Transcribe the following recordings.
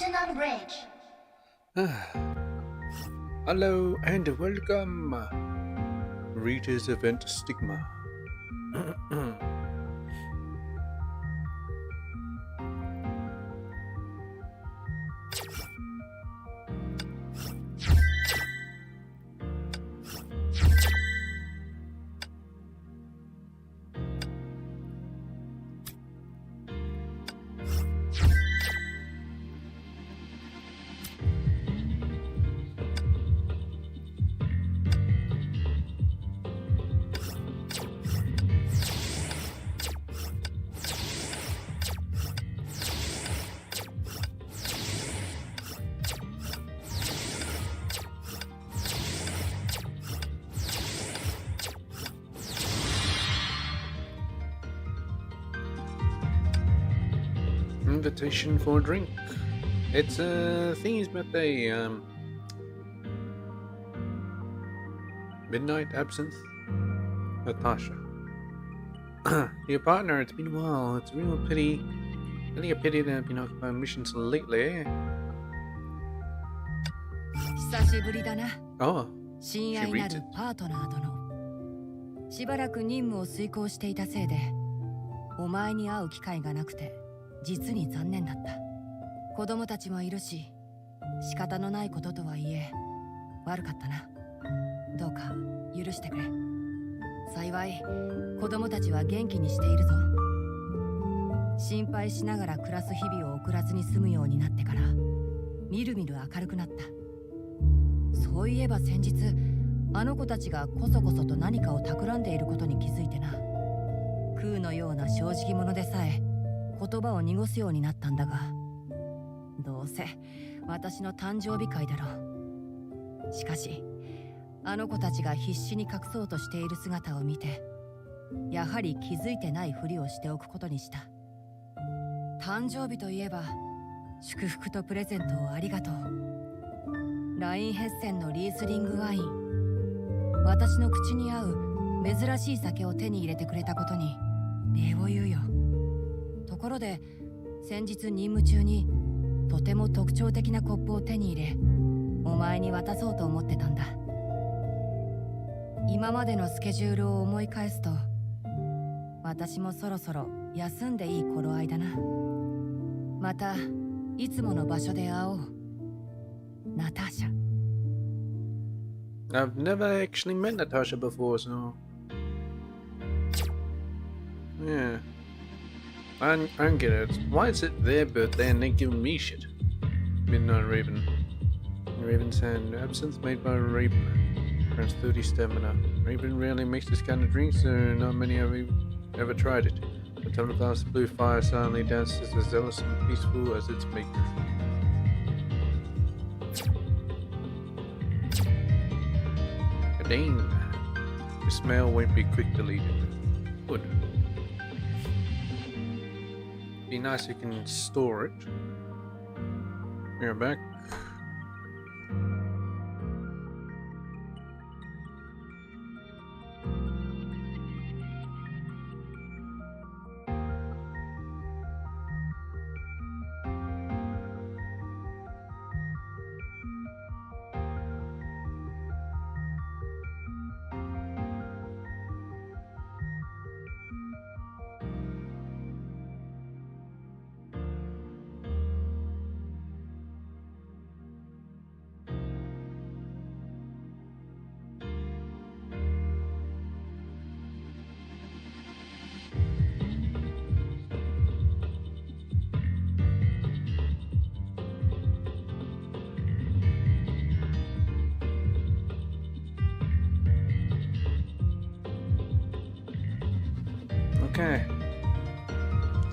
Afternoon Bridge. Hello and welcome. Reader's Event Stigma. Invitation for a drink. It's Thingy's birthday. Midnight absinthe. Natasha. Your partner, it's been a while. It's a real pity. Really a pity that I've been occupying missions lately. Oh, she reads it. しばらく任務を遂行していたせいで、お前に会う機会がなくて、実に残念だった。子供たちもいるし、仕方のないこととはいえ、悪かったな。どうか許してくれ。幸い、子供たちは元気にしているぞ。心配しながら暮らす日々を送らずに済むようになってから、みるみる明るくなった。そういえば先日、あの子たちがこそこそと何かを企んでいることに気づいてな。空のような正直者でさえ言葉を濁すようになったんだが、どうせ私の誕生日会だろう。しかしあの子たちが必死に隠そうとしている姿を見て、やはり気づいてないふりをしておくことにした。誕生日といえば祝福とプレゼントをありがとう。ラインヘッセンのリースリングワイン、私の口に合う珍しい酒を手に入れてくれたことに礼を言うよ。ところで先日任務中にとても特徴的なコップを手に入れ、お前に渡そうと思ってたんだ。今までのスケジュールを思い返すと、私もそろそろ休んでいい頃合いだな。またいつもの場所で会おう。ナターシャ。I've never actually met Natasha before, so yeah. I don't get it. Why is it their birthday and they giving me shit? Midnight Raven. Raven's hand. Absinthe made by Raven. Grants 30 stamina. Raven rarely makes this kind of drink, so not many have ever tried it. The tumbler glass of blue fire silently dances as zealous and peaceful as its maker. Dang. The smell won't be quick deleted. Good. Be nice if you can store it. We're back. Okay.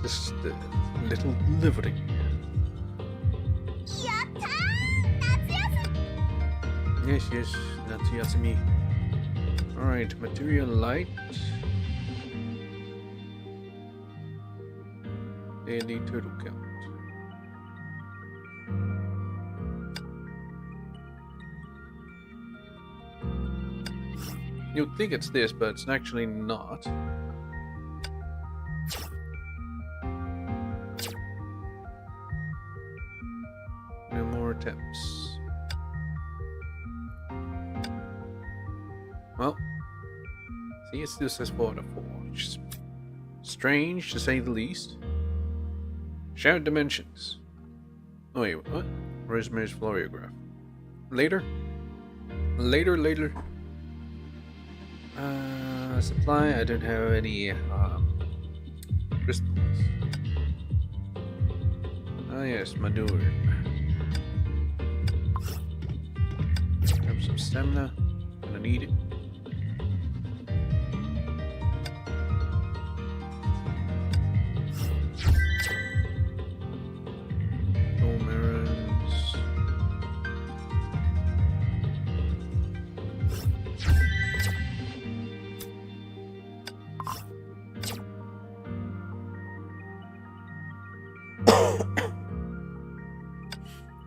Just a little livery. Yes, Natsuyasumi. Alright, material light. Daily total count. You'd think it's this, but it's actually not. attempts. Well, see, it still says 4 out of 4, which is strange to say the least. Shared dimensions. Oh wait, what? Rosemary's Floriograph. Later? Later. Supply, I don't have any crystals. Oh yes, manure. Grab some stamina. Gonna need it.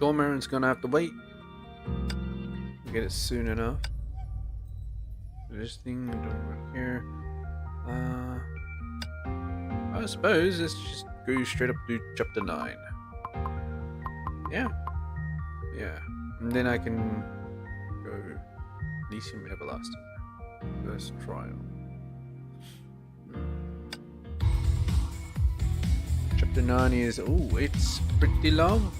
Dormarin's gonna have to wait. Get it soon enough. This thing don't work here. I suppose let's just go straight up to chapter 9. Yeah. And then I can go Elysium Everlasting. First trial. Chapter 9 is it's pretty long.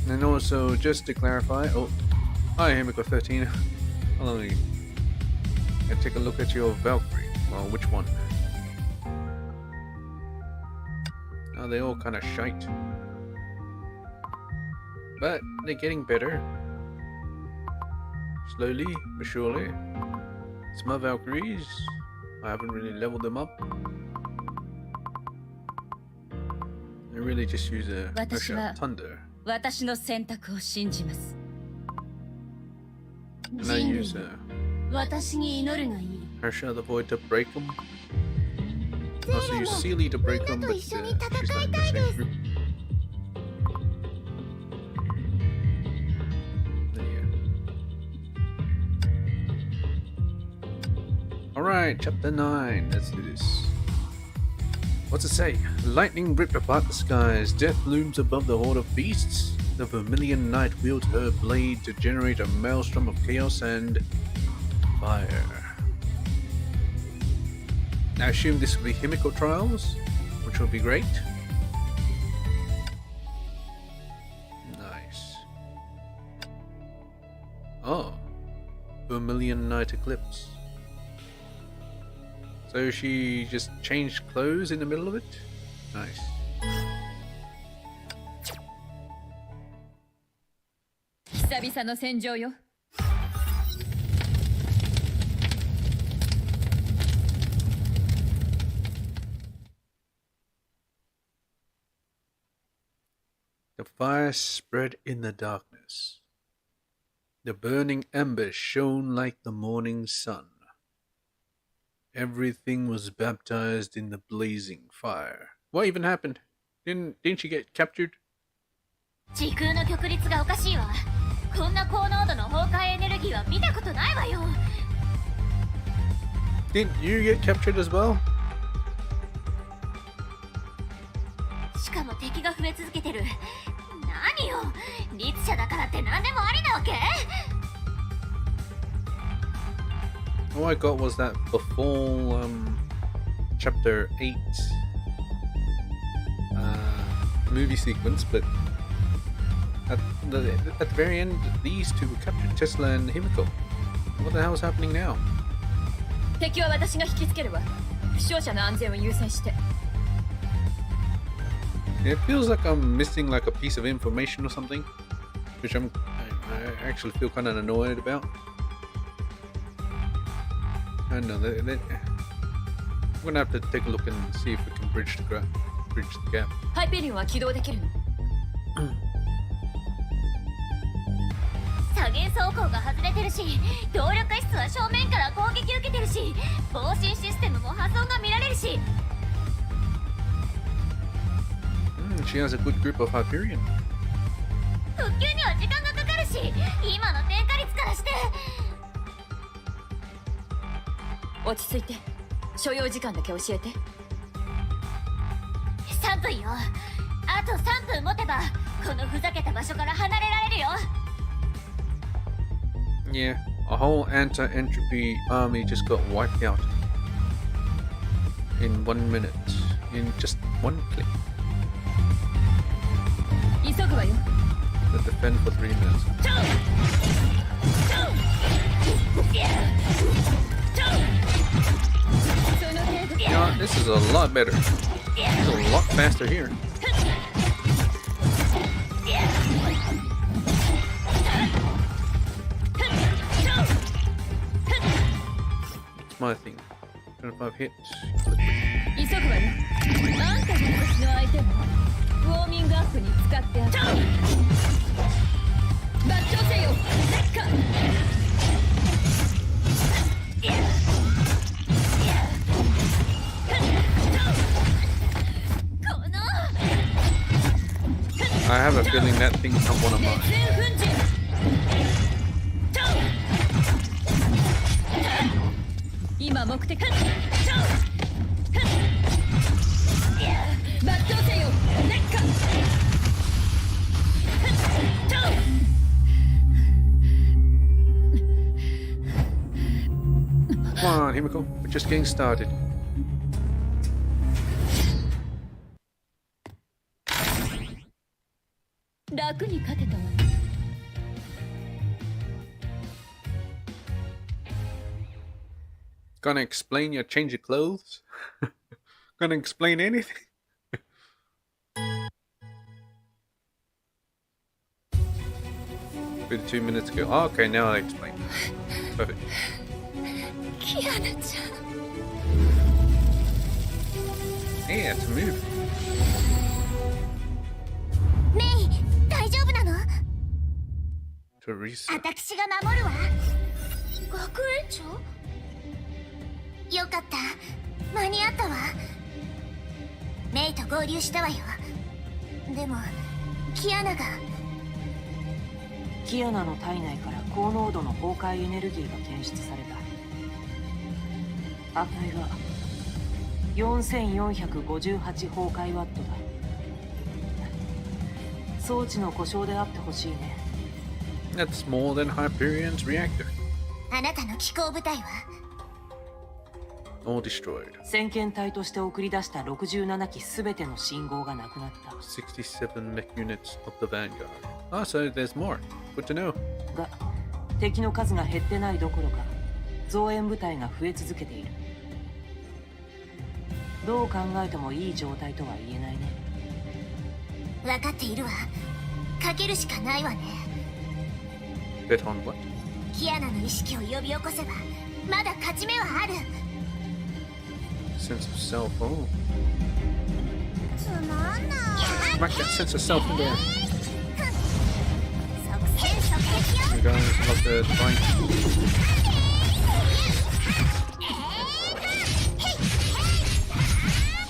And also, just to clarify, hi Himiko 13. How long are you? I take a look at your Valkyrie. Well, which one? Oh, they all kind of shite. But they're getting better. Slowly, but surely. It's my Valkyries. I haven't really leveled them up. I really just use a Thunder. 私の選択を信じます。 And I use 私に祈るがいい。 Harsha the Void to break them. Also use Sealy to break them, but she's not in the same group. Alright, chapter 9. Let's do this. What's it say? Lightning ripped apart the skies. Death looms above the horde of beasts. The Vermilion Knight wields her blade to generate a maelstrom of chaos and fire. I assume this will be Himiko trials, which will be great. Nice. Oh. Vermilion Knight Eclipse. So she just changed clothes in the middle of it? Nice. The fire spread in the darkness. The burning embers shone like the morning sun. Everything was baptized in the blazing fire. What even happened? Didn't she get captured? 時空の曲率がおかしいわ。こんな高濃度の崩壊エネルギーは見たことないわよ。Didn't you get captured as well? しかも敵が増え続けてる。何よ、律者だからって何でもありなわけ？ All I got was that the full chapter 8 movie sequence, but at the very end, these two were captured, Tesla and Himiko. What the hell is happening now? 敵は私が引きつけるわ。負傷者の安全を優先して。 It feels like I'm missing like a piece of information or something, which I actually feel kind of annoyed about. I don't know. I'm gonna have to take a look and see if we can bridge the gap. Hyperion は起動できるの。左舷走行が外れてるし、動力室は正面から攻撃受けてるし、防振システムも破損が見られるし。She has a good grip of Hyperion. 復旧には時間がかかるし、今の点火率からして。落ち着いて。所要時間だけ教えて。3分よ。あと3分持てばこのふざけた場所から離れられるよ。 Yeah, a whole anti-entropy army just got wiped out in 1 minute, in just one click. 急ぐわよ。 To defend for 3 minutes. You know what? This is a lot better. It's a lot faster here. It's my thing. 25 hits. 急ぐわよ。あんたが私の相手もウォーミングアップに使ってある。抜刀せよ。劣化。I have a feeling that thing's not one of mine. 今目的。抜刀せよ。劣化。Come on, Himiko. We're just getting started. Gonna explain your change of clothes? Gonna explain anything? Good 2 minutes ago. Oh, okay, now I explain. Perfect. キアナちゃん。 Yeah, it's a move. メイ、大丈夫なの？ Teresa. 私が守るわ。学園長？よかった、間に合ったわ。メイと合流したわよ。でもキアナが。キアナの体内から高濃度の崩壊エネルギーが検出された。値は4458崩壊ワットだ。装置の故障であってほしいね。 That's more than Hyperion's reactor. あなたの機構部隊は？ All destroyed. 先遣隊として送り出した67機すべての信号がなくなった。67 mech units of the Vanguard. Ah, so there's more. Good to know. が、敵の数が減ってないどころか、増援部隊が増え続けている。どう考えてもいい状態とは言えないね。分かっているわ。かけるしかないわね。 Bet on what? キアナの意識を呼び起こせば、まだ勝ち目はある。 Sense of self. Oh. つまんない。 Smack that sense of self in there. 即戦即撃よ。 You guys love the divine.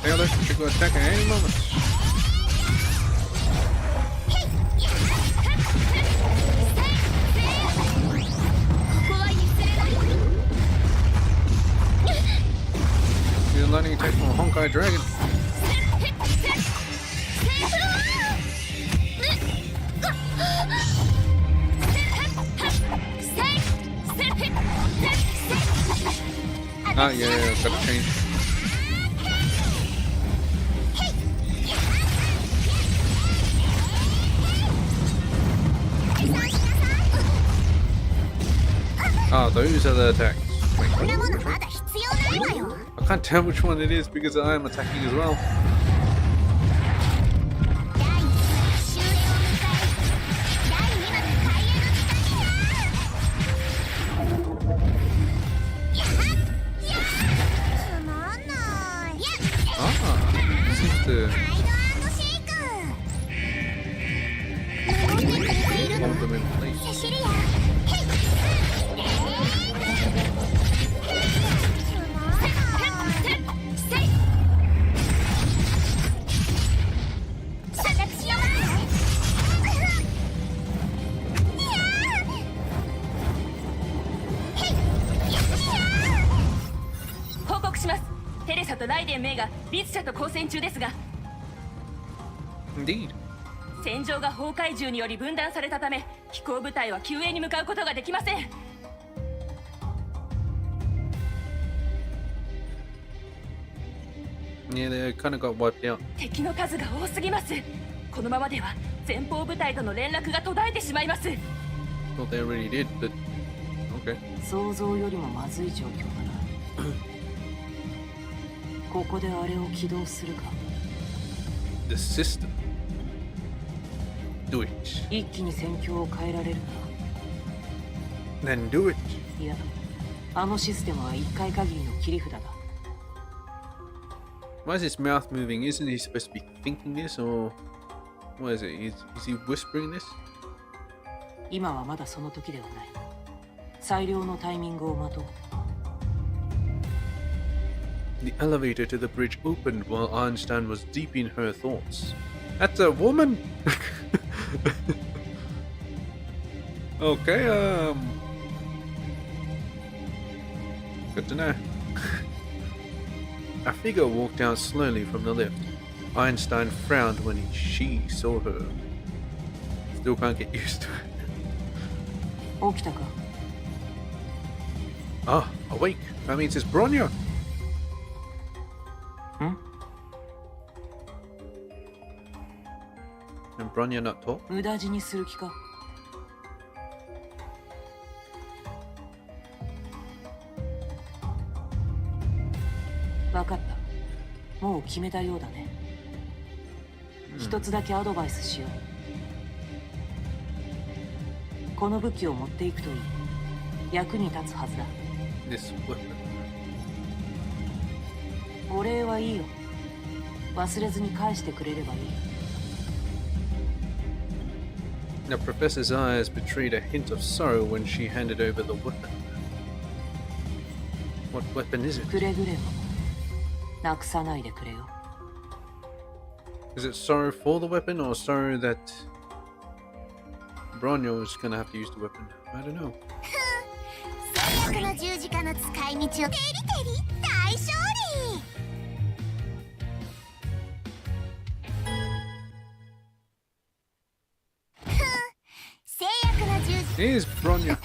Taylor should go attack at any moment. You're learning attack from a Honkai dragon. Ah, yeah, gotta change. Ah, those are the attacks. Wait, what? I can't tell which one it is because I am attacking as well. This is to hold them in place. Indeed. 戦場が崩壊獣により分断されたため、飛行部隊は救援に向かうことができません。Yeah, they kind of got wiped out. 敵の数が多すぎます。このままでは前方部隊との連絡が途絶えてしまいます。Thought they already did, but okay. 想像よりもまずい状況だな。ここであれを起動するか。 The system. Do it. 一気に戦況を変えられるな。 Then do it. いや、あのシステムは一回限りの切り札だ。Why is his mouth moving? Isn't he supposed to be thinking this, or what is it? Is he whispering this? 今はまだその時ではない。最良のタイミングを待とう。 The elevator to the bridge opened while Einstein was deep in her thoughts. That's a woman! Okay, good to know. A figure walked out slowly from the lift. Einstein frowned when she saw her. Still can't get used to it. 起きたか？ Ah, awake. That means it's Bronya. ん？ And Bronya not taught? 無駄死にする気か？分かった。もう決めたようだね。一つだけアドバイスしよう。この武器を持っていくといい。役に立つはずだ。This weapon. お礼はいいよ。忘れずに返してくれればいい。 The professor's eyes betrayed a hint of sorrow when she handed over the weapon. What weapon is it? くれぐれもなくさないでくれよ。 Is it sorrow for the weapon or sorrow that Bronya is gonna have to use the weapon? I don't know. 制約の十字架の使い道をテリテリ大勝利。制約の十字 Here's Bronya.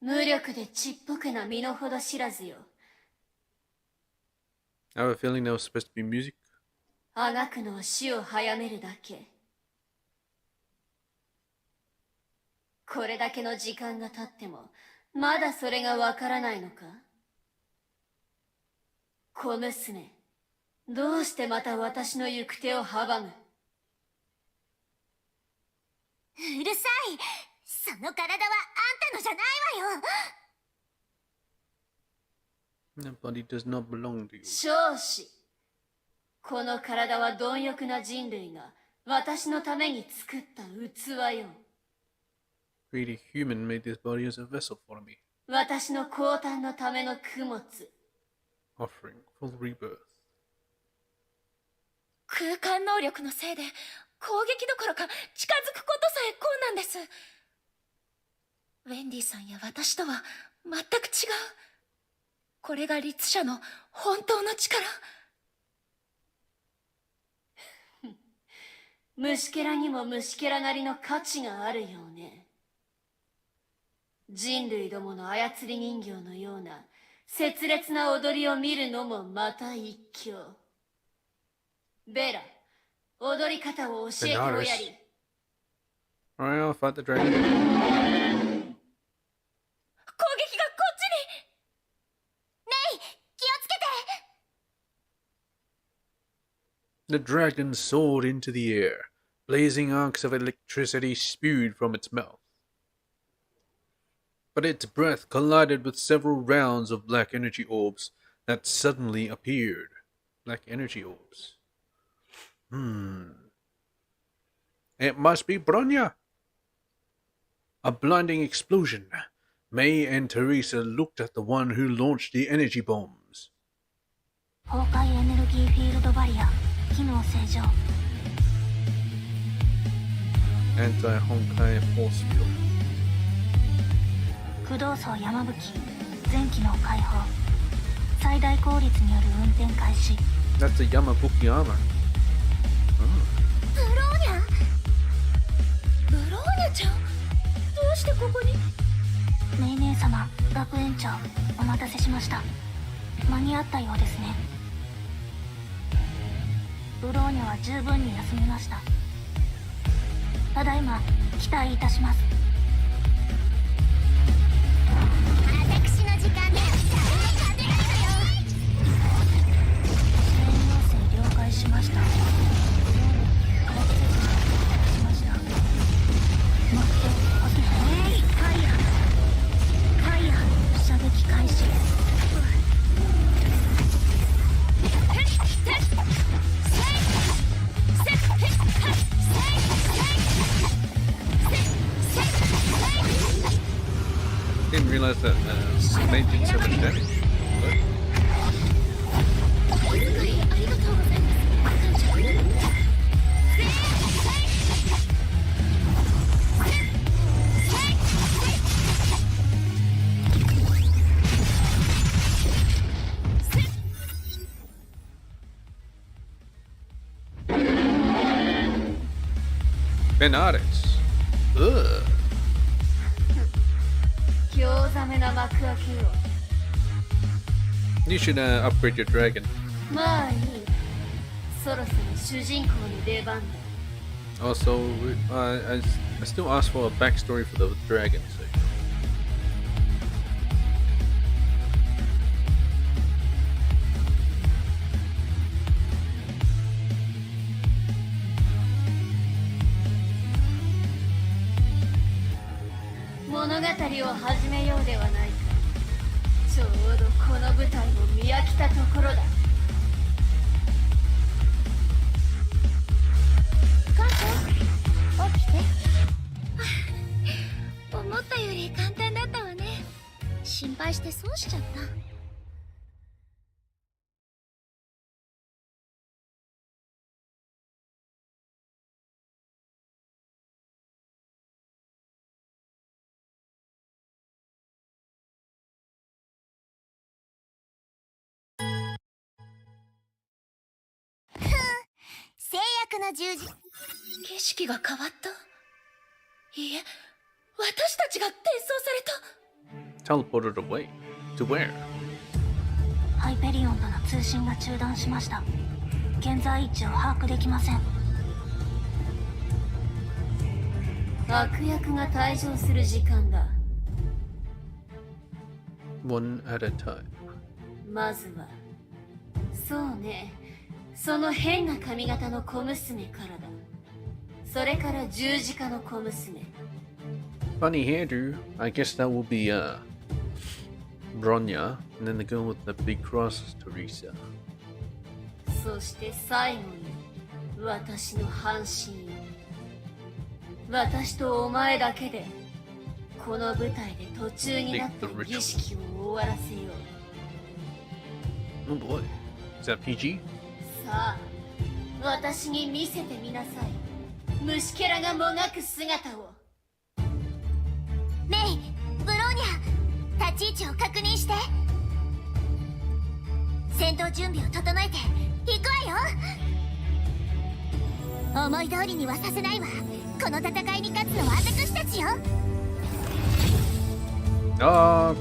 無力でちっぽけな身の程知らずよ。 I have a feeling there was supposed to be music. あがくのは死を早めるだけ。これだけの時間が経ってもまだそれがわからないのか？小娘、どうしてまた私の行く手を阻む？うるさい。その体はあんたのじゃないわよ。 That body does not belong to you. 少子、この体は貪欲な人類が私のために作った器よ。 Greedy human made this body as a vessel for me, 私の降誕のための供物。 offering full rebirth. 空間能力のせいで攻撃どころか近づくことさえ困難です。ウェンディさんや私とは全く違う。これが律者の本当の力。虫けらにも虫けらなりの価値があるようね。人類どもの操り人形のような切烈な踊りを見るのもまた一興。ベラ、踊り方を教えておやり。 Alright, I'll fight the dragon. 攻撃がこっちに。メイ、気をつけて。 The dragon soared into the air. Blazing arcs of electricity spewed from its mouth. But its breath collided with several rounds of black energy orbs that suddenly appeared. Black energy orbs. It must be Bronya. A blinding explosion. May and Teresa looked at the one who launched the energy bombs. 崩壊エネルギーフィールドバリア、機能正常。 Anti-Honkai force field. 駆動層山吹、全機能開放。最大効率による運転開始。That's a Yamabuki armor. ブローニャブローニャちゃん、どうしてここに？メイ姉様、学園長、お待たせしました。間に合ったようですね。ブローニャは十分に休みました。ただいま期待いたします。私の時間で勝てないわよ。支援要請了解しました。射撃開始。Didn't realize that snake did so much damage. お気遣いありがとうございます。Benarets. Ugh. 興ざめな幕開けよ。 You should upgrade your dragon. まあいい。そろそろ主人公の出番だ。 Also, I still ask for a backstory for the dragon. So. 物語を始めようではないか。ちょうどこの舞台も見飽きたところだ。母さん、起きて。思ったより簡単だったわね。心配して損しちゃった。制約の十字。景色が変わった。いいえ、私たちが転送された。 Teleported away. To where? ハイペリオンとの通信が中断しました。現在位置を把握できません。悪役が退場する時間だ。 One at a time. まずはそうね、その変な髪型の小娘からだ。それから十字架の小娘。 Funny hairdo. I guess that will be Bronya, and then the girl with the big cross is Teresa. そして最後に私の半身よ。私とお前だけでこの舞台で途中になった儀式を終わらせよう。 Oh boy. Is that PG? さあ、私に見せてみなさい。虫けらがもがく姿を。メイ、ブローニャ、立ち位置を確認して。戦闘準備を整えて行くわよ。思い通りにはさせないわ。この戦いに勝つのは私たちよ。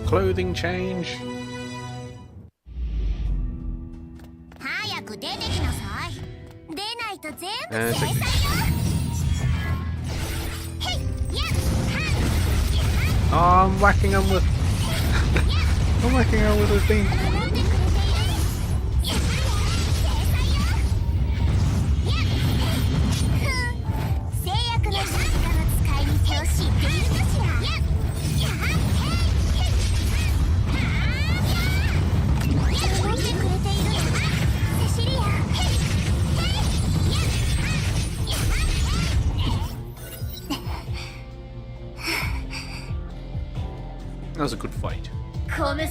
Clothing change. 早く出てきなさい。出ないと全部制裁よ。へい、やっ、I'm whacking him with. I'm whacking him with a thing. 制約の十字架の使い道を知っているかしら。守ってくれているのセシリア。 That was a good fight. 小娘、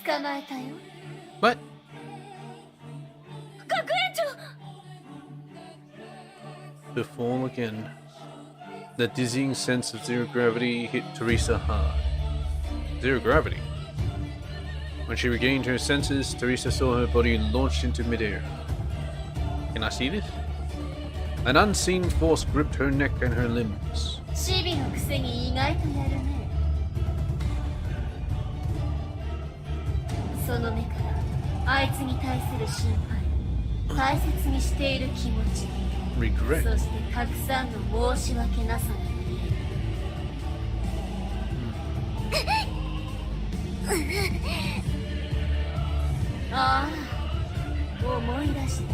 捕まえたよ。 What? 学園長。 To fall again. The dizzying sense of zero gravity hit Teresa hard. Zero gravity? When she regained her senses, Teresa saw her body launched into midair. Can I see this? An unseen force gripped her neck and her limbs. チビのくせに意外とやるね。その目からあいつに対する心配、大切にしている気持ち、 Regret. そしてたくさんの申し訳なさが見える。ああ、思い出した。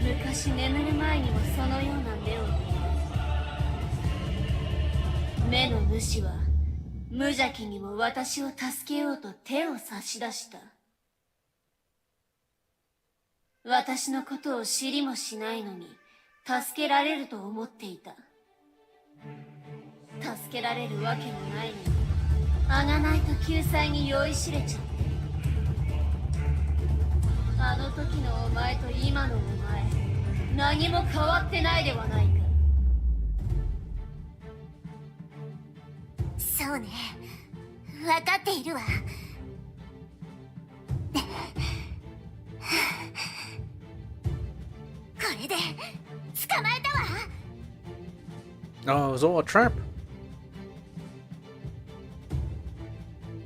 昔眠る前にもそのような目を見た。目の主は無邪気にも私を助けようと手を差し出した。私のことを知りもしないのに助けられると思っていた。助けられるわけもないのに贖いと救済に酔いしれちゃって。あの時のお前と今のお前、何も変わってないではないか。そうね、分かっているわ。これで捕まえたわ。 Oh, it was all a trap.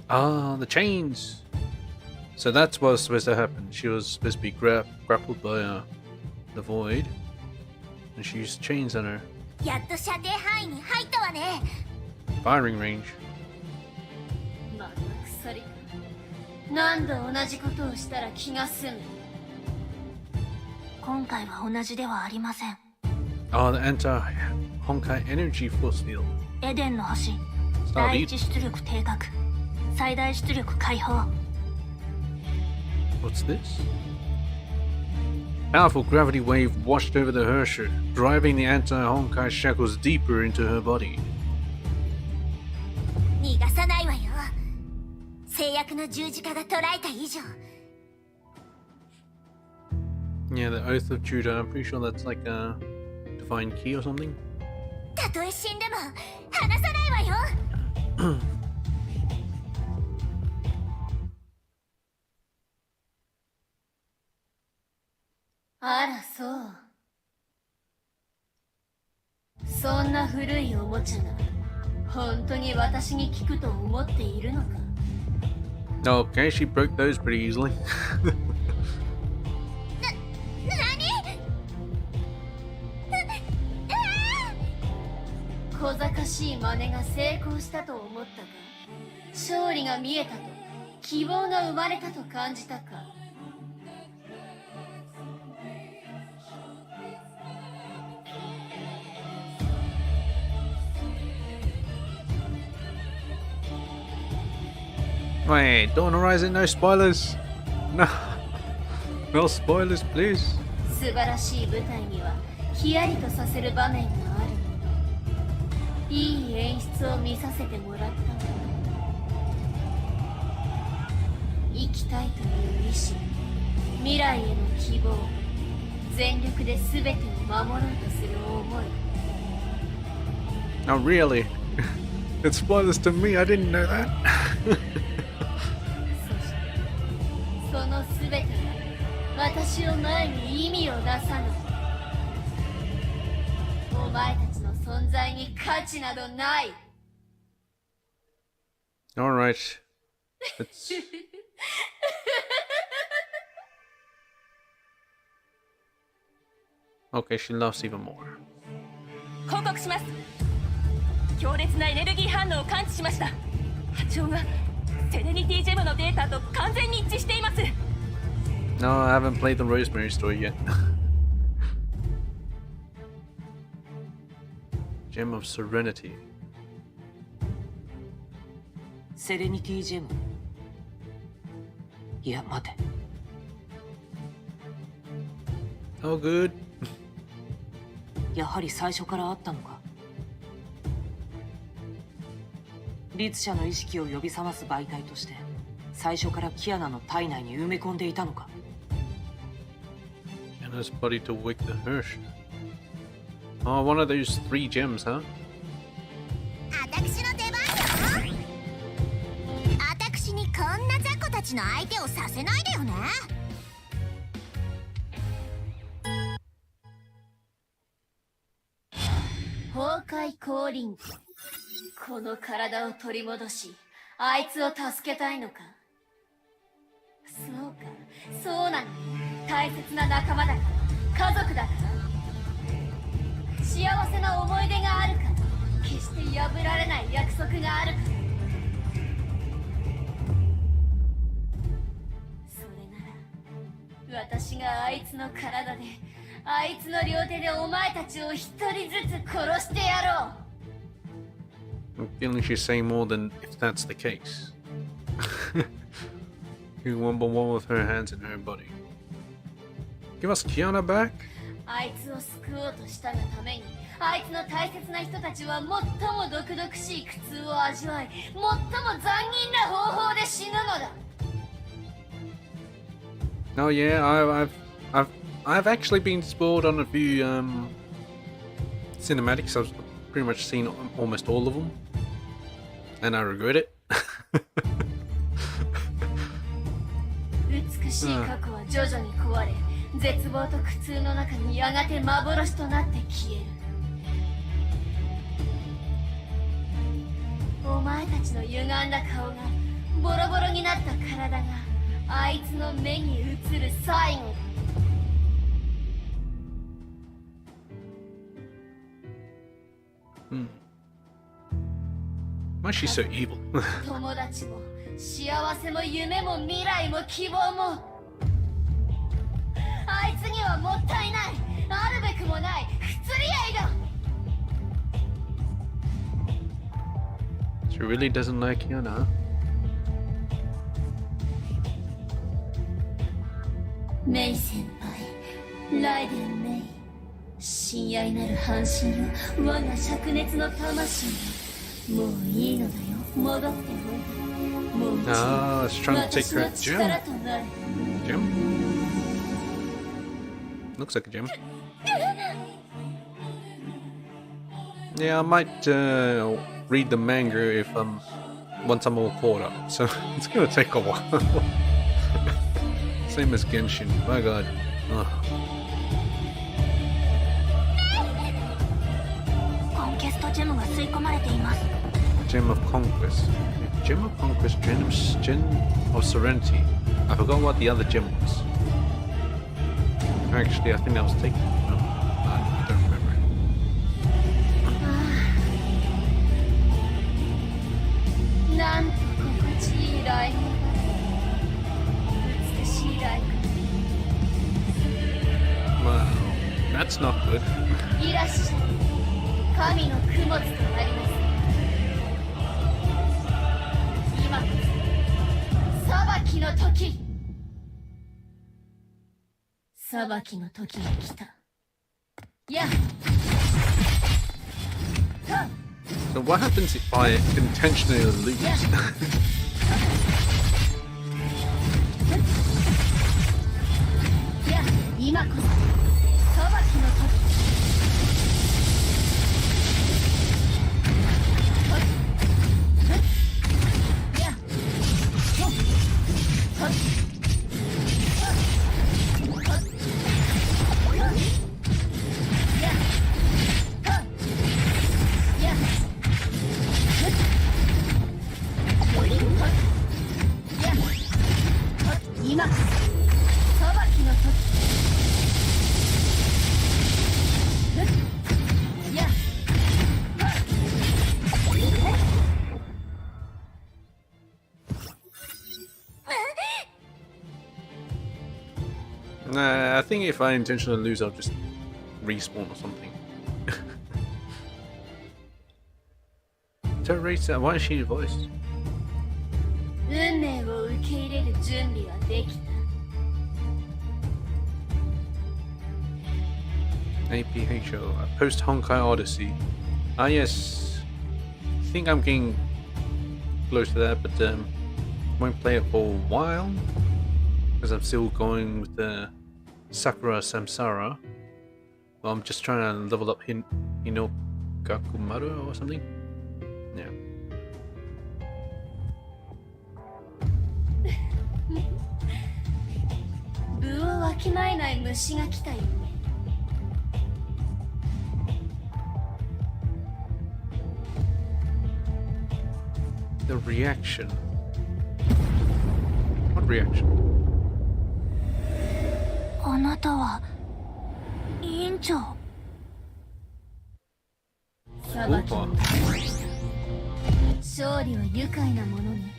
Ah, the chains. So that's what was supposed to happen. She was supposed to be grappled by the void, and she used chains on her. やっと射程範囲に入ったわね。 Firing range. また鎖か。何度同じことをしたら気が済む。今回は同じではありません。 Oh, the anti-Honkai energy force field. エデンの星、 Starbeat. 第一出力低下、最大出力解放。 What's this? Powerful gravity wave washed over the Hersher, driving the anti-Honkai shackles deeper into her body. 逃がさないわよ。制約の十字架が捉えた以上。 Yeah, the Oath of Judah. I'm pretty sure that's like a divine key or something. たとえ死んでも離さないわよ。あら、そう。そんな古いおもちゃが本当に私に効くと思っているのか。 Okay, she broke those pretty easily. 小賢しい真似が成功したと思ったか。勝利が見えたと、希望が生まれたと感じたか。 Wait, Dawn Horizon, no spoilers. No, no spoilers, please. 素晴らしい舞台にはヒヤリとさせる場面があるもの。いい演出を見させてもらったわ。生きたいという意志、未来への希望、全力で全てを守ろうとする思い。 Oh, really? It's spoilers to me. I didn't know that. その全てが私を前に意味をなさぬ。お前たちの存在に価値などない。 All right. It's... Okay, she laughs even more. 報告します。強烈なエネルギー反応を感知しました。波長がセレニティジェムのデータと完全に一致しています。 No, I haven't played the Rosemary story yet. Gem of Serenity. セレニティジェム。いや、待て。 Oh, good. やはり最初からあったのか。律者の意識を呼び覚ます媒体として最初からキアナの体内に埋め込んでいたのか。 Anna's body to wake the Hirsch. Oh, one of those 3 gems, huh? 私の出番よ。私にこんな雑魚ちの相手をさせないでよね。崩壊降臨。この体を取り戻し、あいつを助けたいのか。そうか、そうなの。大切な仲間だから、家族だから。幸せな思い出があるから、決して破られない約束があるから。それなら、私があいつの体で、あいつの両手でお前たちを一人ずつ殺してやろう。I'm feeling she's saying more than if that's the case. You one by one with her hands and her body. Give us Kiana back? あいつを救おうとしたがために、あいつの大切な人たちは最も毒々しい苦痛を味わい、最も残忍な方法で死ぬのだ。Oh yeah, I've actually been spoiled on a few cinematics. I've pretty much seen almost all of them, and I regret it. 美しい過去は徐々に壊れ、絶望と苦痛の中にやがて幻となって消える。お前たちの歪んだ顔がボロボロになった体があいつの目に映る最後だ。Why is she so evil? 友達も幸せも夢も未来も希望もあいつにはもったいない、あるべくもない不釣り合いだ。 She really doesn't like Kiana, huh? メイ先輩、ライデンメイ、親愛なる半身よ、我が灼熱の魂よ、もういいのだよ、戻っておいで。もう一度 Ah, it's trying to take 私 her の gem. 力となる。 Gem? Looks like a gem. Yeah, I might read the manga if once I'm all caught up. So it's gonna take a while. Same as Genshin. My god. Ugh. コンケストジェムが吸い込まれています。 Gem of Conquest. Gem of Conquest, Gem of Serenity. I forgot what the other gem was. Actually, I think that was taken. No? I don't remember. なんと心地いいライフ。美しいライフ。 Wow, that's not good. いらっしゃい。神の供物となります。今こそ裁きの時。裁きの時が来た。やっ。はっ。 So what happens if I intentionally lose? やっ。今こそ裁きの時。 今裁きの時。やっ。 Nah, I think if I intentionally lose, I'll just respawn or something. Teresa, why is she voiced? 運命を受け入れる準備はできた。 APHO, post Honkai Odyssey. Ah, yes. I think I'm getting close to that, but won't play it for a while because I'm still going with the Sakura Samsara. Well, I'm just trying to level up Hinogakumaru or something. Yeah. きまえない虫が来たよね。 The reaction. What reaction? あなたは委員長。裁きの勝利は愉快なものね。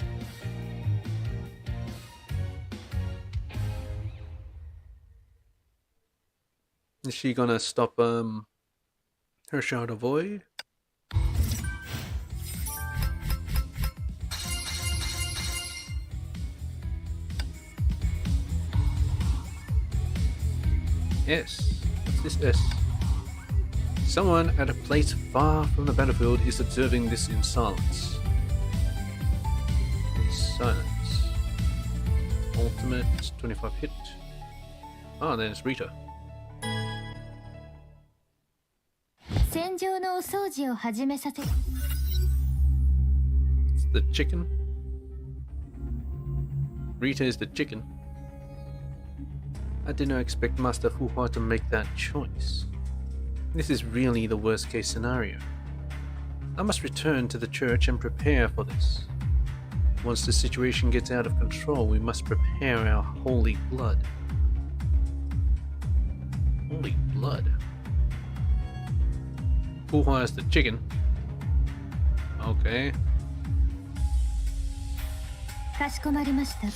Is she gonna stop her shot of void? S. What's this S? Someone at a place far from the battlefield is observing this in silence. In silence. Ultimate 25 hit. Oh, then it's Rita. 戦場のお掃除を始めさせ。 It's the chicken. Rita is the chicken. I did not expect Master Fuhua to make that choice. This is really the worst case scenario. I must return to the church and prepare for this. Once the situation gets out of control, we must prepare our holy blood. Holy blood. Fuhua is the chicken. Okay. かしこまりました。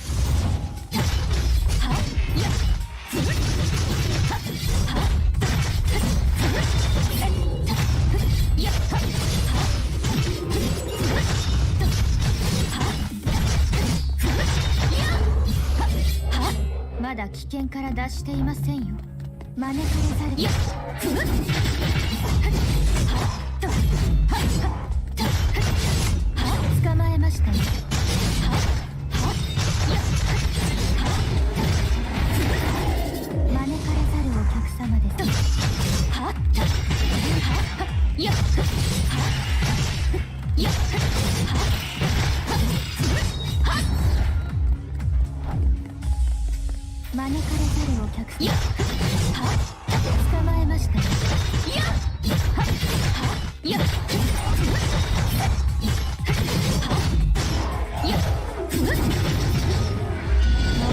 まだ危険から脱していませんよ。招かれざる。捕まえましたよ。招かれざるお客様です。招かれざるお客様。捕まえましたよ。苦し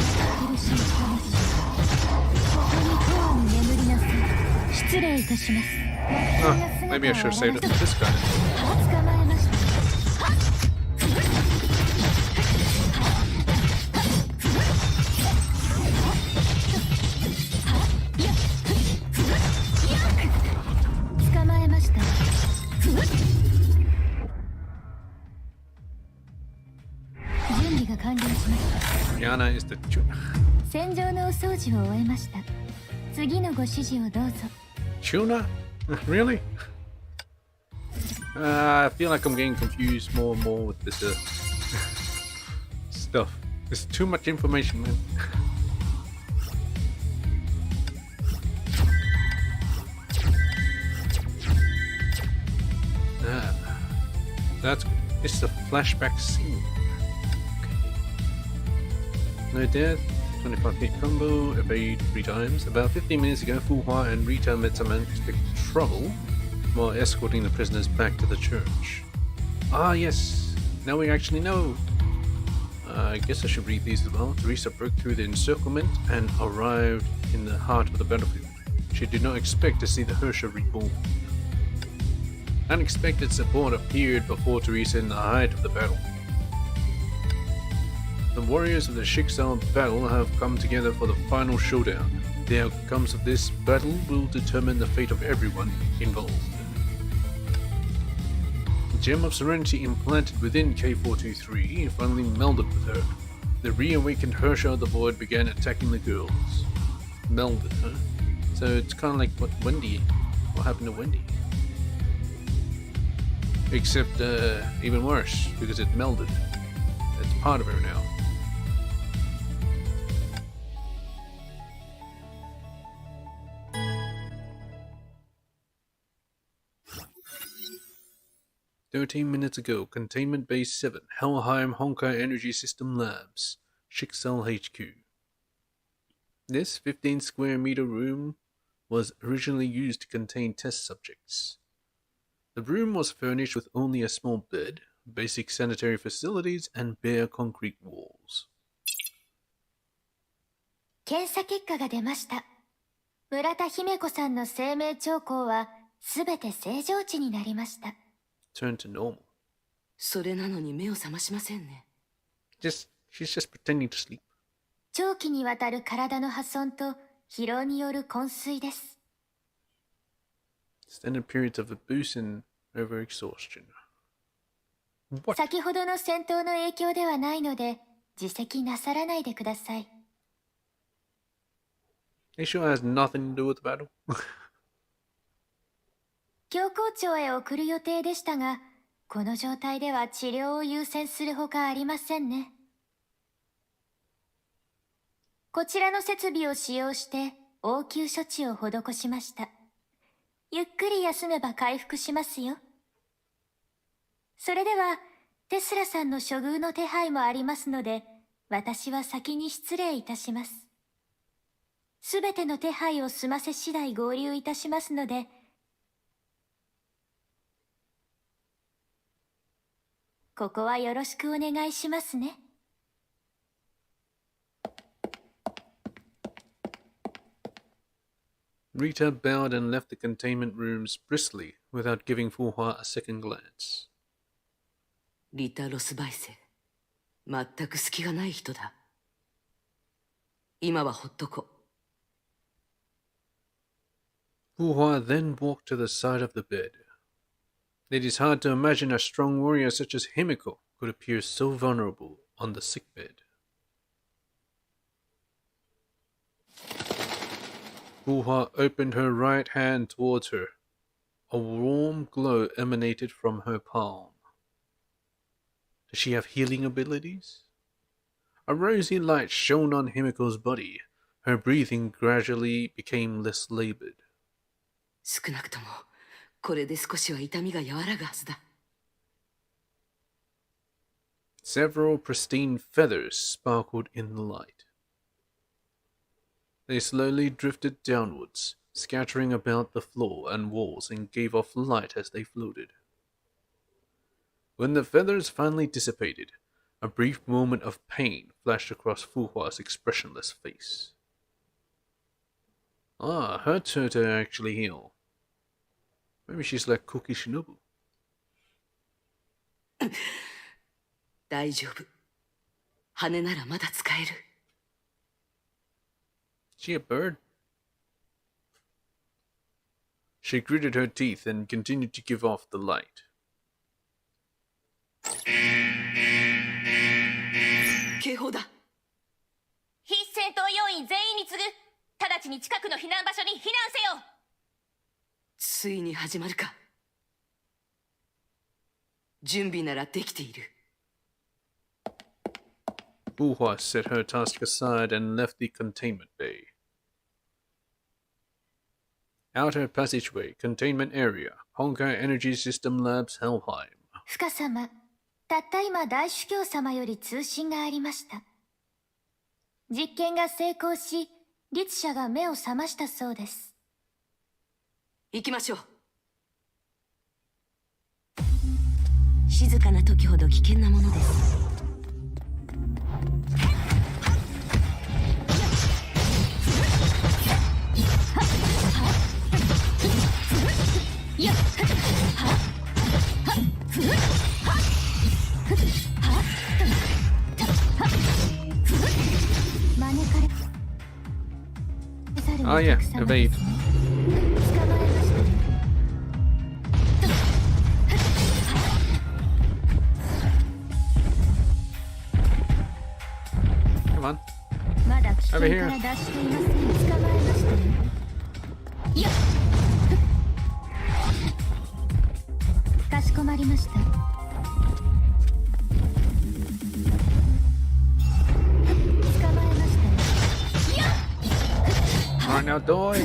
い魂。ここに永遠に眠りなさい。失礼いたします。 Maybe I should have saved it for this guy. 捕まえました。捕まえました。準備が完了しました。 Yana is the tuna. 戦場のお掃除を終えました。次のご指示をどうぞ。 Tuna? Really? I feel like I'm getting confused more and more with this stuff. There's too much information, man. That's it's a flashback scene. Okay. No death, 25 hit combo, evade 3 times. About 15 minutes ago, Fuhua and Rita met some unexpected trouble while escorting the prisoners back to the church. Ah yes, now we actually know. I guess I should read these as well. Teresa broke through the encirclement and arrived in the heart of the battlefield. She did not expect to see the Hersha reborn. Unexpected support appeared before Teresa in the height of the battle. The warriors of the Schicksal battle have come together for the final showdown. The outcomes of this battle will determine the fate of everyone involved. The gem of serenity implanted within K423 finally melded with her. The reawakened Hersha of the Void began attacking the girls. Melded, huh? So it's kind of like what happened to Wendy. Except even worse, because it melded. It's part of her now. "13 minutes ago, Containment Base 7, Helheim Honkai Energy System Labs, Schicksal HQ. This 15 square meter room was originally used to contain test subjects. The room was furnished with only a small bed, basic sanitary facilities, and bare concrete walls. 検査結果が出ました。村田姫子さんの生命兆候はすべて正常値になりました。Turn to normal. それなのに目を覚ましませんね。She's just pretending to sleep. 長期にわたる体の破損と疲労による昏睡です。Extended periods of abuse and overexhaustion. What? 先ほどの戦闘の影響ではないので自責なさらないでください。It sure has nothing to do with the battle. 教皇庁へ送る予定でしたが、この状態では治療を優先するほかありませんね。こちらの設備を使用して応急処置を施しました。ゆっくり休めば回復しますよ。それではテスラさんの処遇の手配もありますので、私は先に失礼いたします。すべての手配を済ませ次第合流いたしますので、ここはよろしくお願いしますね。Rita bowed and left the containment rooms briskly without giving Fuhua a second glance. リタ・ロスバイセ、全く隙がない人だ。今はほっとこ。Fuhua then walked to the side of the bed. It is hard to imagine a strong warrior such as Himiko could appear so vulnerable on the sickbed. Fuhua opened her right hand towards her. A warm glow emanated from her palm. Does she have healing abilities? A rosy light shone on Himiko's body. Her breathing gradually became less labored. 少なくともこれで少しは痛みが和らぐはずだ。Several pristine feathers sparkled in the light. They slowly drifted downwards, scattering about the floor and walls and gave off light as they floated. When the feathers finally dissipated, a brief moment of pain flashed across Fuhua's expressionless face. Ah, hurts her to actually heal. Maybe she's like Cookie Shinobu. 大丈夫。羽ならまだ使える。Is she a bird? She gritted her teeth and continued to give off the light. 警報だ。非戦闘要員全員に次ぐ。直ちに近くの避難場所に避難せよ。ついに始まるか。準備ならできている。Fuhua set her task aside and left the containment bay. Outer passageway, containment area, Honkai Energy System Labs, Helheim. 深様、たった今大主教様より通信がありました。実験が成功し、律者が目を覚ましたそうです。行きましょう。静かな時ほど危険なものです。Oh yeah, evade. Come on. Over here. かしこまりました。 Alright, now die.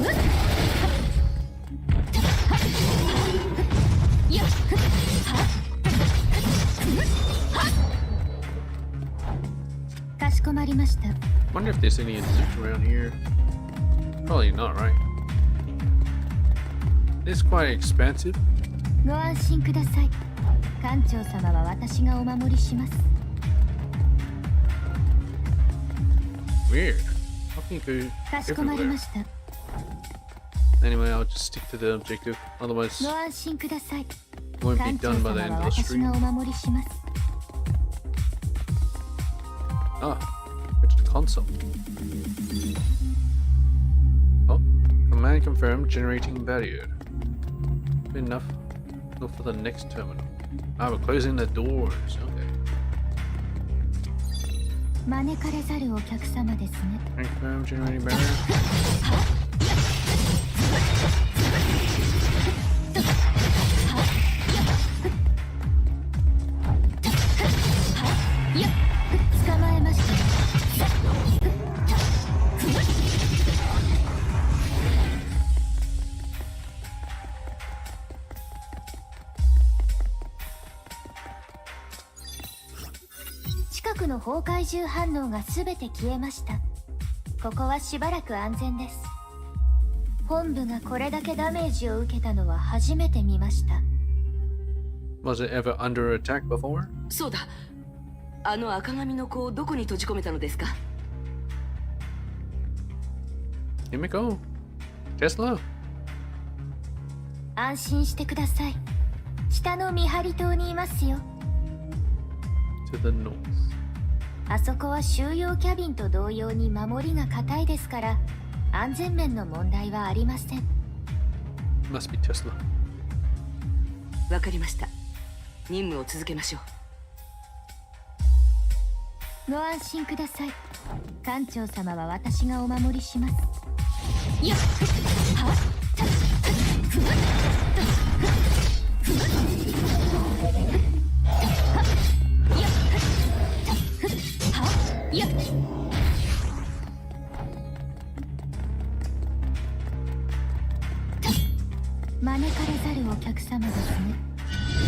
しこまりました。 Wonder if there's any loot around here. Probably not, right? It's quite expensive. ご安心ください。艦長様は私がお守りします。 Weird. How can you go かしこまりま everywhere? した。 Anyway, I'll just stick to the objective. Otherwise, ご安心ください。 it won't be 艦長 done 様 by the は end of the 私 stream. がお守りします。 Ah, go to the console. Oh, command confirmed. Generating barrier. Good enough. Go for the next terminal. Ah, we're closing the doors. Okay. 招かれざるお客様ですね。 Confirm generating barrier. Yeah. 捕まえました。近くの崩壊獣反応がすべて消えました。ここはしばらく安全です。本部がこれだけダメージを受けたのは初めて見ました。 Was it ever under attack before? そうだ。あの赤髪の子をどこに閉じ込めたのですか？ Here we go. Tesla. 安心してください。北の見張り島にいますよ。 To the north. あそこは収容キャビンと同様に守りが固いですから、安全面の問題はありません。 Must be Tesla. わかりました。任務を続けましょう。ご安心ください。艦長様は私がお守りします。よっはっよっ招かれざるお客様ですね。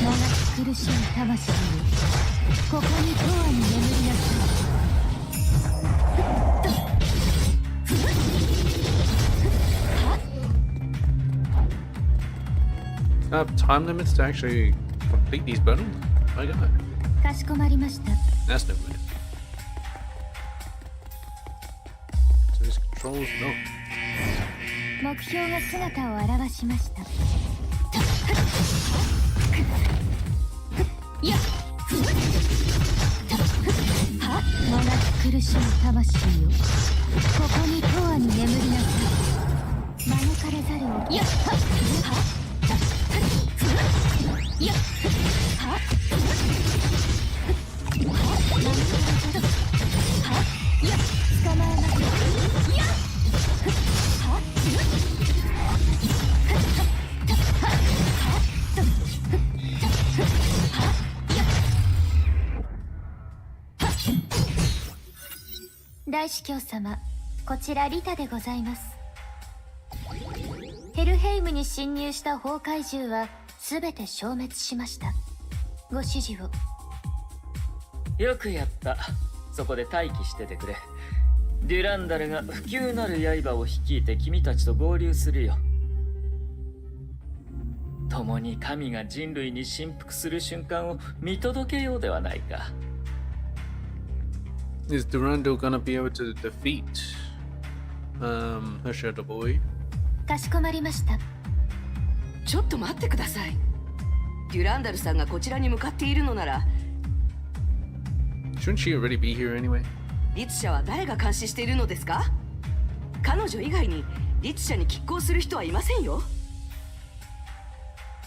もがき苦しい魂をここに永遠に眠りなさい。 Time limits to actually complete these battles? My god. かしこまりました。 That's no good. So these controls, no. 目標が姿を現しました。やっもがき苦しい魂よここに永遠に眠りなさい。招かれざるをやっやっ捕まえますやっ大司教様、こちらリタでございます。ヘルヘイムに侵入した崩壊獣はすべて消滅しました。ご指示を。よくやった。そこで待機しててくれ。デュランダルが不朽なる刃を率いて君たちと合流するよ。共に神が人類に振幅する瞬間を見届けようではないか。Is Durando gonna be able to defeat the Shadow Boy? かしこまりました。ちょっと待ってください。デュランダルさんがこちらに向かっているのなら、 Shouldn't she already be here anyway? 律者は誰が監視しているのですか？彼女以外に律者に拮抗する人はいませんよ。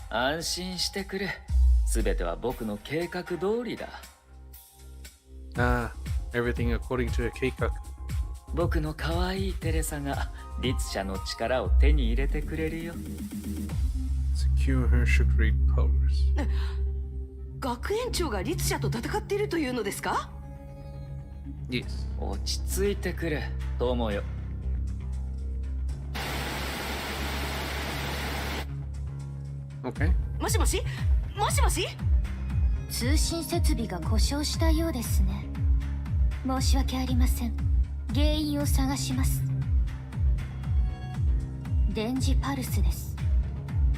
安心してくれ。すべては僕の計画通りだ。Ah, everything according to a計画. 僕の可愛いテレサが律者の力を手に入れてくれるよ。Secure her secret powers. 学園長が律者と戦っているというのですか？ Yes. 落ち着いてくれ、友よ。Okay. もしもしもしもし。通信設備が故障したようですね。申し訳ありません。原因を探します。電磁パルスです。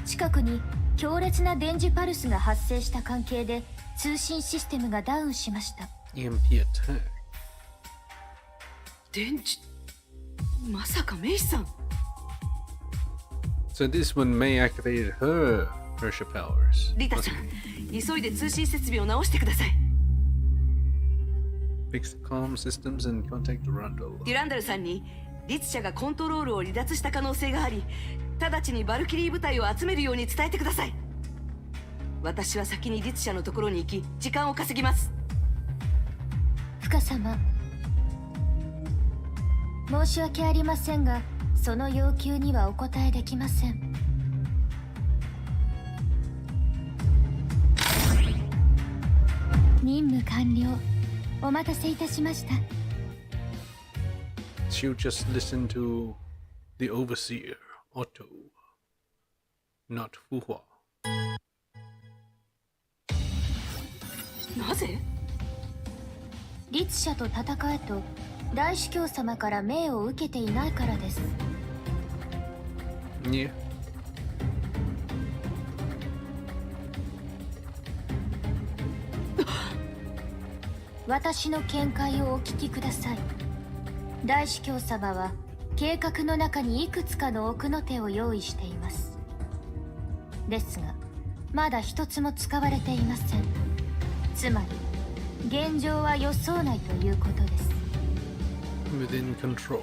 近くに強烈な電磁パルスが発生した関係で通信システムがダウンしました。 EMP attack. 電磁、まさかメイさん。 So this one may activate her Ursha powers. リタちゃん、急いで通信設備を直してください。 Fix the comm systems and contact Durandal. デュランダルさんにリツ社がコントロールを離脱した可能性があり、直ちにバルキリー部隊を集めるように伝えてください。私は先にリツ社のところに行き時間を稼ぎます。深様、申し訳ありませんが、その要求にはお答えできません。任務完了。お待たせいたしました。 She'll just listen to the overseer, Otto, not Fuhua. なぜ？律者と戦えと大主教様から命を受けていないからです。 Yeah. 私の見解をお聞きください。大主教様は計画の中にいくつかの奥の手を用意しています。ですがまだ一つも使われていません。つまり現状は予想内ということです。 Within control.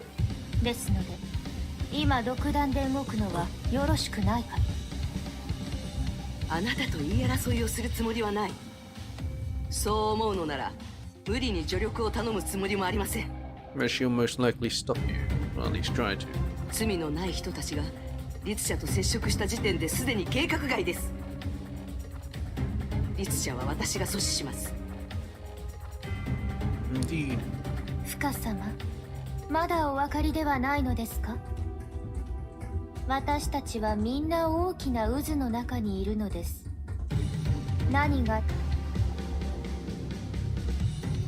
ですので今独断で動くのはよろしくないかと。あなたと言い争いをするつもりはない。そう思うのなら無理に助力を頼むつもりもありません。 Where she'll most likely stop you, or at least try to. 罪のない人たちが律者と接触した時点ですでに計画外です。律者は私が阻止します。 Indeed. 深様、まだお分かりではないのですか？私たちはみんな大きな渦の中にいるのです。何が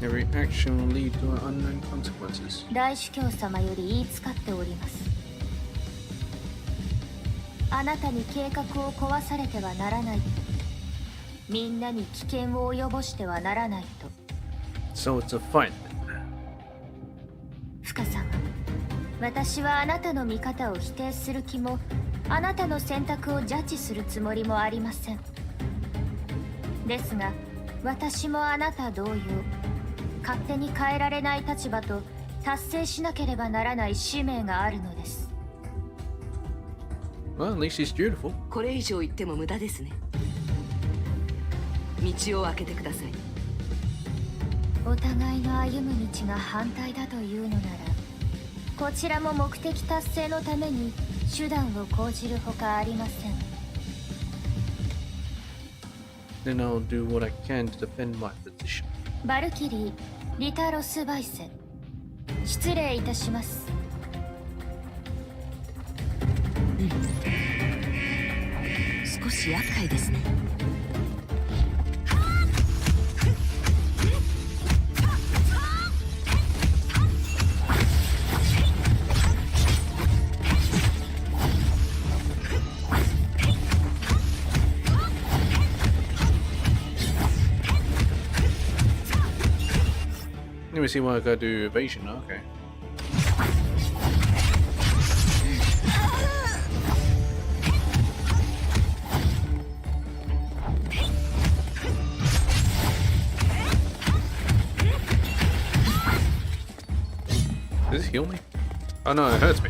Every action will lead to unknown consequences. 大主教様より言いつかっております。あなたに計画を壊されてはならないと、みんなに危険を及ぼしてはならないと。 So it's a fight. 深様、私はあなたの見方を否定する気も、あなたの選択をジャッジするつもりもありません。ですが私もあなた同様、勝手に変えられない立場と達成しなければならない使命があるのです。 Well, at least he's dutiful. これ以上言っても無駄ですね。道を開けてください。お互いの歩む道が反対だというのなら、こちらも目的達成のために手段を講じるほかありません。 Then I'll do what I can to defend my position. バルキリー・リタロスバイセ、失礼いたします。少し厄介ですね。Let me see why I gotta do evasion. Okay. Does this heal me? Oh no, it hurts me.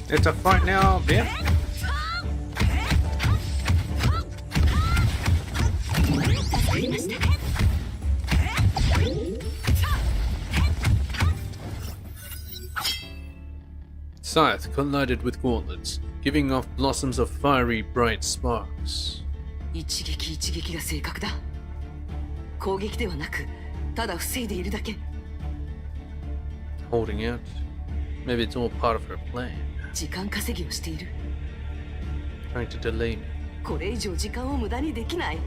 It's a fight now, yeah. Scythe collided with gauntlets, giving off blossoms of fiery bright sparks. 一撃一撃が正確だ。攻撃ではなく、ただ防いでいるだけ。Holding out. Maybe it's all part of her plan. 時間稼ぎをしている。Trying to delay me. これ以上時間を無駄にできない。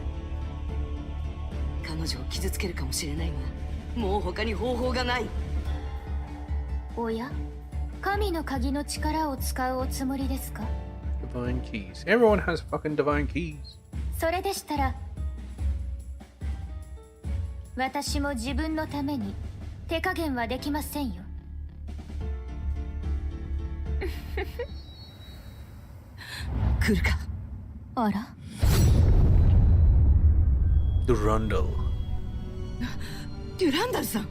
彼女を傷つけるかもしれないが、もう他に方法がない。おや、神の鍵の力を使うおつもりですか？ Divine keys. Everyone has fucking divine keys. それでしたら、私も自分のために手加減はできませんよ。来るか。あら、Durandal. デュランダルさん。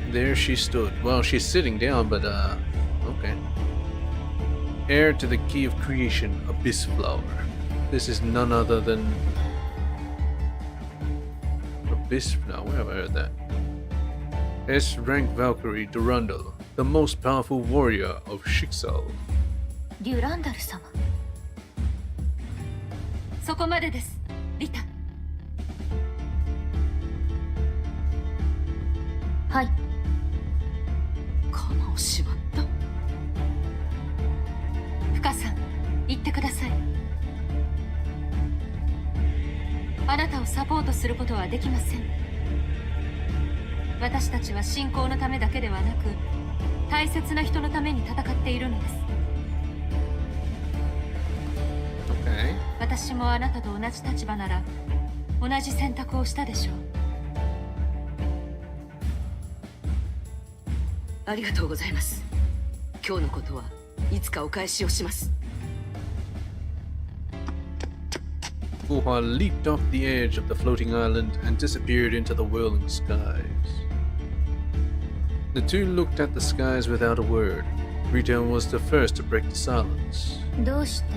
There she stood. Well, she's sitting down, but okay. Heir to the key of creation, Abyss Flower. This is none other than Abyss Flower. Where have I heard that? S-rank Valkyrie Durandal, the most powerful warrior of Schicksal. デュランダル様。そこまでです、リタ。はい。鎌をしまった。フカさん、言ってください。あなたをサポートすることはできません。私たちは信仰のためだけではなく、大切な人のために戦っているのです。Okay. 私もあなたと同じ立場なら同じ選択をしたでしょう。ありがとうございます。今日のことはいつかお返しをします。Fuhua leaped off the edge of the floating island and disappeared into the whirling skies. The two looked at the skies without a word. Rita was the first to break the silence. どうして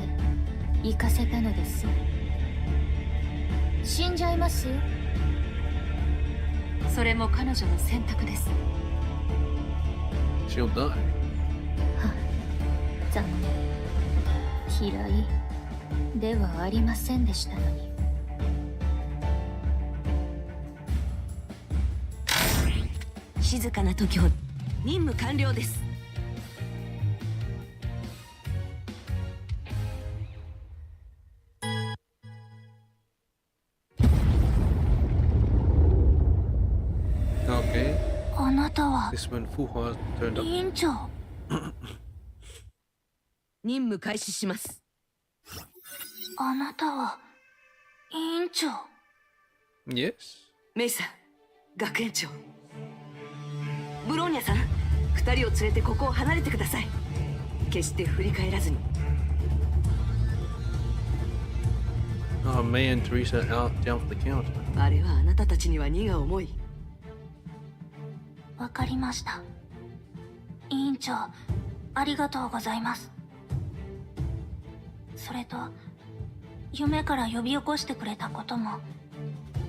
行かせたのです？死んじゃいますよ。それも彼女の選択です。She'll die. 残念。嫌いではありませんでしたのに。静かな時を。任務完了です。Okay. あなたは This when Fuhua turned up. 委員長。任務開始します。あなたは委員長。Yes. メイさん、学園長。ブローニャさん、二人を連れてここを離れてください。決して振り返らずに。Oh, May and Teresa out down for the count. あれはあなたたちには荷が重い。わかりました。委員長、ありがとうございます。それと、夢から呼び起こしてくれたことも、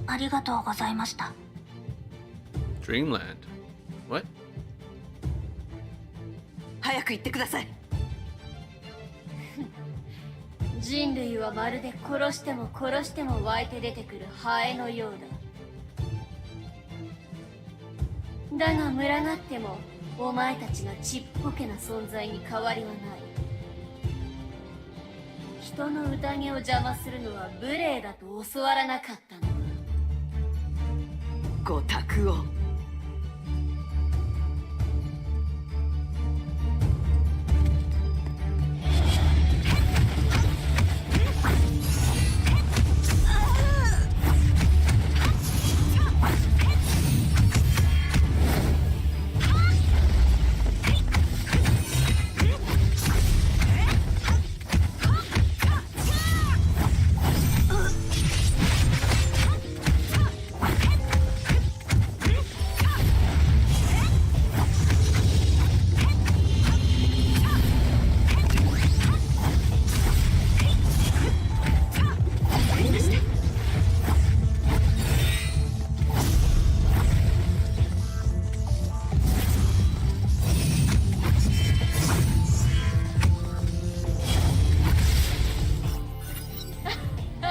ありがとうございました。Dreamland. What? 早く行ってください。人類はまるで殺しても殺しても湧いて出てくるハエのようだ。だが群がってもお前たちがちっぽけな存在に変わりはない。人の宴を邪魔するのは無礼だと教わらなかったの。ご託を。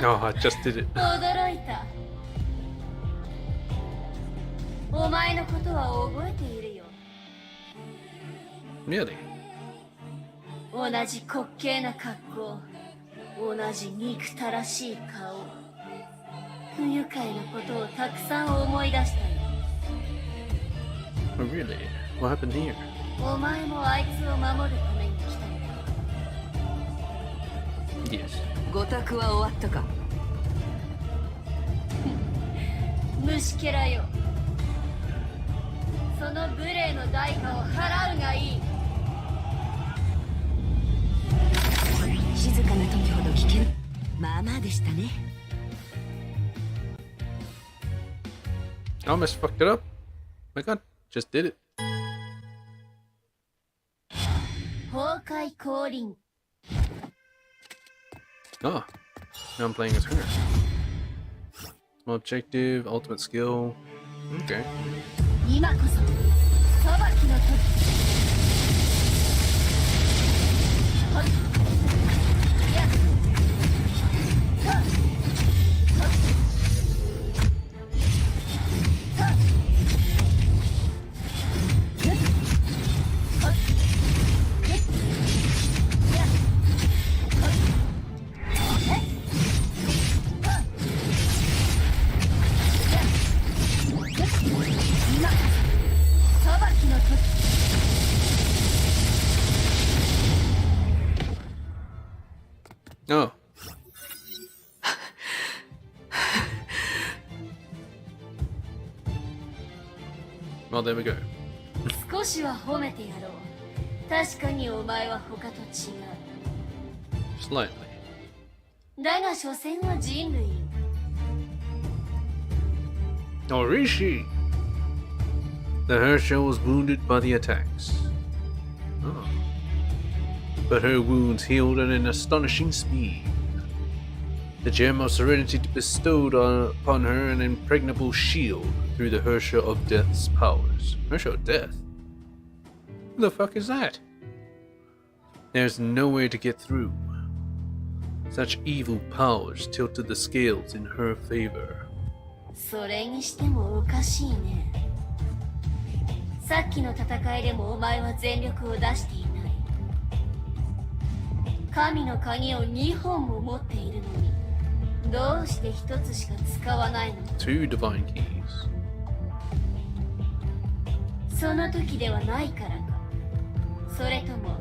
Oh, I just did it. 驚いた。お前のことは覚えているよ。 Really? 同じ滑稽な格好、同じ憎たらしい顔、不愉快なことをたくさん思い出したよ。 Oh, really? What happened here? お前もあいつを守るために来たのか。 Yes. ご託は終わったか。虫けらよ。その無礼の代価を払うがいい。静かな時ほど危険。まあまあでしたね。 I almost fucked it up. My god, just did it. 崩壊降臨。 Ah, now I'm playing as her. Small objective, ultimate skill. Okay. 今こそ裁きの時。はっやっはっはっはっやっはっやっはっえっはっやっ今裁きの時。 Oh. Well, there we go. 少しは褒めてやろう。確かにお前は他と違 Slightly. う。だが所詮は人類。 Orishi! The Herschel was wounded by the attacks. Oh. But her wounds healed at an astonishing speed. The gem of serenity bestowed upon her an impregnable shield through the Herschel of Death's powers. Herschel of Death? Who the fuck is that? There's no way to get through. Such evil powers tilted the scales in her favor. それにしてもおかしいね。さっきの戦いでもお前は全力を出していない。神の鍵を2本も持っているのに、どうして1つしか使わないの？ Two divine keys. その時ではないからか、それとも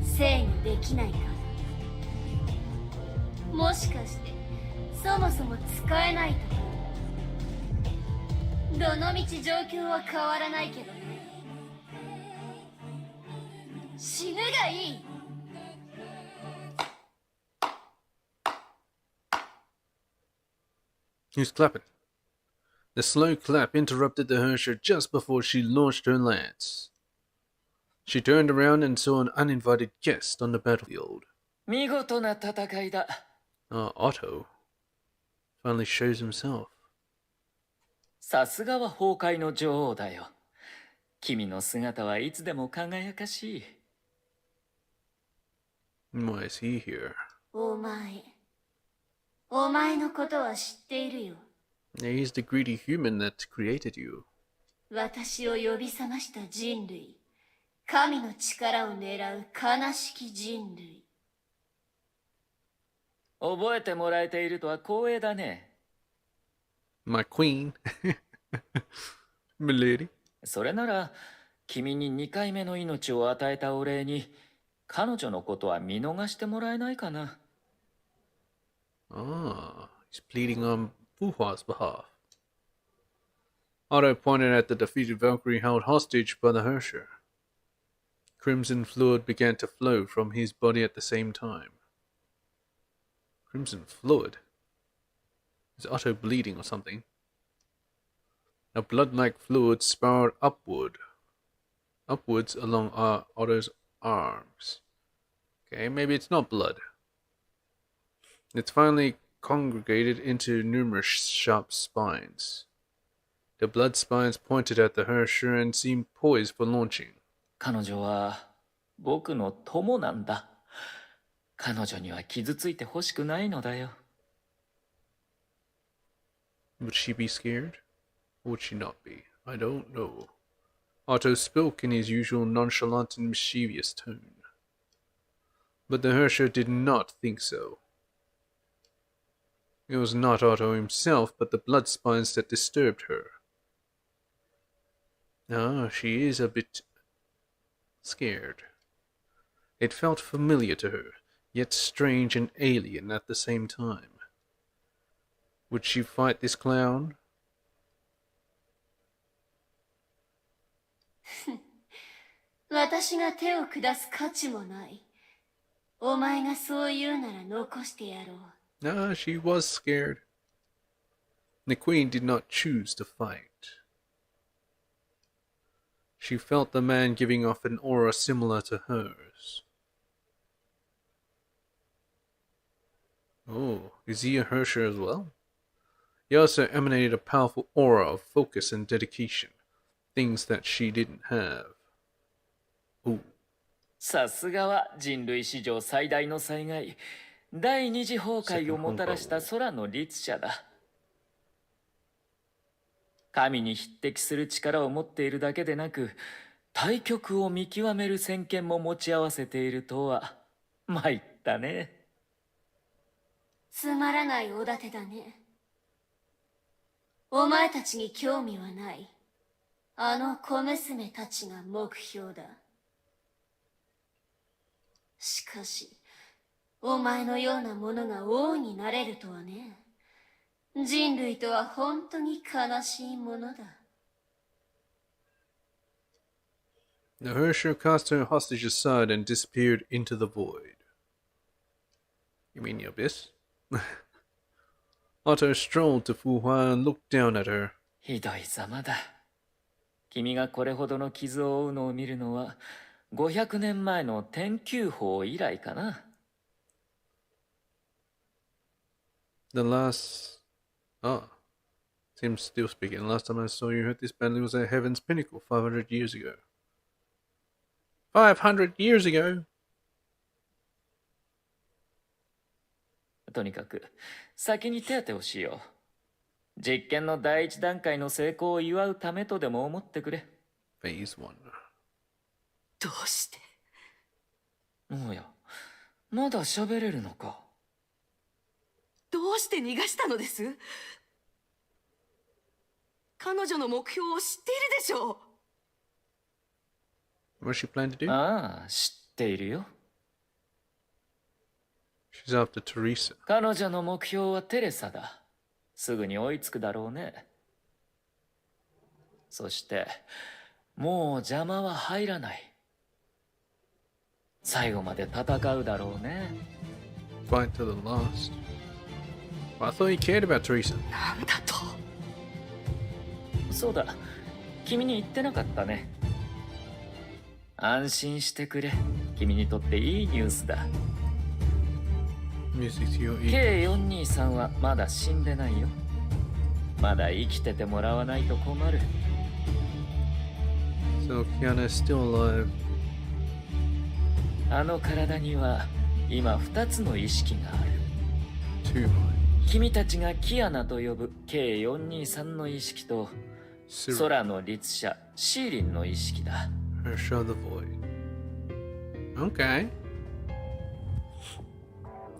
制御できないか。もしかしてそもそも使えないとか。どのみち状況は変わらないけどね。死ぬがいい。 Who's clapping? The slow clap interrupted the Hersher just before she launched her lance. She turned around and saw an uninvited guest on the battlefield. 見事な戦いだ。Otto finally shows himself. さすがは崩壊の女王だよ。君の姿はいつでも輝かしい。Why is he here? お前のことは知っているよ。 He's the greedy human that created you. 私を呼び覚ました人類。神の力を狙う悲しき人類。覚えてもらえているとは光栄だね。My queen. Milady. それなら、君に2回目の命を与えたお礼に、彼女のことは見逃してもらえないかな。Ah, he's pleading on Fuhua's behalf. Otto pointed at the defeated Valkyrie held hostage by the Hersher. Crimson fluid began to flow from his body at the same time. Crimson fluid? Is Otto bleeding or something? A blood-like fluid spiraled upwards along Otto's arms. Okay, maybe it's not blood. It's finally congregated into numerous sharp spines. The blood spines pointed at the Hersher and seemed poised for launching. 彼女は僕の友なんだ。彼女には傷ついてほしくないのだよ。Would she be scared? Or would she not be? I don't know. Otto spoke in his usual nonchalant and mischievous tone. But the Herrscher did not think so. It was not Otto himself, but the blood spines that disturbed her. Ah, she is a bit scared. It felt familiar to her, yet strange and alien at the same time. Would she fight this clown? 私が手を下す価値もない。お前がそう言うなら残してやろう。Ah, she was scared. The queen did not choose to fight. She felt the man giving off an aura similar to hers. Oh, is he a Herrscher as well? He also emanated a powerful aura of focus and dedication, things that she didn't have. Oh. さすがは人類史上最大の災害、第二次崩壊をもたらした空の律者だ。神に匹敵する力を持っているだけでなく、対極を見極める先見も持ち合わせているとは、参ったね。つまらないおだてだね。お前たちに興味はない。あの小娘たちが目標だ。しかし、お前のようなものが王になれるとはね。人類とは本当に悲しいものだ。The Herrscher cast her hostage aside and disappeared into the void. You mean the abyss? Otto strolled to Fuhua and looked down at her. ひどいざまだ。君がこれほどの傷を負うのを見るのは、500年前の天球法以来かな。The last... Ah. Tim's still speaking. Last time I saw you hurt this badly was at Heaven's Pinnacle 500 years ago. 500 years ago? とにかく、先に手当てをしよう。実験の第一段階の成功を祝うためとでも思ってくれ。Phase 1. どうして？おや、まだ喋れるのか。どうして逃がしたのです？彼女の目標を知っているでしょう。What's she plan to do? ああ、知っているよ。She's after Teresa. 彼女の目標はテレサだ。すぐに追いつくだろうね。そして、もう邪魔は入らない。最後まで戦うだろうね。Fight to the last. Well, I thought he cared about Teresa. なんだと。そうだ、君に言ってなかったね。安心してくれ。君にとっていいニュースだ。Music to your ears. K423 はまだ死んでないよ。まだ生きててもらわないと困る。So Kiana is still alive. あの体には今2つの意識がある。 2 minds. 君たちがキアナと呼ぶ K423 の意識と空の律者シーリンの意識だ。Herrscher of the Void. Okay.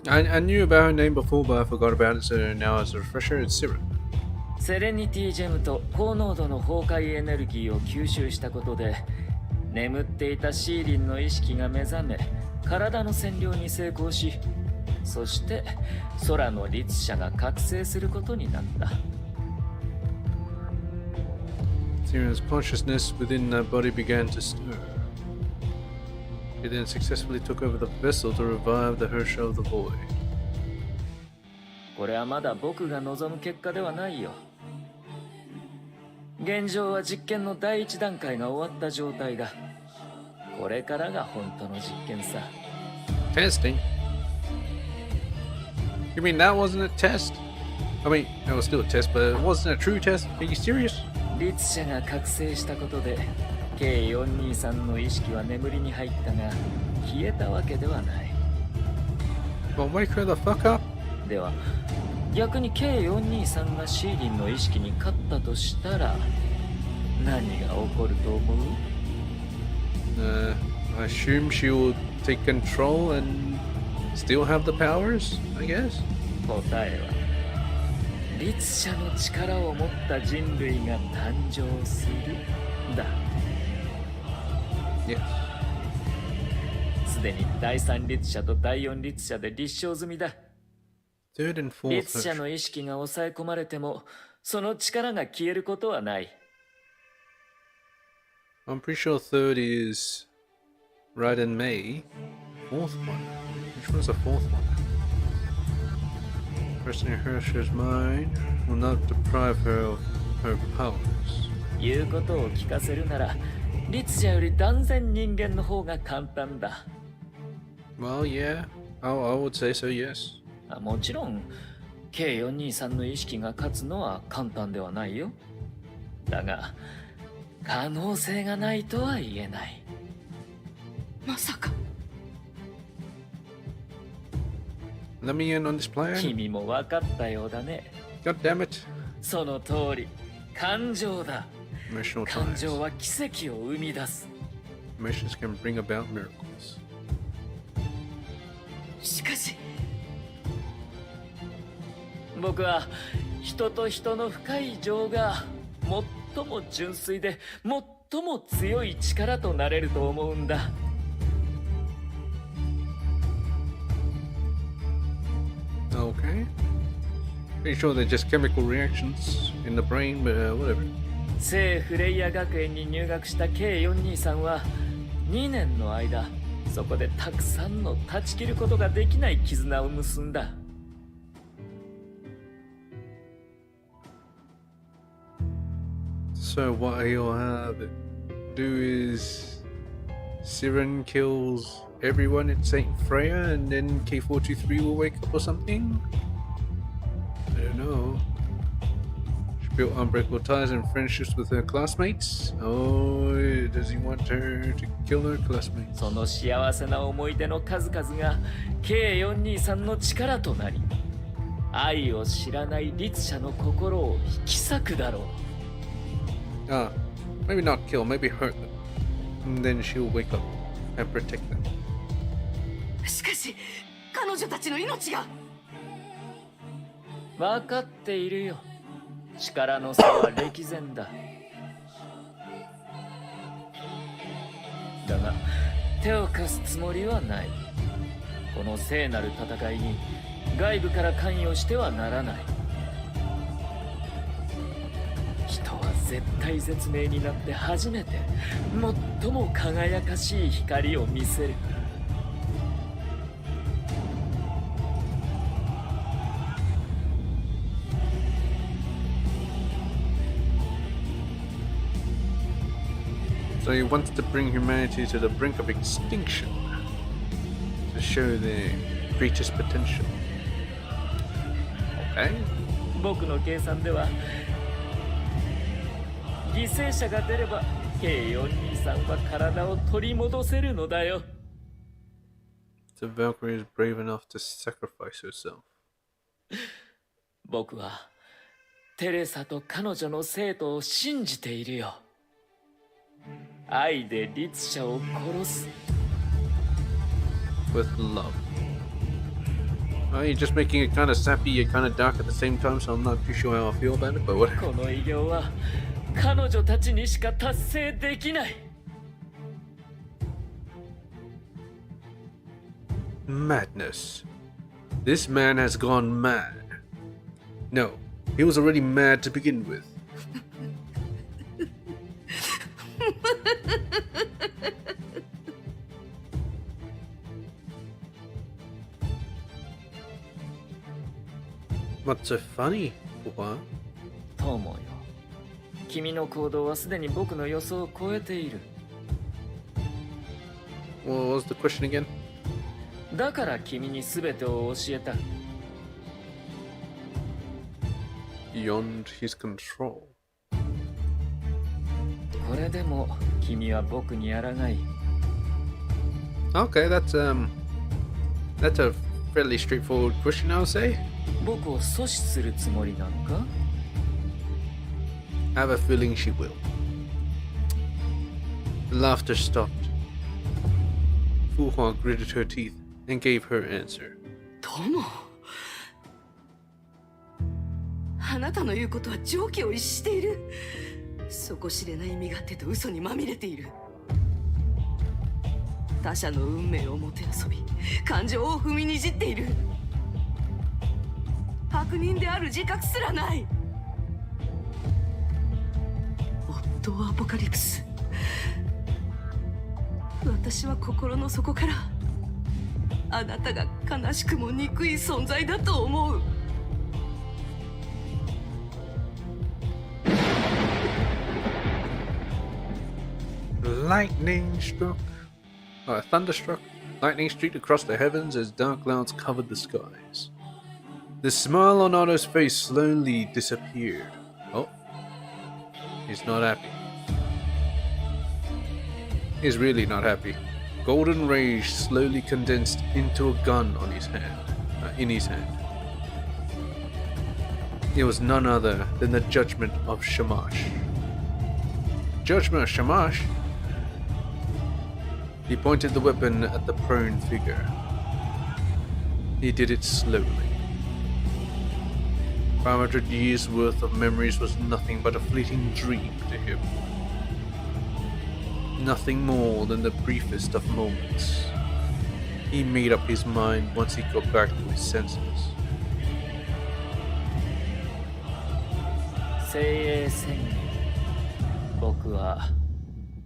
I knew about her name before, but I forgot about it, so now as a refresher, it's Siren. セレニティジェムと高濃度の崩壊エネルギーを吸収したことで眠っていたシーリンの意識が目覚め体の占領に成功し、そして空の律者が覚醒することになった。 Siren's consciousness within that body began to stir. He then successfully took over the vessel to revive the Herrscher of the Void. これはまだ僕が望む結果ではないよ。現状は実験の第一段階が終わった状態だ。これからが本当の実験さ。 Testing? You mean that wasn't a test? I mean, that was still a test, but it wasn't a true test? Are you serious? 律者が覚醒したことで K423 の意識は眠りに入ったが消えたわけではない。 Well, wake her the fuck up. では逆に K423 がシーリンの意識に勝ったとしたら何が起こると思う？ I assume she will take control and still have the powers, I guess? 答えは律者の力を持った人類が誕生するだ。 Yes. すでに第3律者と第4律者で立証済みだ。 Third and fourth. 律者の意識が抑え込まれてもその力が消えることはない。 I'm pretty sure third is right in May. Fourth one. Which one's the fourth one? Pressing Herrscher's mind will not deprive her of her powers. 言うことを聞かせるなら律者より断然人間の方が簡単だ。 Well, yeah. I would say so, yes. もちろん K423 の意識が勝つのは簡単ではないよ。だが可能性がないとは言えない。まさか。 Let me in on this plan. 君も分かったようだね。 God damn it. その通り、感情だ。 Emotional 感 ties. 情は奇跡を生み出す。 Emotions can bring about miracles. しかし僕は人と人の深い情が最も純粋で最も強い力となれると思うんだ。 Okay. Pretty sure they're just chemical reactions in the brain, but whatever. 聖フレイヤ学園に入学した K423 は2年の間そこでたくさんの断ち切ることができない絆を結んだ。 So what you'll have do is Siren kills everyone at Saint Freya and then K423 will wake up or something? I don't know. She built unbreakable ties and friendships with her classmates. Oh, does he want her to kill her classmates? その幸せな思い出の数々が K423 の力となり愛を知らない律者の心を引き裂くだろう。 Maybe not kill, maybe hurt them. And then she'll wake up and protect them. しかし彼女たちの命が。分かっているよ。力の差は歴然だ。だが手を貸すつもりはない。この聖なる戦いに外部から関与してはならない。人は絶体絶命になって初めて最も輝かしい光を見せる。 So he wants to bring humanity to the brink of extinction to show their greatest potential. Okay. 僕の計算では犠牲者が出れば K423 は体を取り戻せるのだよ。 The Valkyrie is brave enough to sacrifice herself. 僕はテレサと彼女の生徒を信じているよ。愛で律者を殺す。 With love. You're just making it kind of sappy, you're kind of dark at the same time, so I'm not too sure how I feel about it, but whatever. この偉業は彼女たちにしか達成できない。 Madness. This man has gone mad. No, he was already mad to begin with. What's so funny? What? トモよ、君の行動はすでに僕の予想を超えている。 What was the question again? だから君に全てを教えた。 Beyond his control. これでも君は僕に抗い。 Okay, that's a fairly straightforward question, I'll say. 僕を阻止するつもりなのか？ I have a feeling she will. The laughter stopped. Fuhua gritted her teeth and gave her answer. 友、あなたの言うことは常軌を逸している。底知れない身勝手と嘘にまみれている。他者の運命をもてあそび、感情を踏みにじっている。悪人である自覚すらない。夫アポカリプス、私は心の底からあなたが悲しくも憎い存在だと思う。Thunderstruck. Lightning streaked across the heavens as dark clouds covered the skies. The smile on Otto's face slowly disappeared. Oh, he's not happy. He's really not happy. Golden rage slowly condensed into a gun on his hand. In his hand. It was none other than the judgment of Shamash. Judgment of Shamash? He pointed the weapon at the prone figure. He did it slowly. 500 years worth of memories was nothing but a fleeting dream to him. Nothing more than the briefest of moments. He made up his mind once he got back to his senses. 精鋭宣言。僕は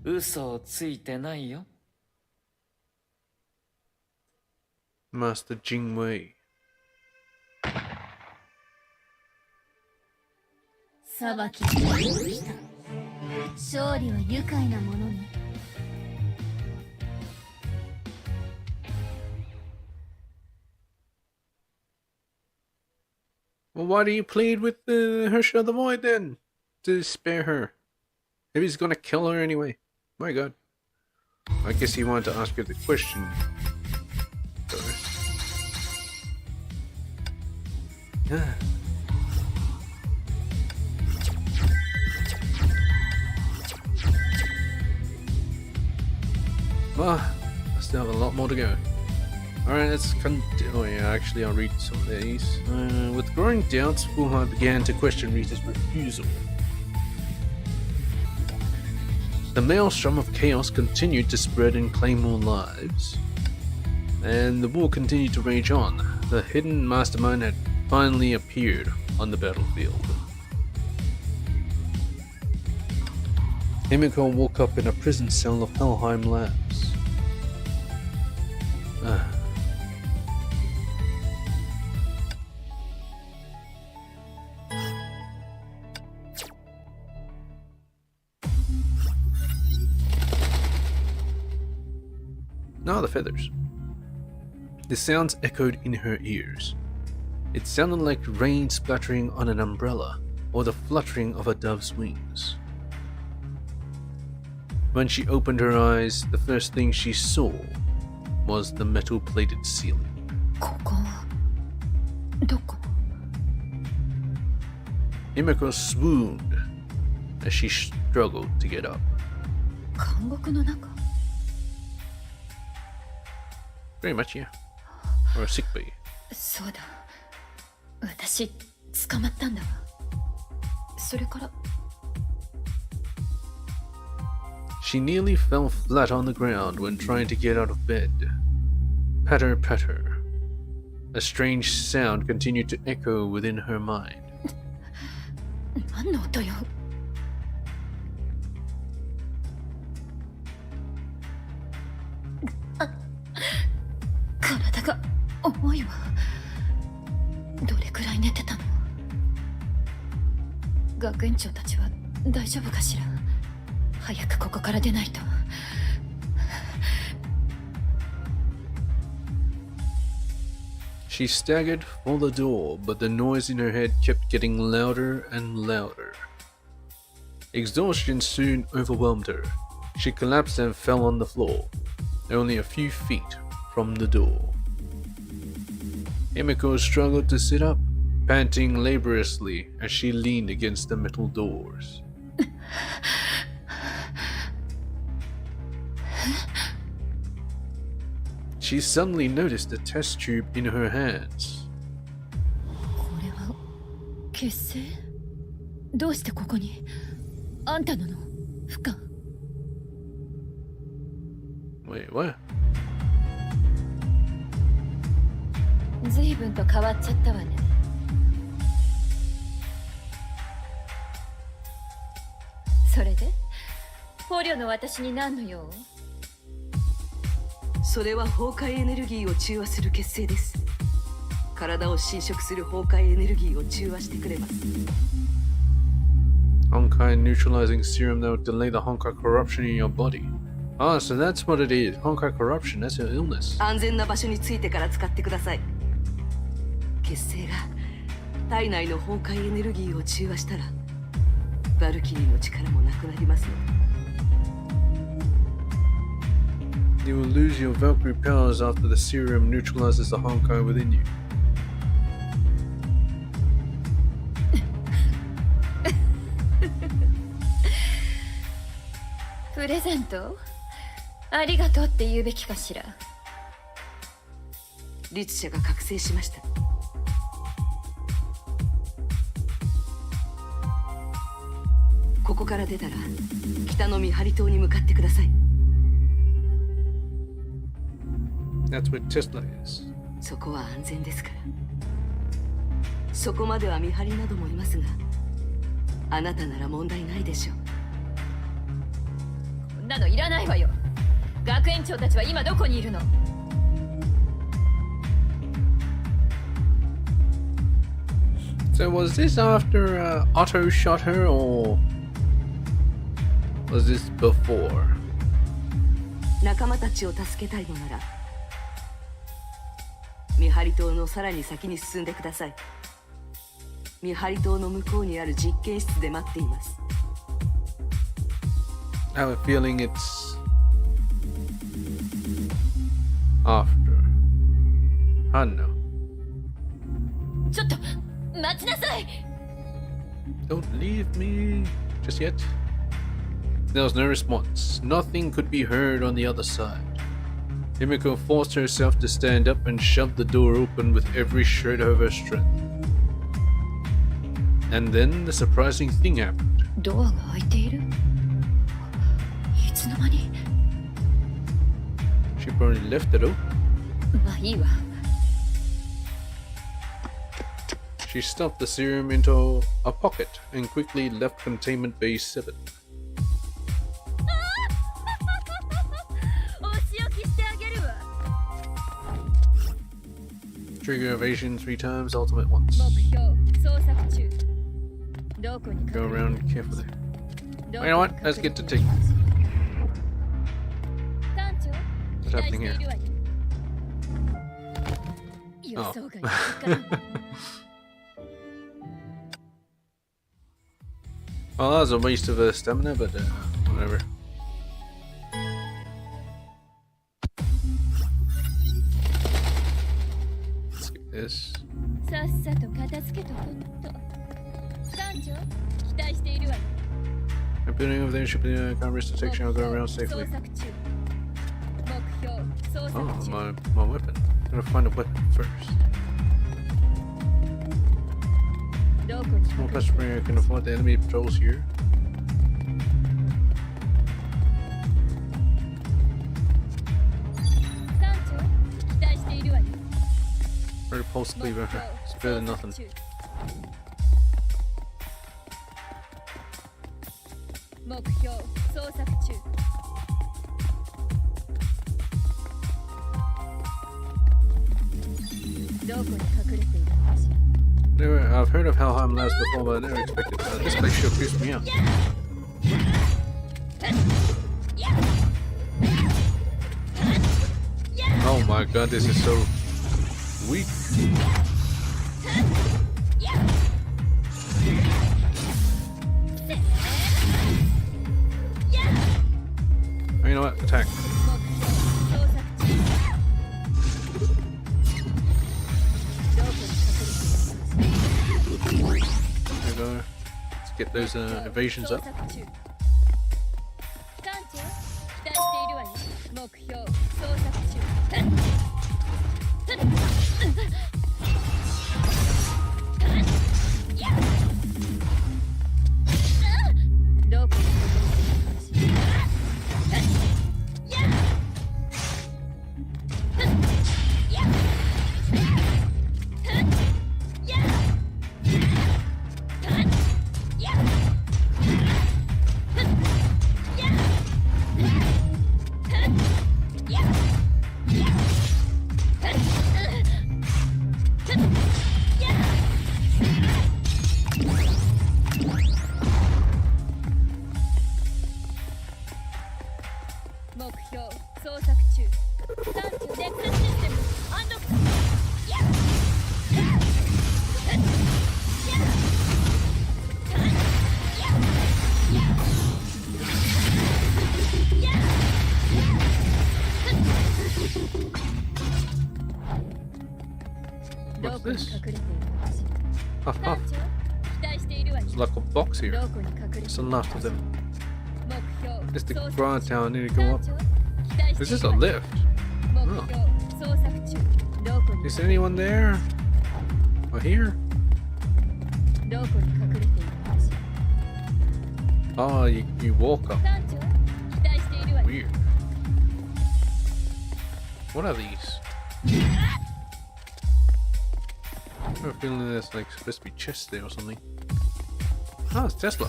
嘘をついてないよ。Master Jingwei. 裁きが来た。勝利は愉快なものね。Well, why do you plead with Herrscher of the Void then? To spare her. Maybe he's gonna kill her anyway. My god. I guess he wanted to ask her the question. Yeah. Well, I still have a lot more to go. Alright, let's continue. Oh yeah, actually I'll read some of these. With growing doubts, Fuhua began to question Rita's refusal. The maelstrom of chaos continued to spread and claim more lives. And the war continued to rage on. The hidden mastermind had finally appeared on the battlefield. Himiko woke up in a prison cell of Helheim Labs. Now the feathers. The sounds echoed in her ears. It sounded like rain splattering on an umbrella or the fluttering of a dove's wings. When she opened her eyes, the first thing she saw was the metal-plated ceiling. ここはどこ? Himiko swooned as she struggled to get up. 監獄の中? Very much, yeah. Or a sick bay. そうだ。私捕まったんだわ。それから。She nearly fell flat on the ground when trying to get out of bed. Patter, patter. A strange sound continued to echo within her mind. 何の音よ? 体が重いわ。どれくらい寝てたの? 学園長たちは大丈夫かしら? 早くここから出ないと。She staggered for the door, but the noise in her head kept getting louder and louder. Exhaustion soon overwhelmed her. She collapsed and fell on the floor, only a few feet from the door. Himiko struggled to sit up, panting laboriously as she leaned against the metal doors. She suddenly noticed a test tube in her hands. これは血清？どうしてここに？あんたなの？不可。Wait, what? 随分と変わっちゃったわね。それで捕虜の私に何の用？それは崩壊エネルギーを中和する血清です。体を侵食する崩壊エネルギーを中和してくれます。 Honkai neutralizing serum that would delay the Honkai corruption in your body. Ah, so that's what it is. Honkai corruption, that's an illness. 安全な場所についてから使ってください。血清が体内の崩壊エネルギーを中和したらバルキリーの力もなくなりますので。 You will lose your Valkyrie powers after the serum neutralizes the Honkai within you. プレゼント？ありがとうって言うべきかしら。律者が覚醒しました。ここから出たら北の見張り島に向かってください。 That's where Tesla is. そこは安全ですから。そこまでは見張りなどもいますが、あなたなら問題ないでしょう。こんなのいらないわよ。学園長たちは今どこにいるの？ So was this after Otto shot her, or was this before? 仲間たちを助けたいのなら、見張り島のさらに先に進んでください。見張り島の向こうにある実験室で待っています。 I have a feeling it's after. I don't know. ちょっと待ちなさい。 Don't leave me just yet. There was no response. Nothing could be heard on the other side. Himiko forced herself to stand up and shoved the door open with every shred of her strength. And then the surprising thing happened. ドアが開いている？いつの間に？ She probably left it open. まあいいわ。 She stuffed the serum into a pocket and quickly left containment base 7. お仕置きしてあげるわ。 Trigger evasion 3 times, ultimate once. 目標捜索中。どこに隠れ Go る？ around carefully. ど You こ know what? に Let's 隠れ get to る？ taking. 艦長、 What's 期待 happening してい here? るわよ。予想外の結果だね。 Well, that was a waste of stamina, but whatever. Let's get this. さっさと片付けとこっと。艦長、期待しているわよ。 I'm building over there, shipping the cameras detection. I'll go around safely. 捜索中。目標捜 Oh, 索中。 my weapon. I'm gonna find a weapon first. どこに Small 隠れ plastic ring. I can afford the enemy patrols here. 艦長、期待しているわよ。 Or a pulse cleaver. It's better than nothing. 目標捜索中。どこに隠れているのかしら。 I've heard of Helheim Labs before, but I never expected this place sure pissed me off. Oh my god, this is so weak. Oh, you know what? Attack. 目標捜索中。どこに隠れているのかしら。go. Let's get those evasions up. 艦長、期待しているわよ。目標捜索中。どこに目標捜索中。艦長、ネックスシステムアンロック。どこに隠れているのかしら。 Haha. 艦長、期待しているわよ。 There's like a box here. どこに隠れている There's a lot of them. 目標 It's the 捜索 grind 中。 town. I need to go 艦 up. 長、期待 Is してい this る a わよ。 lift? 目標捜索中。どこに Is anyone there? Or here? どこに隠れているのかしら。 Oh, you walk up. 艦長、期待しているわよ。 Weird. What are these? I have a feeling there's like supposed to be chests there or something. Oh, it's Tesla.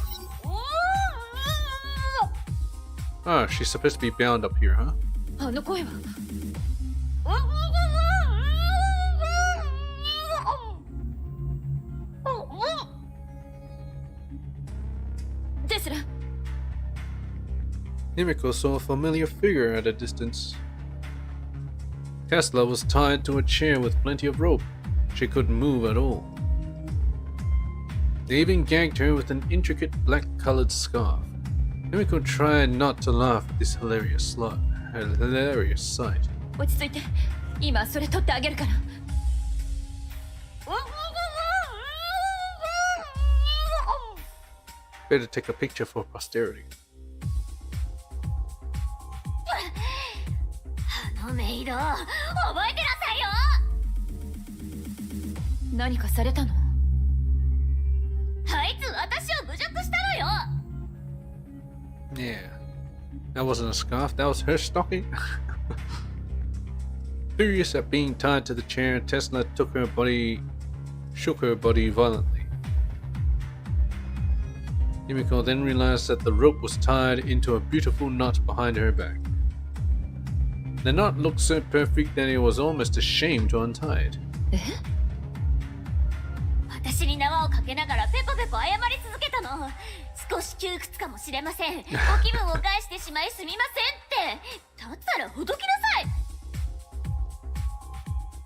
Oh, she's supposed to be bound up here, huh? あの声は。テスラ、 Himiko saw a familiar figure at a distance. Tesla was tied to a chair with plenty of rope. She couldn't move at all. They even gagged her with an intricate black-colored scarf. Himiko tried not to laugh at this hilarious sight. 落ち着いて。今それ取ってあげるから。Better take a picture for posterity. あのメイド、覚えてなさいよ。何かされたの？あいつ私を侮辱したのよ。 Yeah. That wasn't a scarf, that was her stocking. Furious at being tied to the chair, Tesla shook her body violently. Himiko then realized that the rope was tied into a beautiful knot behind her back. The knot looked so perfect that it was almost a shame to untie it. 私に縄をかけながらペコペコ謝り続けたの。少し窮屈かもしれません。お気分を害してしまいすみませんって。だったらほどきなさい。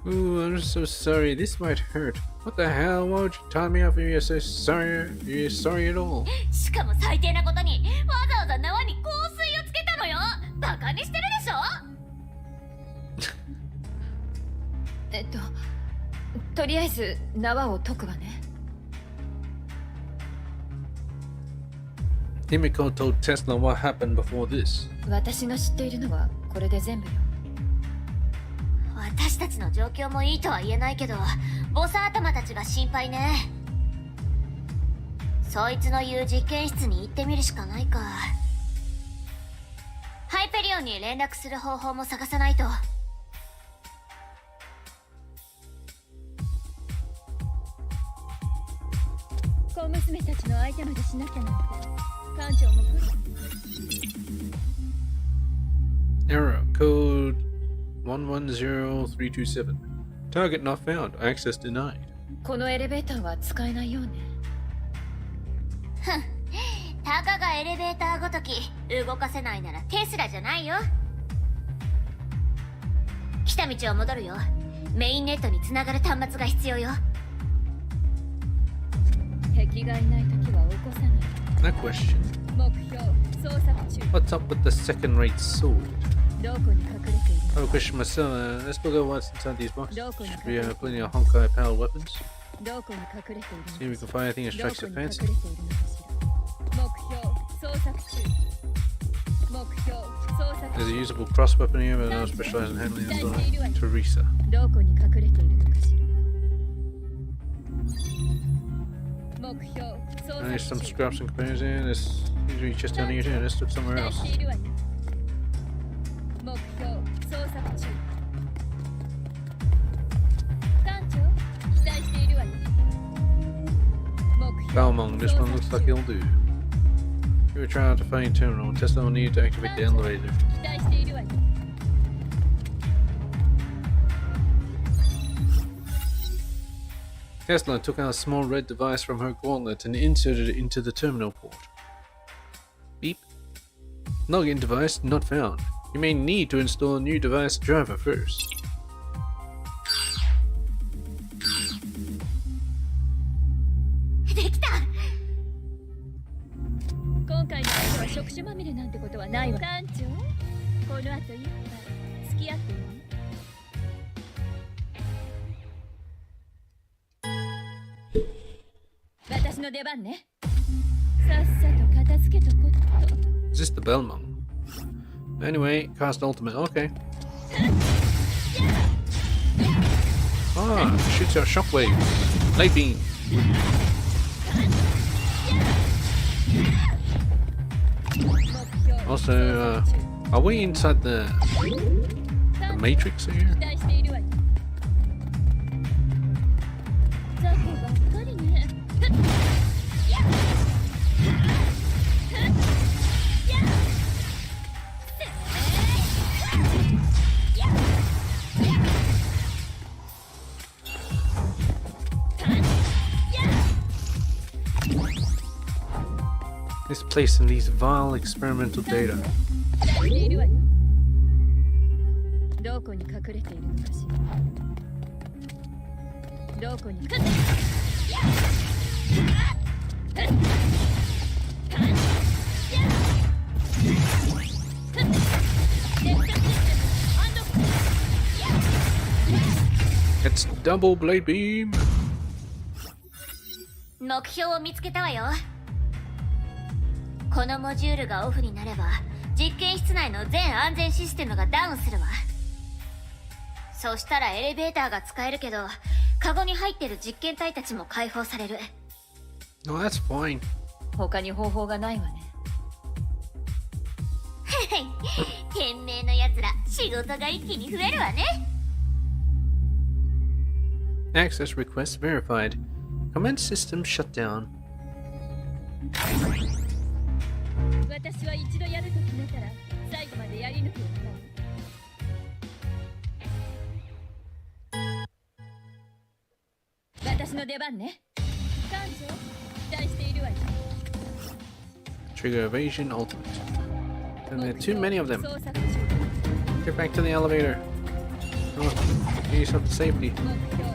Ooh, I'm so sorry. This might hurt. What the hell? Why would you tie me up if you're so sorry? You're sorry at all. しかも最低なことにわざわざ縄に香水をつけたのよ。バカにしてるでしょ。とりあえず縄を解くわね。 Himiko told Tesla what happened before this. 私が知っているのはこれで全部よ。私たちの状況もいいとは言えないけど、ボサ頭たちが心配ね。そいつの言う実験室に行ってみるしかないか。ハイペリオンに連絡する方法も探さないと。小娘たちの相手までしなきゃなんて。艦長も来る。 Error. Code 110327. Target not found. Access denied. このエレベーターは使えないようね。ふん、たかがエレベーターごとき動かせないならテスラじゃないよ。来た道を戻るよ。メインネットにつながる端末が必要よ。敵がいないときは起こさない。 That question. 目標捜索中。 What's up with the second-rate sword? どこに隠れている I have a question myself. Let's look at what's inside these boxes. Don't go Should be plenty of Honkai powered weapons. どこに隠れている See if we can find anything that ど strikes こ the に隠れ fancy. ているのかしら。目標捜索中。目標捜索 There's a 中。 usable cross weapon here, but no specialized in handling it. So Teresa. どこに隠れているのかしら。目標 And there's 捜 some 索中。 scraps and components in. There's usually just down here too. Let's look somewhere 期 else. 待しているわよ。目標捜索中。艦長、期待しているわよ。目標 Balmong, this 捜 one 索 looks like 中 it'll do. You were trying to find terminal. Tesla will need to activate the elevator. 期待しているわよ。Tesla took out a small red device from her gauntlet and inserted it into the terminal port. Beep. Login device not found. You may need to install a new device driver first. できた。今回の相手は触手まみれなんてことはないわ。艦長、この後一杯付き合ってよね。私の出番ね。さっさと片付けとこっと。 Is this the Belmong? Anyway, cast ultimate. Okay. Ah, shoots out shockwave. Light beam. Also, are we inside the Matrix here? 期待しているわよ。雑魚ばっかりね。This place and these vile experimental data. 期待しているわよ。どこに隠れているのかしら。どこに隠れているのかしら。 It's double blade beam. 目標を見つけたわよ。このモジュールがオフになれば実験室内の全安全システムがダウンするわ。そしたらエレベーターが使えるけど、カゴに入ってる実験体たちも解放される。 No, that's fine. 他に方法がないわね。賢明な奴ら、仕事が一気に増えるわね。 Access request verified. Command system shut down. 私は一度やると決めたら最後までやり抜くわ。私の出番ね。艦長、期待しているわよ。 Trigger evasion ultimate. And there are too many of them. 捜索中。 Get back to the elevator. Oh, get yourself to safety. 目標。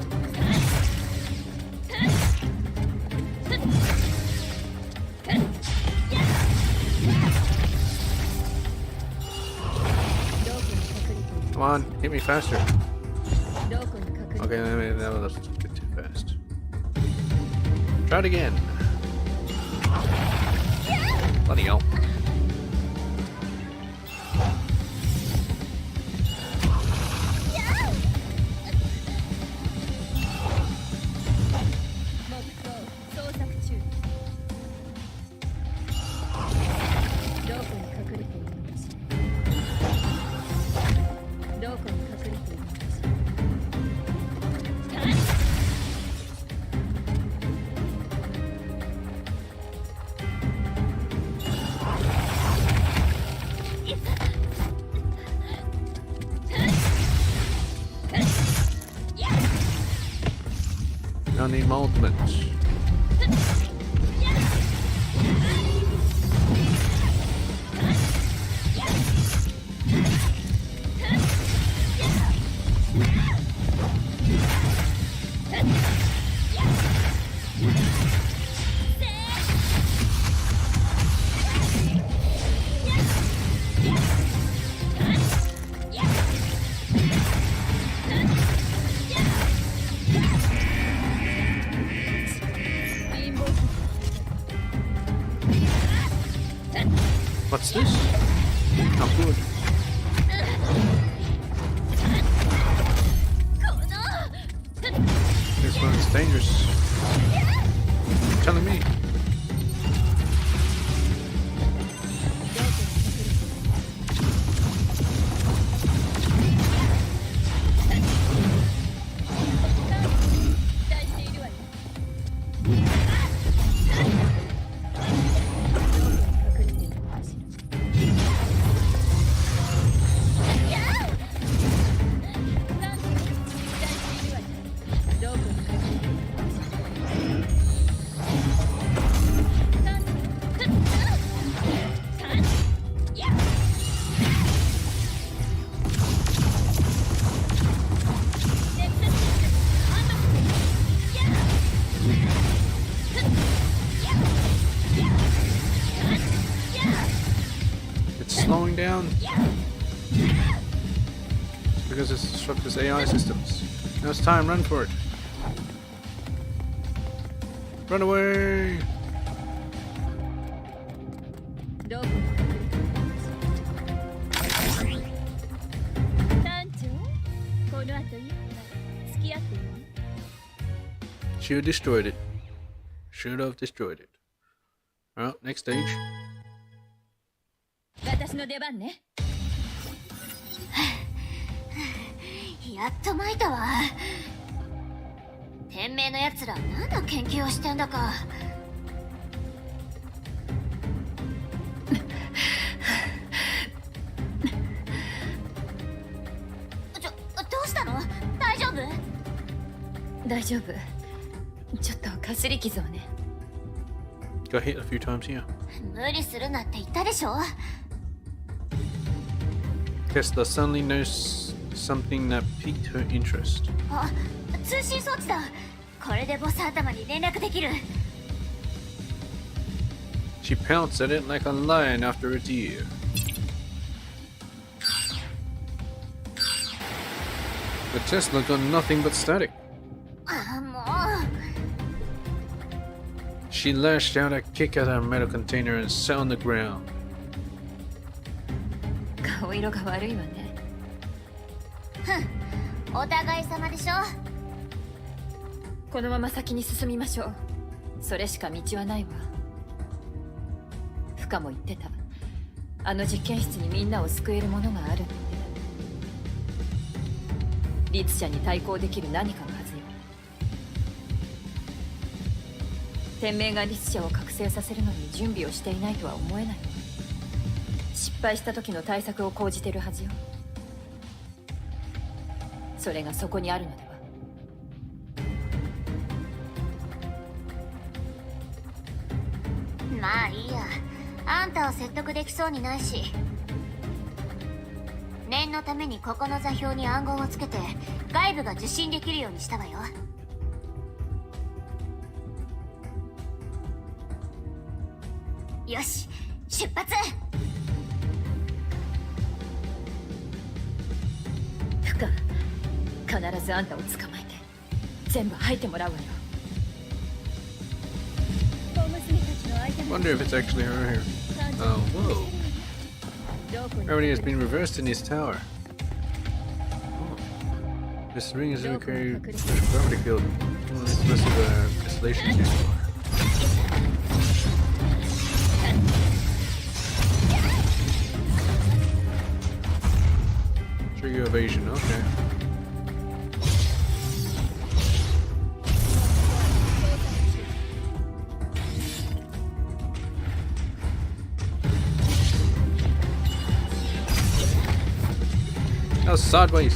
Come on, hit me faster. どこに隠れて Okay, that was a bit too fast. Try it again. Bloody hell. I need my ultimate. What's this? Not good. This one's dangerous. You're telling me. Slowing down because it's disrupts AI systems. Now it's time, run for it. Run away! どこ団長この後いつか付き合ってよ Should have destroyed it. Should have destroyed it. Well, next stage. 私の出番ねやっと巻いたわ。天命のやつら何の研究をしてんだか。どうしたの？大丈夫？大丈夫ちょっとかすり傷をね Got hit a few times here. 無理するなって言ったでしょ。Tesla suddenly noticed something that piqued her interest. あ、通信装置だ。これでボス頭に連絡できる。She pounced at it like a lion after a deer. But Tesla got nothing but static. あ、もう。 She lashed out a kick at her metal container and sat on the ground. 顔色が悪いわねふん、お互い様でしょ。このまま先に進みましょうそれしか道はないわフカも言ってたあの実験室にみんなを救えるものがあるって律者に対抗できる何かのはずよ天命が律者を覚醒させるのに準備をしていないとは思えない失敗した時の対策を講じてるはずよそれがそこにあるのではまあいいや。あんたを説得できそうにないし。念のためにここの座標に暗号をつけて外部が受信できるようにしたわよ。よし、出発。フカ必ずあんたを捕まえて全部吐いてもらうわよ Wonder if it's actually her here. Oh, whoa. Gravity has been reversed in this tower. Oh. This ring is in a gravity field. It's less of a isolation chamber. Trigger evasion, okay. That was sideways.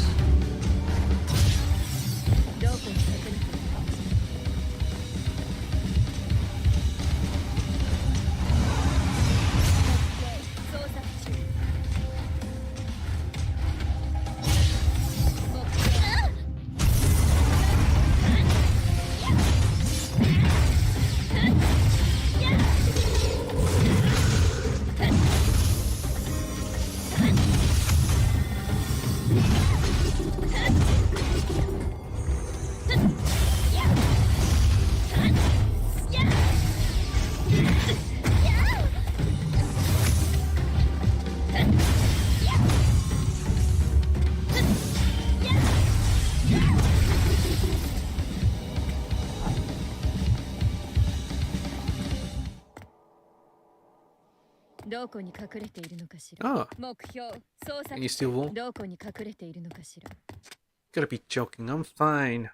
どこに隠れているのかしら。 Ah, 目標捜索 can you steal wool? どこに隠れているのかしら。 Gotta be joking, I'm fine.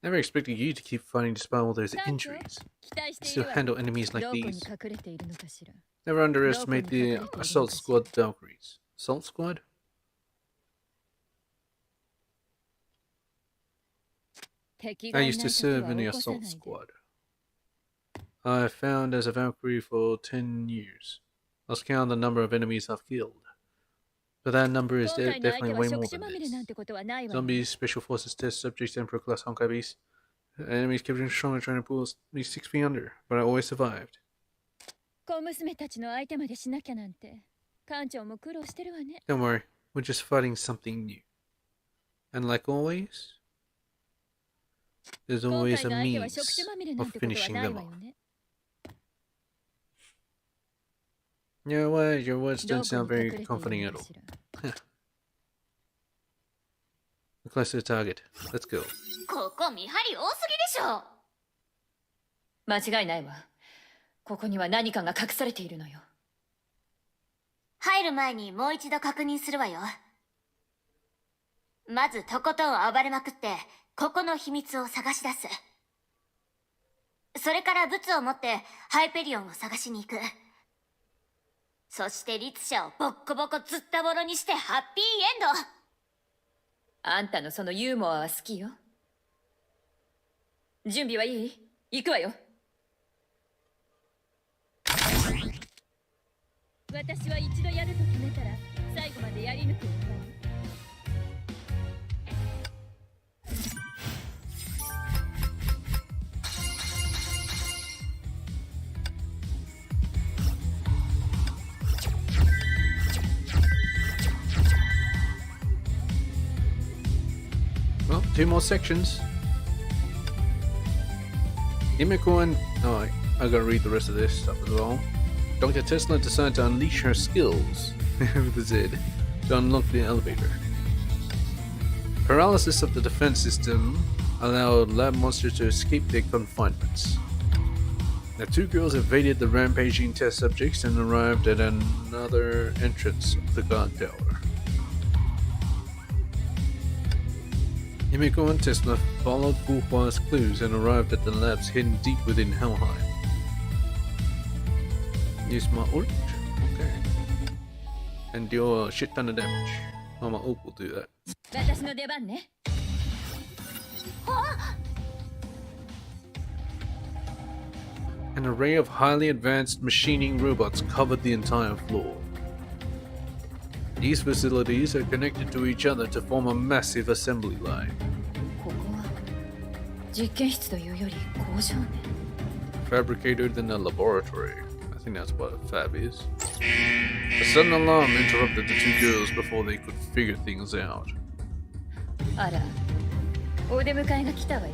Never expected you to keep fighting despite all those injuries. 期待してい Still るわ。 handle enemies like どこに these. 隠れているのかしら。 Never underestimate the assault squad Valkyries. Assault squad? I used to serve in the assault squad. I found as a Valkyrie for 10 years. Lost count the number of enemies I've killed. But that number is definitely way more than this. Zombies, special forces, test subjects, Emperor class Honkai beasts. Enemies kept getting stronger trying to pull me 6 feet under, but I always survived. 小娘たちの相手までしなきゃなんて館長も苦労してるわね。 Don't worry, we're just fighting something new. And like always, there's 今 always 回 a の相手は means 触手まみれな of んてことは finishing ない them わ off. よね。 Yeah, well, your words ど don't こ sound に very 隠れてい comforting る at の all. かしら。 We're close to the target. Let's go. ここ見張り多すぎでしょ。間違いないわ。ここには何かが隠されているのよ。入る前にもう一度確認するわよ。まずとことん暴れまくってここの秘密を探し出す。それから物を持ってハイペリオンを探しに行く。そして律者をボッコボコずったぼろにしてハッピーエンド。あんたのそのユーモアは好きよ。準備はいい？行くわよ。私は一度やると決めたら最後までやり抜くわよ。 Well, 2 more sections. Himiko and... Oh, I gotta read the rest of this stuff as well. Dr. Tesla decided to unleash her skills, with a Z, to unlock the elevator. Paralysis of the defense system allowed lab monsters to escape their confinements. The 2 girls evaded the rampaging test subjects and arrived at another entrance of the guard tower. Himiko and Tesla followed Bourgeois' clues and arrived at the labs hidden deep within Helheim. Use my ult? Okay. And deal a shit ton of damage. Oh, my ult will do that. 私の出番ね。 An array of highly advanced machining robots covered the entire floor. These facilities are connected to each other to form a massive assembly line. ここは実験室というより工場ね。 Fabricated in a laboratory. I think that's what a fab is. A sudden alarm interrupted the 2 girls before they could figure things out. あら、お出迎えが来たわよ。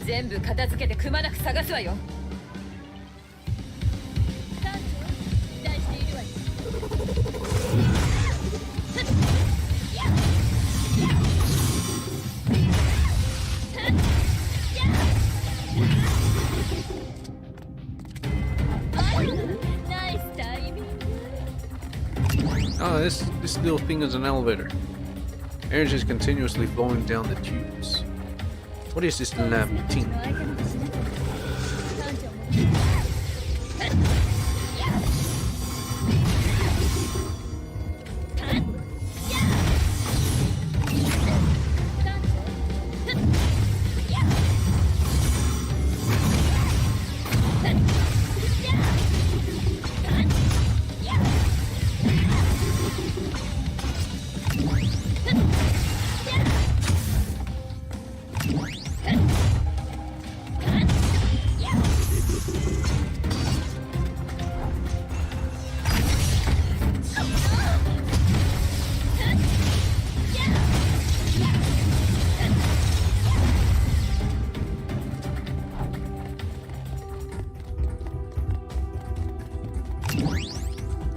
全部片付けてくまなく探すわよ。館長、期待しているわよ。 Oh, this little thing is an elevator. Energy is continuously flowing down the tubes. What is this lab team?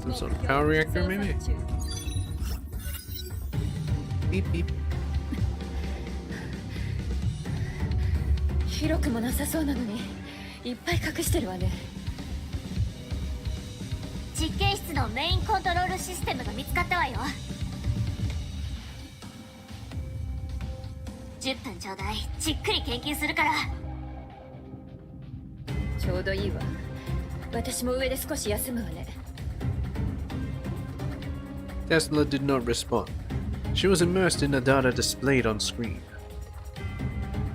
Some sort of power reactor, maybe? Beep beep. 広くもなさそうなのにいっぱい隠してるわね。実験室のメインコントロールシステムが見つかったわよ。10分ちょうだい。じっくり研究するから。ちょうどいいわ。私も上で少し休むわね。Tesla did not respond. She was immersed in the data displayed on screen.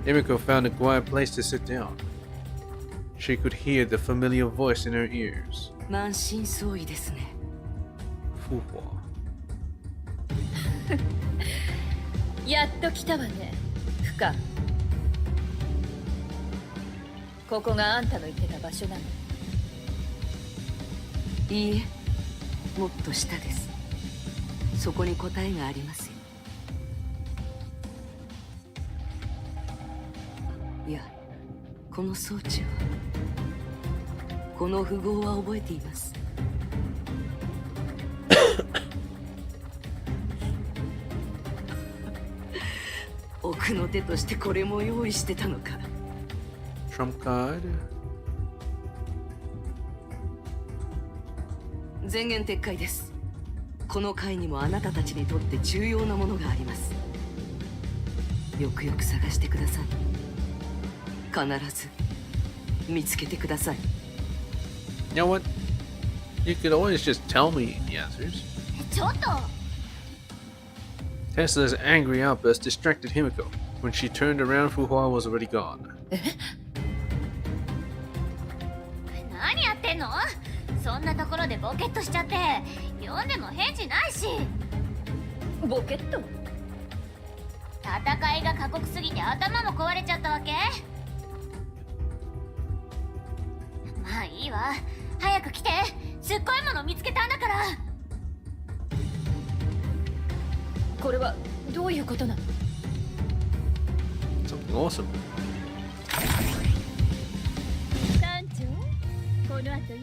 Emiko found a quiet place to sit down. She could hear the familiar voice in her ears. 満身創痍ですね。Fuhua. やっと来たわね、フカ。ここがあんたの言ってた場所なの。いいえ、もっと下です。そこに答えがありますよ。いや、この装置は、この符号は覚えています。奥の手としてこれも用意してたのか。Trump card. 前言撤回です。この回にもあなたたちにとって重要なものがあります。よくよく探してください。必ず見つけてください。You know what? You could always just tell me the answers. ちょっと Tesla's angry outburst distracted Himiko. When she turned around, Fuhua was already gone. 何やってんの？そんなところでボケっとしちゃって読んでも返事ないし。ボケット？戦いが過酷すぎて頭も壊れちゃったわけ？まあいいわ、早く来て。すっごいもの見つけたんだから。これはどういうことなの？ Something awesome. 艦長、この後いつまで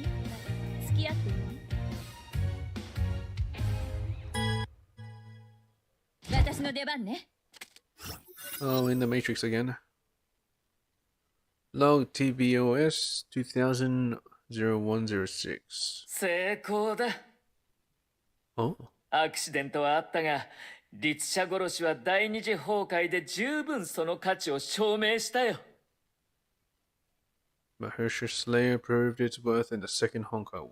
付き合ってるの？私の出番ね。Oh, in the Matrix again. Log TBOS 2000-0106. 成功だ。 Oh. アクシデントはあったが、律者殺しは第二次崩壊で十分その価値を証明したよ。But Hersher Slayer proved its worth in the Second Honkai War.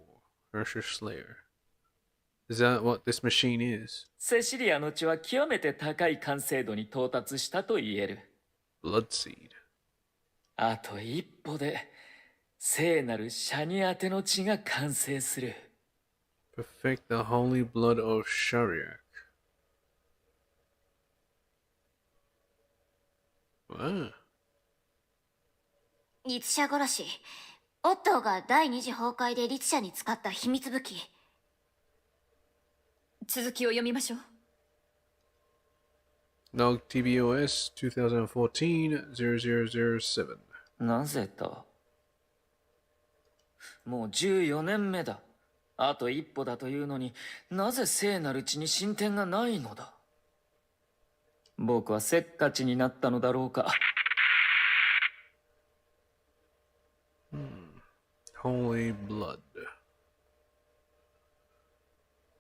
Hersher Slayer. Is that what this machine is? セシリアの血は極めて高い完成度に到達したと言える。Blood Seed. あと一歩で聖なるシャニ宛ての血が完成する。Perfect the holy blood of Shariak. Wow. 律者殺し。オットーが第二次崩壊で律者に使った秘密武器。続きを読みましょう。Log TBOS 2014-0007. なぜだ？もう14年目だ。あと一歩だというのになぜ聖なる血に進展がないのだ。僕はせっかちになったのだろうか。Holy blood.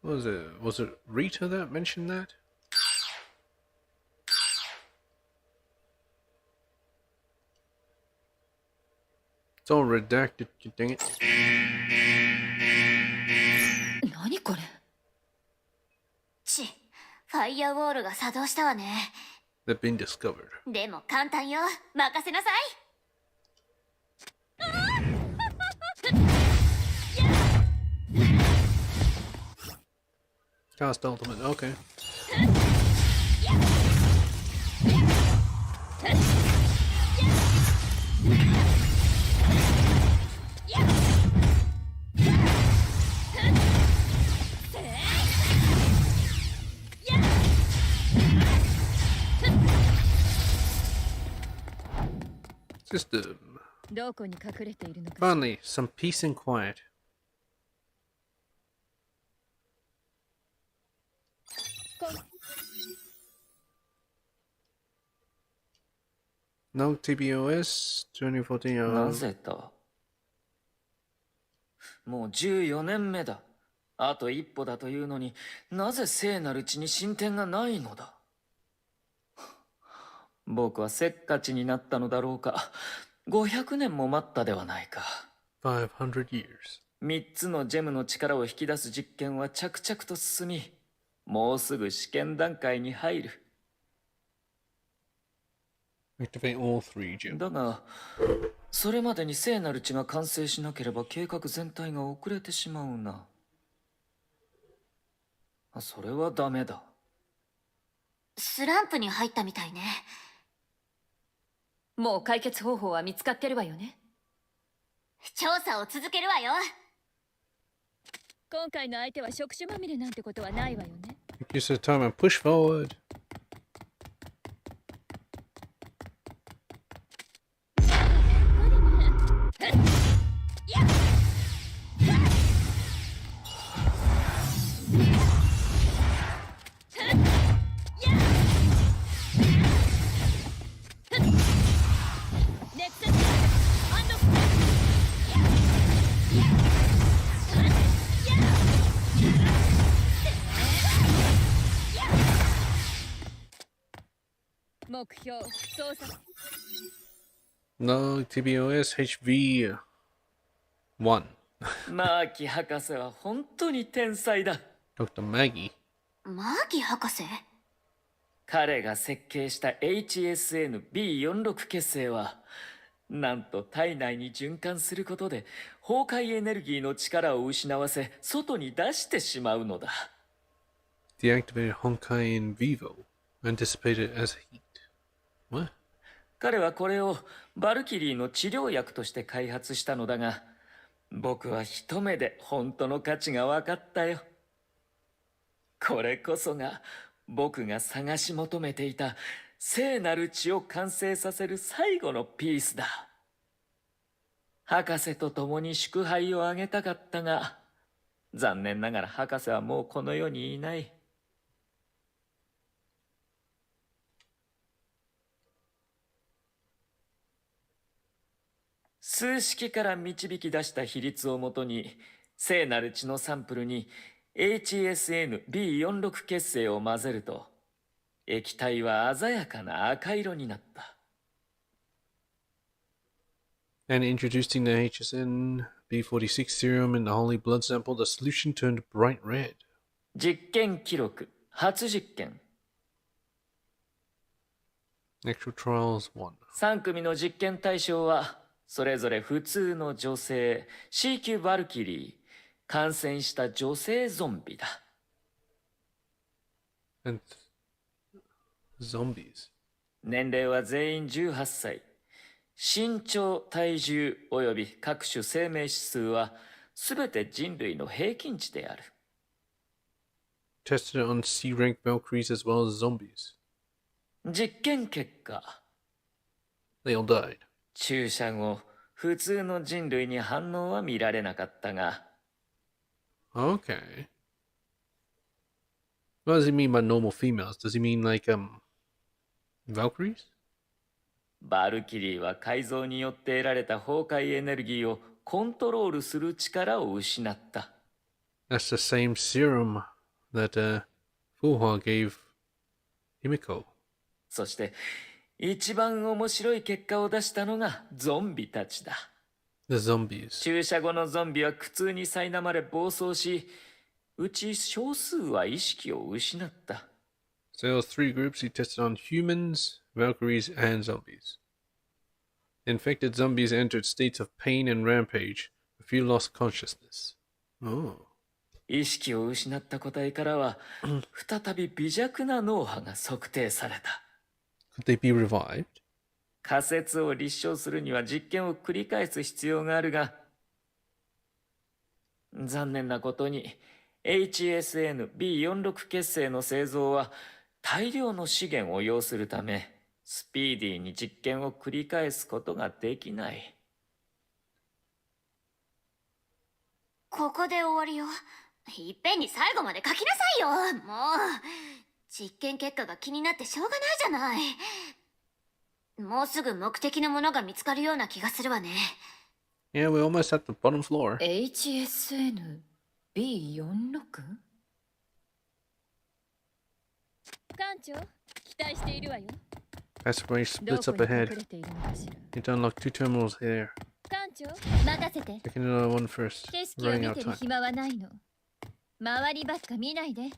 Was it Rita that mentioned that? It's all redacted, you dang it. 何これ？ファイアウォールが作動したわね。 They've been discovered. でも簡単よ。任せなさい。Cast ultimate, okay. System. どこに隠れているのか。Finally, some peace and quiet. No TBOS 2014. なぜだ？もう14年目だ。あと一歩だというのになぜ聖なる地に進展がないのだ。僕はせっかちになったのだろうか。500年も待ったではないか。500 years. 3つのジェムの力を引き出す実験は着々と進み、もうすぐ試験段階に入る。Activate all 3 gems. だが、それまでに聖なる地が完成しなければ計画全体が遅れてしまうな。それはダメだ。スランプに入ったみたいね。もう解決方法は見つかってるわよね。調査を続けるわよ。今回の相手は触手まみれなんてことはないわよね。Use the time and push forward. No, TBOS HV1. マーキ博士は本当に天才だ。Dr. Maggie. マーキー博士？彼が設計した HSN-B46 結成は、なんと体内に循環することで崩壊エネルギーの力を失わせ外に出してしまうのだ。Deactivated Honkai in vivo. Anticipated as heat. What? 彼はこれをバルキリーの治療薬として開発したのだが、僕は一目で本当の価値が分かったよ。これこそが僕が探し求めていた聖なる血を完成させる最後のピースだ。博士と共に祝杯をあげたかったが、残念ながら博士はもうこの世にいない。数式から導き出した比率をもとに、聖なる血のサンプルに HSN-B46 結成を混ぜると、液体は鮮やかな赤色になった。And introducing the HSN B46 serum in the holy blood sample, the solution turned bright red. 実験記録、初実験。Actual trials 1. 3組の実験対象は、それぞれ普通の女性、C 級バルキリー、感染した女性ゾンビだ。And zombies. 年齢は全員18歳。身長、体重および各種生命指数はすべて人類の平均値である。Tested on C-rank Valkyries as well as zombies. 実験結果、 They all died. 注射後、普通の人類に反応は見られなかったが、Okay. What does he mean by normal females? Does he mean like Valkyries? バルキリーは改造によって得られた崩壊エネルギーをコントロールする力を失った。That's the same serum that Fuhua gave Himiko. そして一番面白い結果を出したのがゾンビたちだ。The zombies. 注射後のゾンビは苦痛に苛まれ暴走し、うち少数は意識を失った。So there were 3 groups he tested on humans, Valkyries, and zombies. Infected zombies entered states of pain and rampage. A few lost consciousness. Oh. 意識を失った個体からは再び微弱な脳波が測定された。Could they be revived? 仮説を立証するには実験を繰り返す必要があるが、残念なことに HSN-B46 結成の製造は大量の資源を要するため、スピーディーに実験を繰り返すことができない。ここで終わりよ。いっぺんに最後まで書きなさいよ。もう実験結果が気になってしょうがないじゃない。もうすぐ目的のものが見つかるような気がするわね。Yeah, we're almost at the bottom floor. HSN B46? 艦長、期待しているわよ。 Passageway ど splits こ up に隠 ahead. れているのかしら。 You need to unlock 2 terminals here. 艦長、任せて。 Taking another one first. 景色を Running 見 out て of る time. 暇はないの。周りばっか見ないで。 I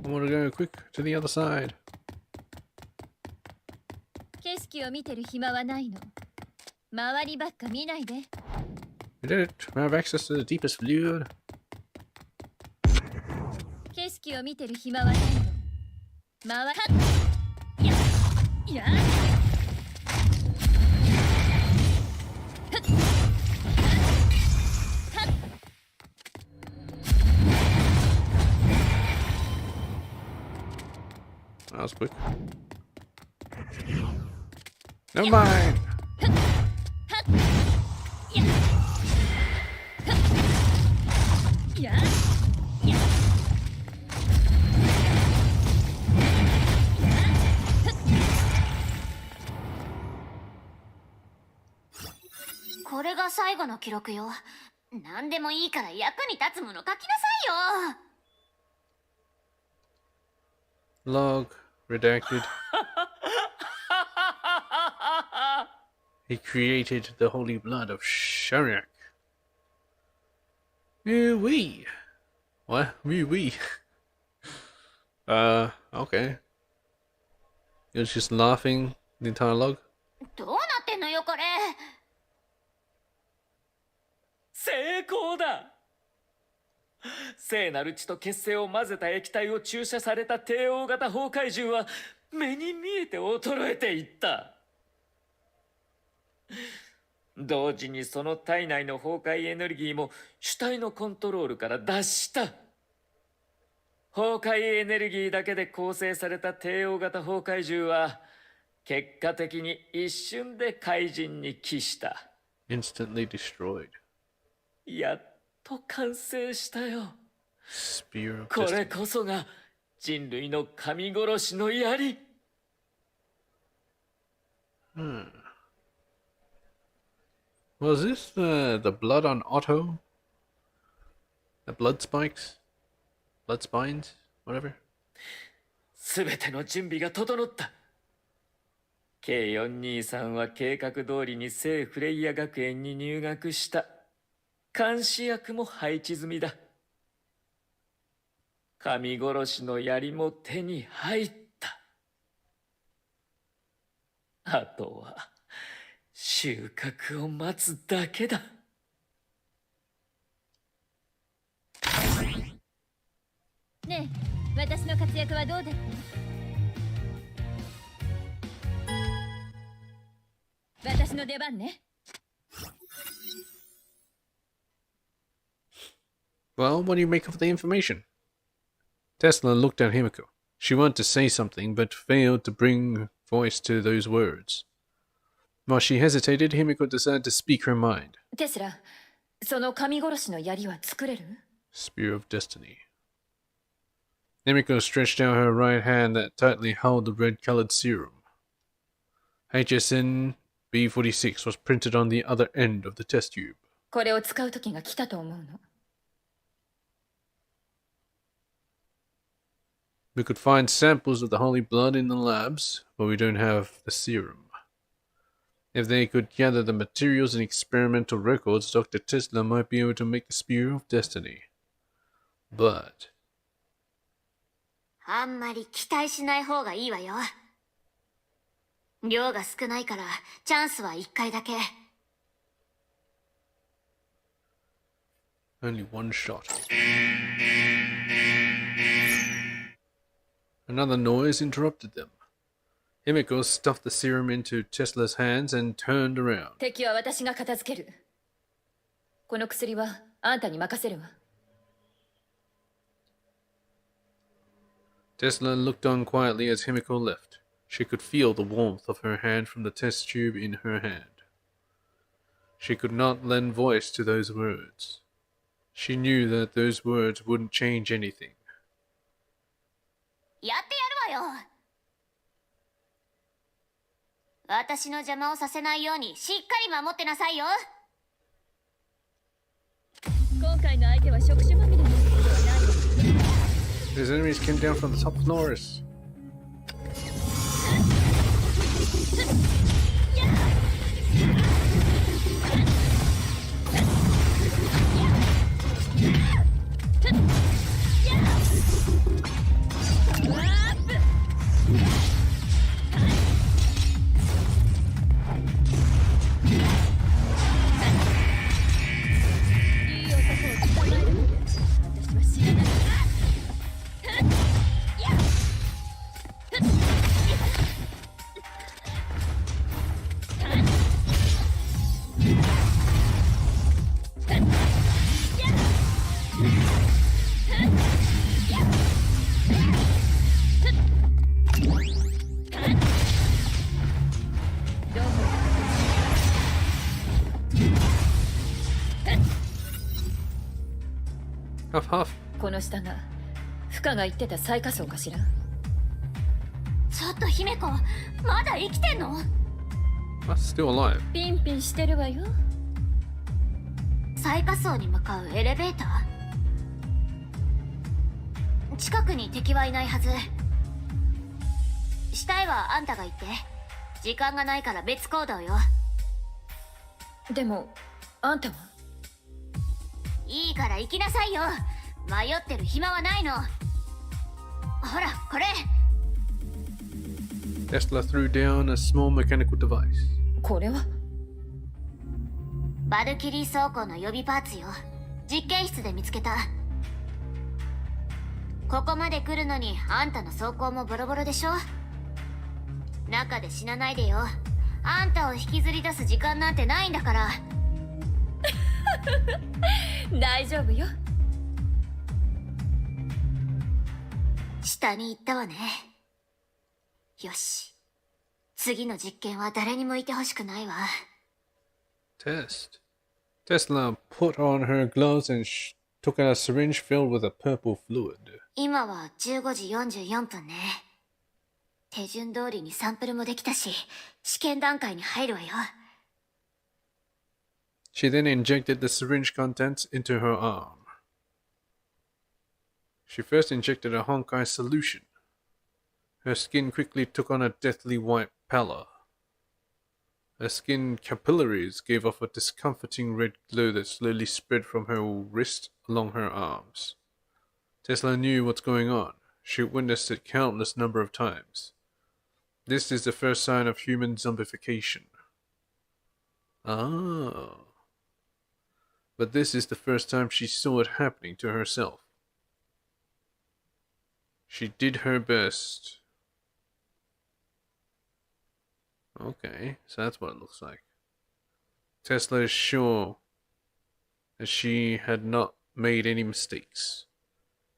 want to go quick to the other side. 景色を見てる暇はないの。周りばっか見ないで。 We did it. We have access to the deepest fluid. 景色を見てる暇はないの。周り。やや That was quick. Never mind. や これが最後の記録よ。何でもいいから役に立つもの書きなさいよ。 Log redacted. He created the holy blood of Shariak. Wee. What? Wee. Okay. He was just laughing the entire log. どうなってんのよこれ。 成功だ。聖なる血と血清を混ぜた液体を注射された帝王型崩壊獣は目に見えて衰えていった。同時にその体内の崩壊エネルギーも主体のコントロールから脱した。崩壊エネルギーだけで構成された帝王型崩壊獣は結果的に一瞬で怪人に帰した。 Instantly destroyed. やっと完成したよ。 Spear of これ Destiny. こそが人類の神殺しの槍。 Was this the blood on Otto? The blood spikes? Blood spines? Whatever. すべての準備が整った。K423 は計画通りに聖フレイヤ学園に入学した。監視役も配置済みだ。神殺しの槍も手に入った。あとは収穫を待つだけだ。ねえ、私の活躍はどうだった？私の出番ね。 Well, what do you make of the information? Tesla looked at Himiko. She wanted to say something, but failed to bring voice to those words. While she hesitated, Himiko decided to speak her mind. テスラ、その神殺しの槍は作れる？ Spear of Destiny. Himiko stretched out her right hand that tightly held the red-colored serum. HSN B46 was printed on the other end of the test tube. これを使う時が来たと思うの。 We could find samples of the holy blood in the labs, but we don't have the serum. If they could gather the materials and experimental records, Dr. Tesla might be able to make the Spear of Destiny. But... あんまり期待しない方がいいわよ。量が少ないからチャンスは1回だけ。 only one shot. Another noise interrupted them. Himiko stuffed the serum into Tesla's hands and turned around. 敵は私が片付ける。この薬はあんたに任せるわ。 Tesla looked on quietly as Himiko left. She could feel the warmth of her hand from the test tube in her hand. She could not lend voice to those words. She knew that those words wouldn't change anything. やってやるわよ。私の邪魔をさせないようにしっかり守ってなさいよ。今今回の相手は触手まみれの人ではないわ。 His enemies came down from the top floors. Huff huff. この下が負荷が言ってた最下層かしら。ちょっと姫子、まだ生きてんの？ That's still alive. ピンピンしてるわよ。最下層に向かうエレベーター？近くに敵はいないはず。死体はあんたが言って。時間がないから別行動よ。でもあんたは？いいから行きなさいよ。迷ってる暇はないの。ほらこれ。 Tesla threw down a small mechanical device. これは？バルキリー装甲の予備パーツよ。実験室で見つけた。ここまで来るのにあんたの装甲もボロボロでしょ。中で死なないでよ。あんたを引きずり出す時間なんてないんだから。大丈夫よ。下に行ったわね。よし。次の実験は誰にもいてほしくないわ。 Test. Tesla put on her gloves and took out a syringe filled with a purple fluid. 今は15時44分ね。手順通りにサンプルもできたし、試験段階に入るわよ。She then injected the syringe contents into her arm. She first injected a Honkai solution. Her skin quickly took on a deathly white pallor. Her skin capillaries gave off a discomforting red glow that slowly spread from her wrist along her arms. Tesla knew what's going on. She witnessed it countless number of times. This is the first sign of human zombification. Ah. But this is the first time she saw it happening to herself. She did her best. Okay, so that's what it looks like. Tesla is sure that she had not made any mistakes.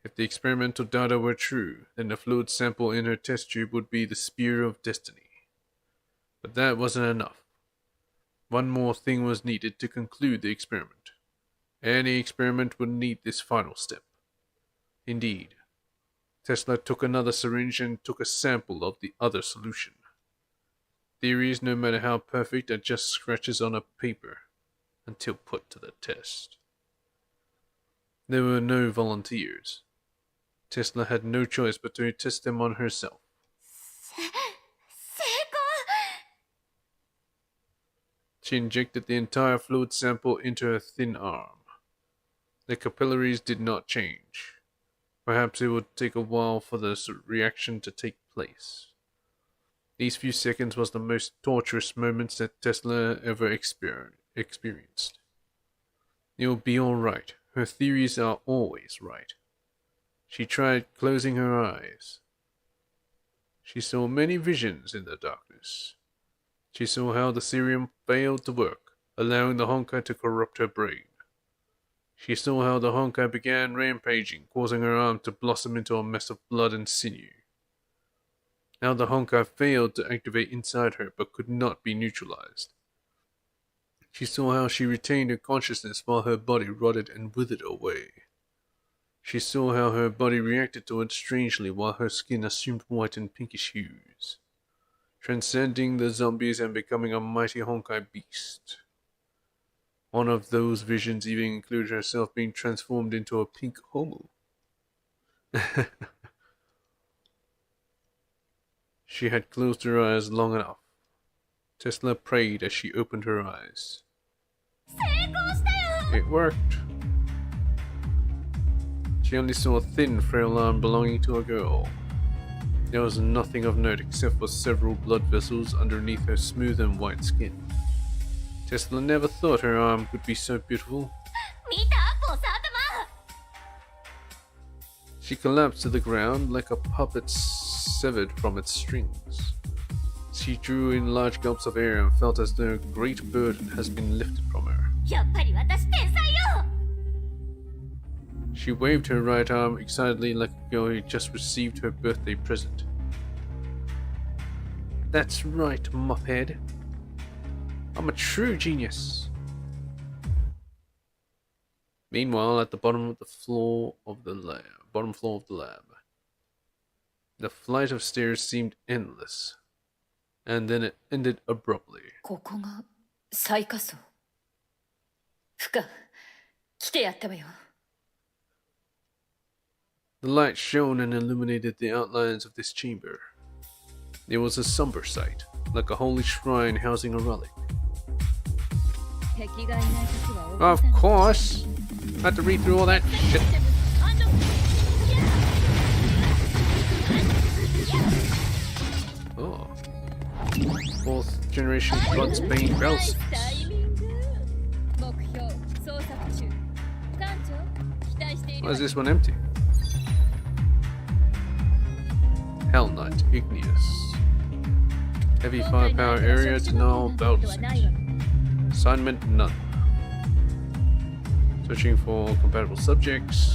If the experimental data were true, then the fluid sample in her test tube would be the spear of destiny. But that wasn't enough. One more thing was needed to conclude the experiment. Any experiment would need this final step. Indeed, Tesla took another syringe and took a sample of the other solution. Theories, no matter how perfect, are just scratches on a paper until put to the test. There were no volunteers. Tesla had no choice but to test them on herself. 成功。 She injected the entire fluid sample into her thin arm. The capillaries did not change. Perhaps it would take a while for the reaction to take place. These few seconds was the most torturous moments that Tesla ever experienced. It'll be alright. Her theories are always right. She tried closing her eyes. She saw many visions in the darkness. She saw how the serum failed to work, allowing the Honkai to corrupt her brain. She saw how the Honkai began rampaging, causing her arm to blossom into a mess of blood and sinew. How the Honkai failed to activate inside her but could not be neutralized. She saw how she retained her consciousness while her body rotted and withered away. She saw how her body reacted to it strangely while her skin assumed white and pinkish hues, transcending the zombies and becoming a mighty Honkai beast. One of those visions even included herself being transformed into a pink homo. She had closed her eyes long enough. Tesla prayed as she opened her eyes. It worked. She only saw a thin, frail arm belonging to a girl. There was nothing of note except for several blood vessels underneath her smooth and white skin. Tesla never thought her arm could be so beautiful. She collapsed to the ground like a puppet severed from its strings. She drew in large gulps of air and felt as though a great burden has been lifted from her. She waved her right arm excitedly like a girl who just received her birthday present. That's right, Mupphead. I'm a true genius. Meanwhile, at the bottom floor of the lab, the flight of stairs seemed endless, and then it ended abruptly. ここが最下層。ふか、来てやったわよ。 The light shone and illuminated the outlines of this chamber. It was a somber sight, like a holy shrine housing a relic. Of course! I had to read through all that shit. Oh. 4th generation Bloodsbane bells. Why is this one empty? Hell Knight, Igneous. Heavy firepower area to null battlesuit. Assignment none. Searching for compatible subjects.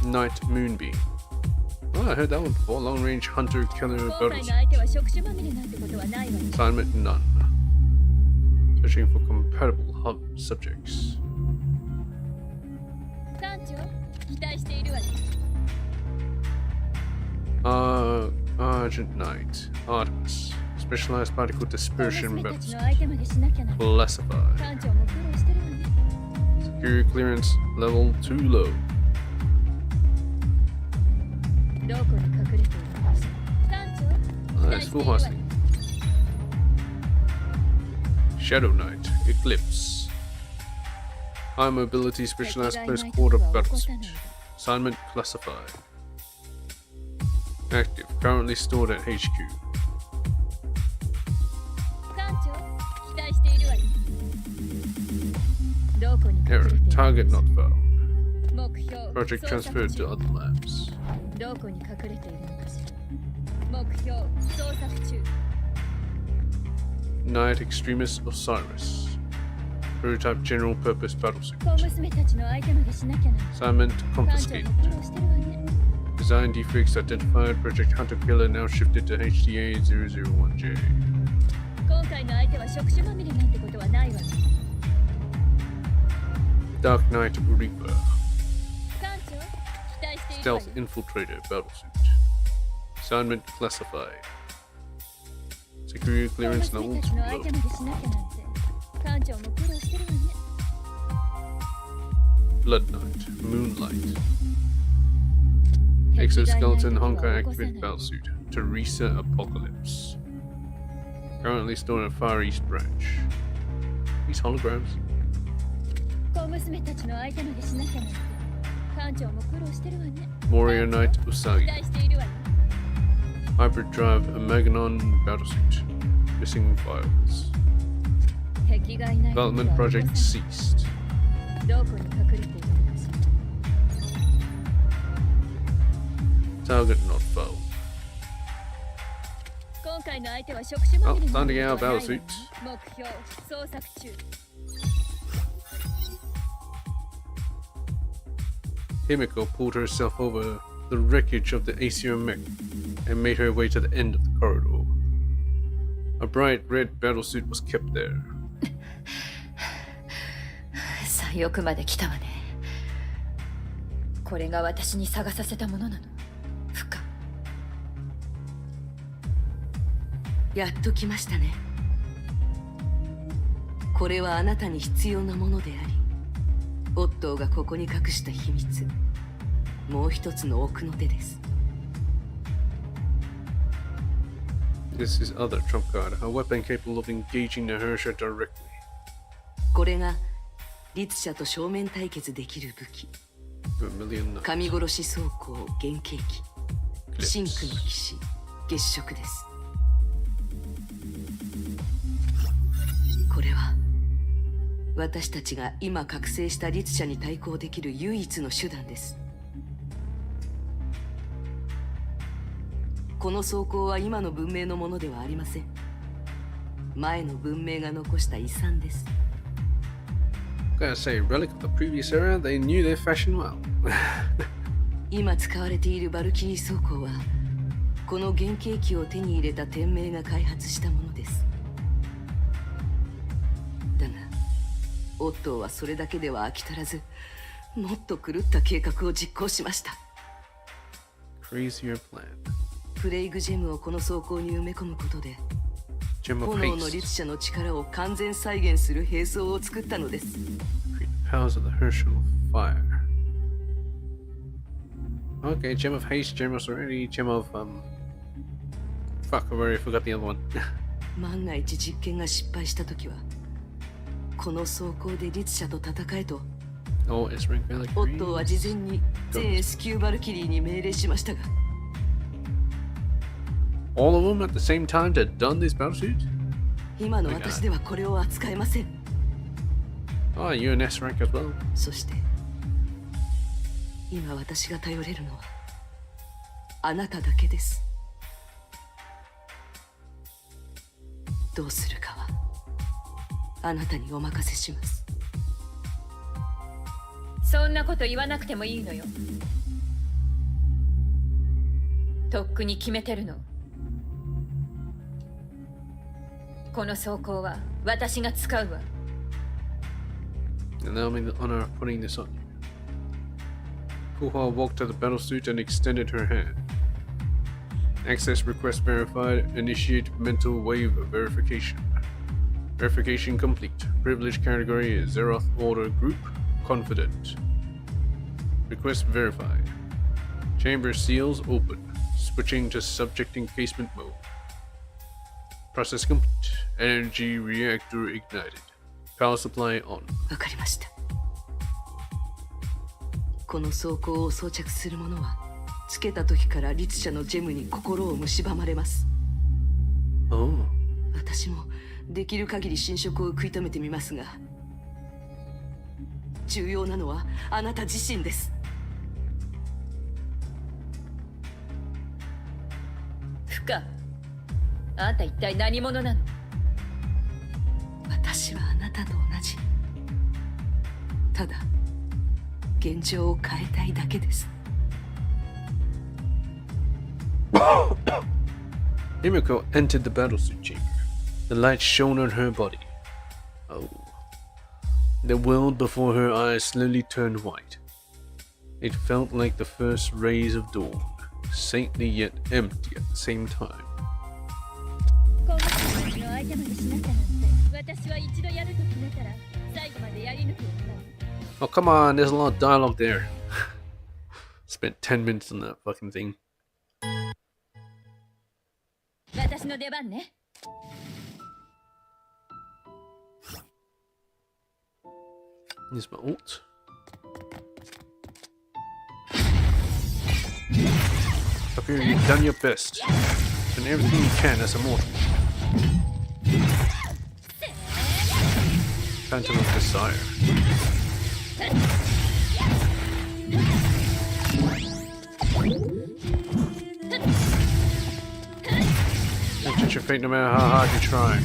Night Moonbeam. Oh, I heard that one before. Long range hunter killer battlesuit. Assignment none. Searching for compatible hub subjects. Argent Knight, Artemis, Specialized Particle Dispersion Battlesuit. Classified. Security clearance level too low. Nice, full hosting. Shadow Knight, Eclipse. High mobility specialized close quarter battlesuit. Assignment classified. Active, currently stored at HQ. Error, target not found. Project transferred to other labs. Night Extremis Osiris. Prototype general purpose battlesuit. Assignment confiscated. Design defects identified. Project Hunter Killer now shifted to HTA 001J. Dark Knight Reaper. Stealth Infiltrator battlesuit. Assignment classified. Security clearance levels low. Blood Knight, Moonlight. Exoskeleton Honkai activated battlesuit. Teresa Apocalypse. Currently stored at Far East Branch. These holograms. Warrior Knight Usagi. Hyperdrive Amaganon battlesuit. Missing files. Development project ceased. Target not found. Oh, time to get our battlesuit. Himiko pulled herself over the wreckage of the Elysium mech and made her way to the end of the corridor. A bright red battlesuit was kept there. 最奥まで来たわね。これが私に探させたものなの？不可。やっと来ましたね。これはあなたに必要なものであり、オットーがここに隠した秘密、もう一つの奥の手です。This is other trump card, a weapon capable of engaging the Hersher directly. これが律者と正面対決できる武器。Vermilion 神 Knight. 殺し装甲原型機、真紅の騎士月食です。これは私たちが今覚醒した律者に対抗できる唯一の手段です。この装甲は今の文明のものではありません。前の文明が残した遺産です。Gotta say, relic of the previous era, they knew their fashion well. 今使われているバルキリー装甲はこの原型機を手に入れた天命が開発したものです。だがオットーはそれだけでは飽き足らず、もっと狂った計画を実行しました。 Crazier plan. プレイグジェムをこの装甲に埋め込むことで Gem of 炎の律 Haste. 者の力を完全再現する兵装を作ったのです。 Create powers of the Herschel fire. Okay, Gem of Haste, Gem of Serenity, Gem of Fuck, I already forgot the other one. 万が一実験が失敗した時はこの装甲で律者と戦えと Oh, it's ring オットーは事前に全 S 級バルキリーに命令しましたが、 All of them at the same time to don these battlesuits? 今の私ではこれを扱えません。 Oh, you're an S rank as well. そして今私が頼れるのはあなただけです。どうするかはあなたにお任せします。そんなこと言わなくてもいいのよ。とっくに決めてるの。この装甲は私が使うわ。 Allow me the honor of putting this on you. Kuha walked to the battlesuit and extended her hand. Access request verified. Initiate mental wave verification. Verification complete. Privilege category is Zeroth Order Group. Confident. Request verified. Chamber seals open. Switching to subject encasement mode. Process complete. Energy reactor ignited. Power supply on. わかりました。この装甲を装着する者はつけた時から律者のジェムに心を蝕まれます。 Oh. 私もできる限り侵食を食い止めてみますが、重要なのはあなた自身です。不可。あんた一体何者なの？私はあなたと同じ。ただ現状を変えたいだけです。 Himiko entered the battlesuit chamber. The light shone on her body. Oh. The world before her eyes slowly turned white. It felt like the first rays of dawn, saintly yet empty at the same time. の相手までしなきゃなんて、私は一度やると決めたら最後までやり抜くよ。 Oh, come on, there's a lot of dialogue there. Spent 10 minutes on that fucking thing. 私の出番ね。 Here's my ult. Up here, you've done your best. Done everything you can as a mortal. Phantom of Desire. Don't touch your fate no matter how hard you try.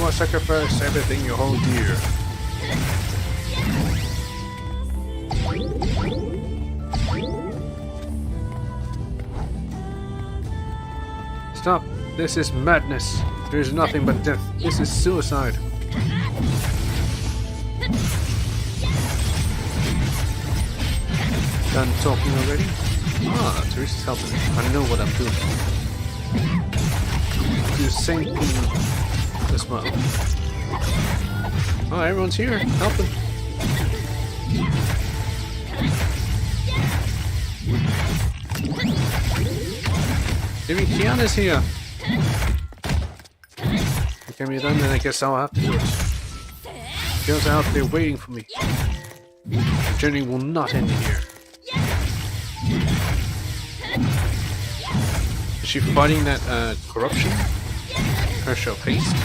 will sacrifice everything you hold dear. Stop! This is madness. There is nothing but death. This is suicide. Done talking already? Ah, Teresa's helping me. I know what I'm doing. Do the same thing as well. Oh, everyone's here. Helping. Maybe Kiana's here. It can be done, then I guess I'll have to do it. Kiana's out there waiting for me. The journey will not end here. Is she fighting that corruption? Herschel haste?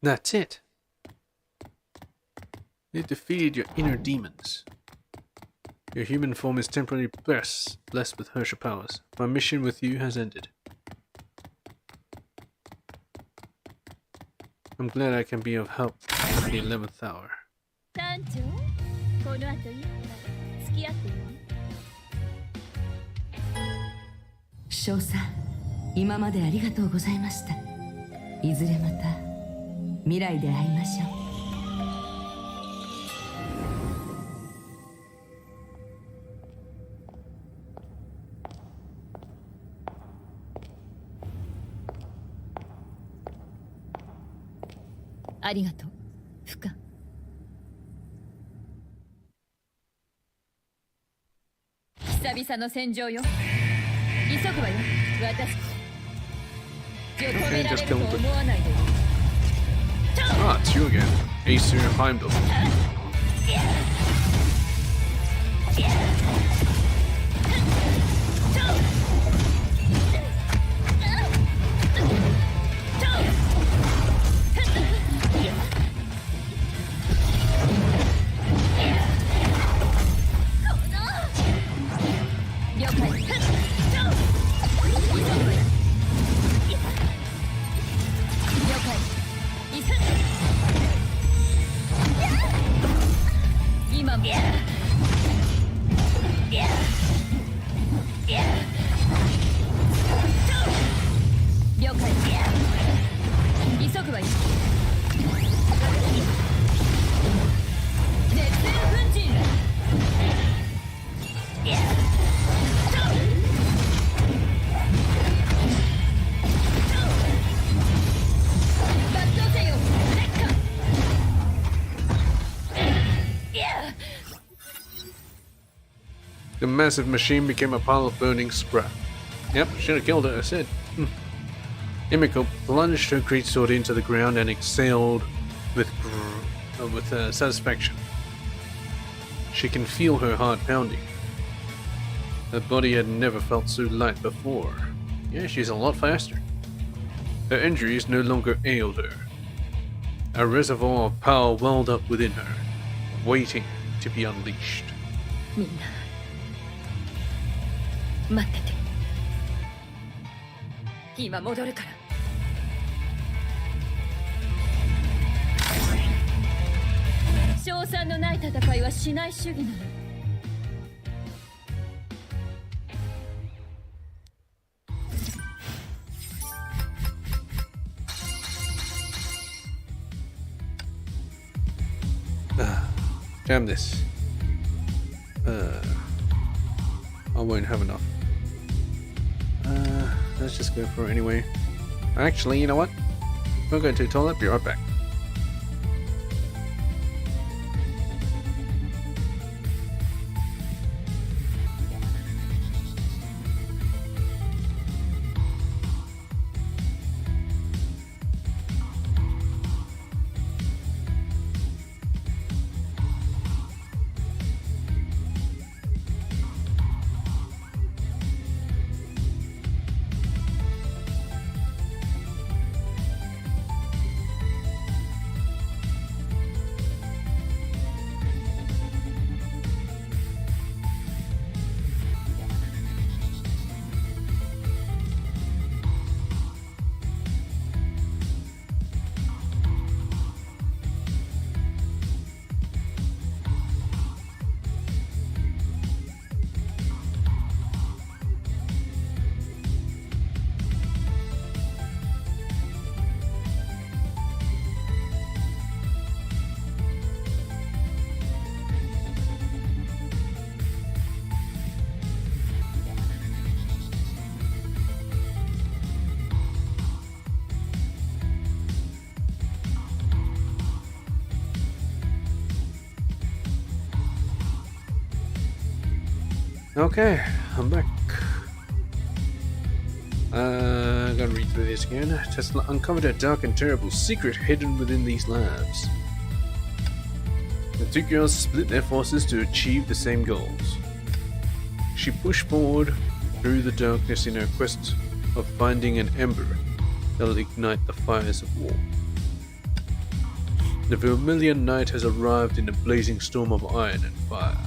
That's it. You defeated your inner demons. Your human form is temporarily blessed with Herschel powers. My mission with you has ended. I'm glad I can be of help at the 11th hour. 団長、この後いつか付き合ってよ。少佐、今までありがとうございました。いずれまた未来で会いましょう。ありがとう、フカ。久々の戦場よ。急ぐわよ、私。止められると思わないでよ。Ah, it's you again. Acer Heimdall. The massive machine became a pile of burning scrap. Yep, should have killed it, I said. Emiko plunged her greatsword into the ground and exhaled with satisfaction. She can feel her heart pounding. Her body had never felt so light before. Yeah, she's a lot faster. Her injuries no longer ailed her. A reservoir of power welled up within her, waiting to be unleashed. みんな待ってて。今戻るから。勝算のない戦いはしない主義なの。Damn this. I won't have enough. Let's just go for it anyway. Actually, you know what? We'll go to the toilet, be right back. Okay, I'm back. I'm gonna read through this again. Tesla uncovered a dark and terrible secret hidden within these labs. The two girls split their forces to achieve the same goals. She pushed forward through the darkness in her quest of finding an ember that will ignite the fires of war. The Vermilion Night has arrived in a blazing storm of iron and fire.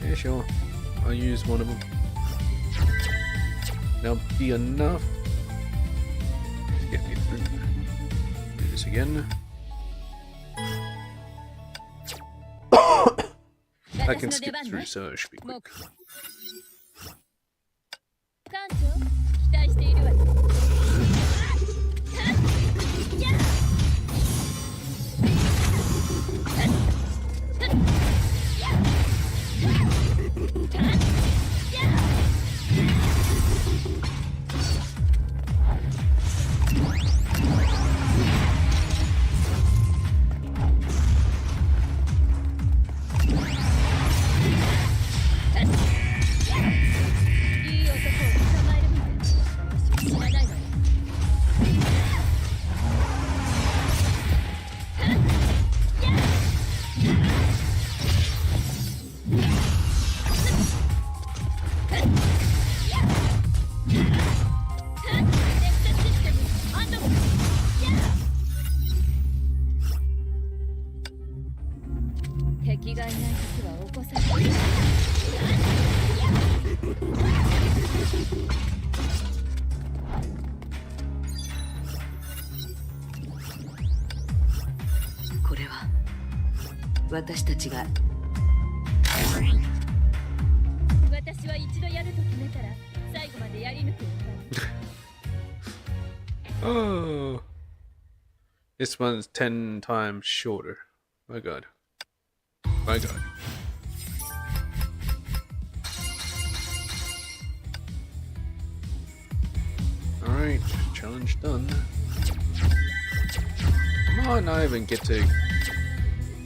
Yeah, sure. I'll use one of them. That'll be enough to get me through. Do this again. I can skip through, so it should be quick. 艦長期待しているわよ。敵がいない時は起こさない。これは私たちが私は一度やると決めたら最後までやり抜くよ。Oh, this one's 10 times shorter. My god. My god. Alright, challenge done. Come on, I even get to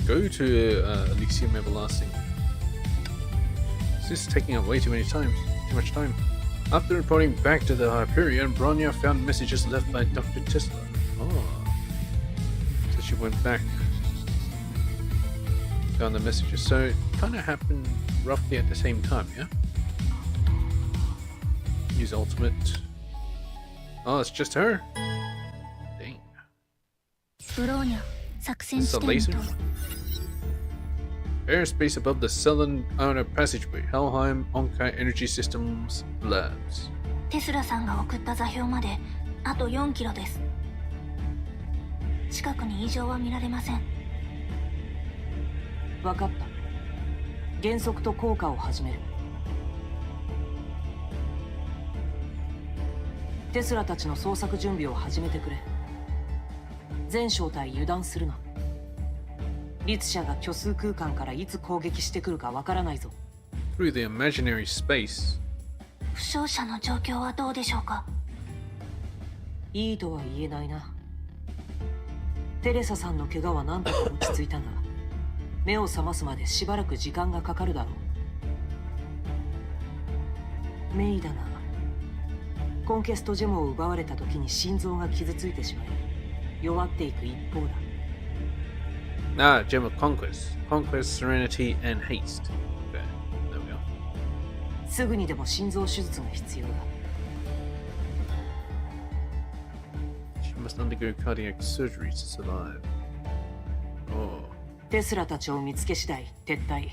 go to Elysium Everlasting. This is taking up way too much time. After reporting back to the Hyperion, Bronya found messages left by Dr. Tesla. Oh. So she went back. Found the messages. So it kind of happened roughly at the same time, yeah? Use ultimate. Oh, it's just her? Dang. ブローニャ作戦 This is 地 a 点 laser? と Airspace above the Southern Outer Passageway, Helheim Honkai Energy Systems Labs. テスラさんが送った座標まであと4キロです。近くに異常は見られません。分かった。減速と降下を始める。テスラたちの捜索準備を始めてくれ。全正体油断するな。律者が虚数空間からいつ攻撃してくるかわからないぞ。Through the imaginary space. 負傷者の状況はどうでしょうか。いいとは言えないな。テレサさんの怪我は何とか落ち着いたが、目を覚ますまでしばらく時間がかかるだろう。メイだな。コンケストジェムを奪われた時に心臓が傷ついてしまい、弱っていく一方だ。Ah, Gem of Conquest. Conquest, Serenity, and Haste. Okay, there we go. すぐにでも心臓手術が必要だ。She must undergo cardiac surgery to survive. Oh. テスラたちを見つけ次第撤退。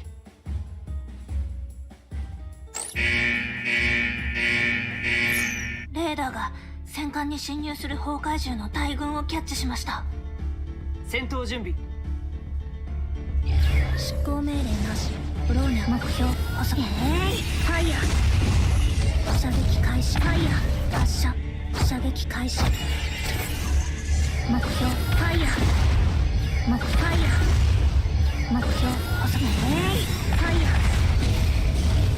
レーダーが戦艦に侵入する崩壊獣の大群をキャッチしました。戦闘準備。執行命令なし。ブローニャ目標遅げ。ファイヤー。射撃開始。ファイヤー発射。射撃開始。目標ファイヤー。ファイヤー。目標遅げ。ファイヤー。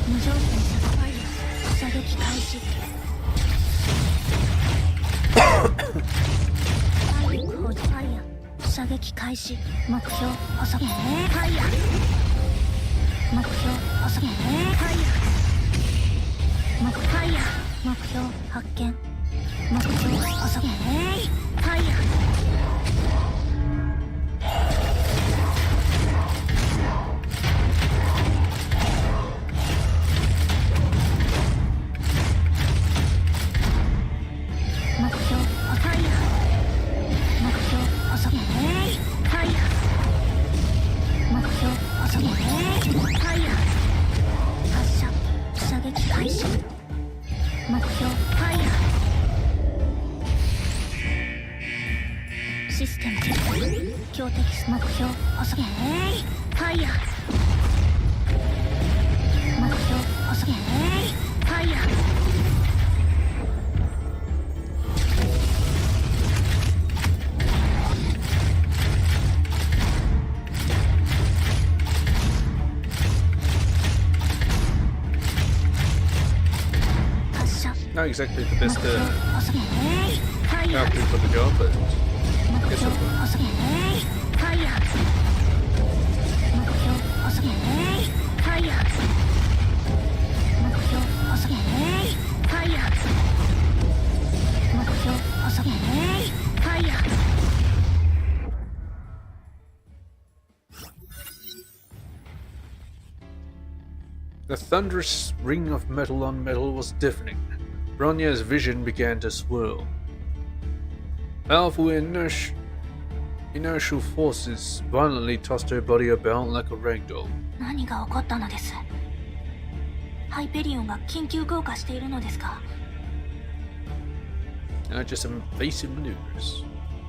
無条件射ファイヤー。射撃開始。ファイヤー。撃開始。目標遅くファイヤー。目標遅くファイヤー。ファイヤー。目標発見。目標遅くファイヤー。システムチェック。強敵目標遅くファイヤー。目標遅くファイヤー。Not exactly the best outfit for the job, but I guess it's fine. The thunderous ring of metal on metal was deafening. Bronya's vision began to swirl. Powerful inertial forces violently tossed her body about like a ragdoll. 何が起こったのです？ハイペリオンが緊急降下しているのですか？ Just some evasive maneuvers.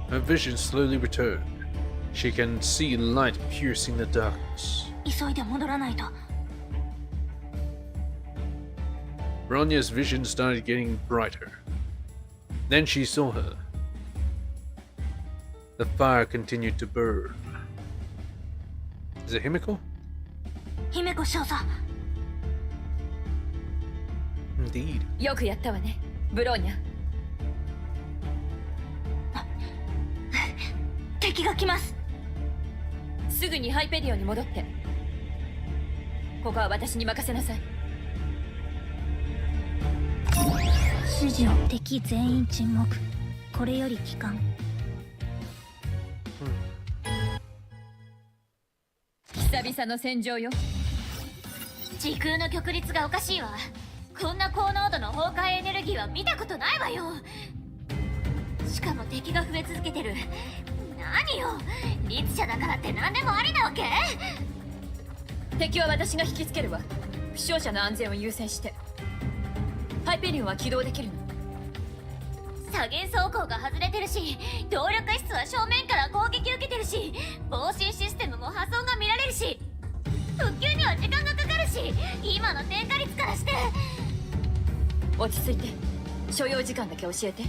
Her vision slowly returned. She can see light piercing the darkness. 急いで戻らないと。Bronya's vision started getting brighter. Then she saw her. The fire continued to burn. Is it Himiko? 姫子少佐。Indeed. よくやったわね、ブローニャ。敵が来ます。すぐにハイペリオンに戻って。ここは私に任せなさい。指示を敵全員沈黙。これより帰還。久々の戦場よ。時空の曲率がおかしいわ。こんな高濃度の崩壊エネルギーは見たことないわよ。しかも敵が増え続けてる。何よ、律者だからって何でもありなわけ？敵は私が引きつけるわ。負傷者の安全を優先して。ハイペリオンは起動できるの。左舷走行が外れてるし、動力室は正面から攻撃受けてるし、防振システムも破損が見られるし、復旧には時間がかかるし、今の点火率からして。落ち着いて。所要時間だけ教えて。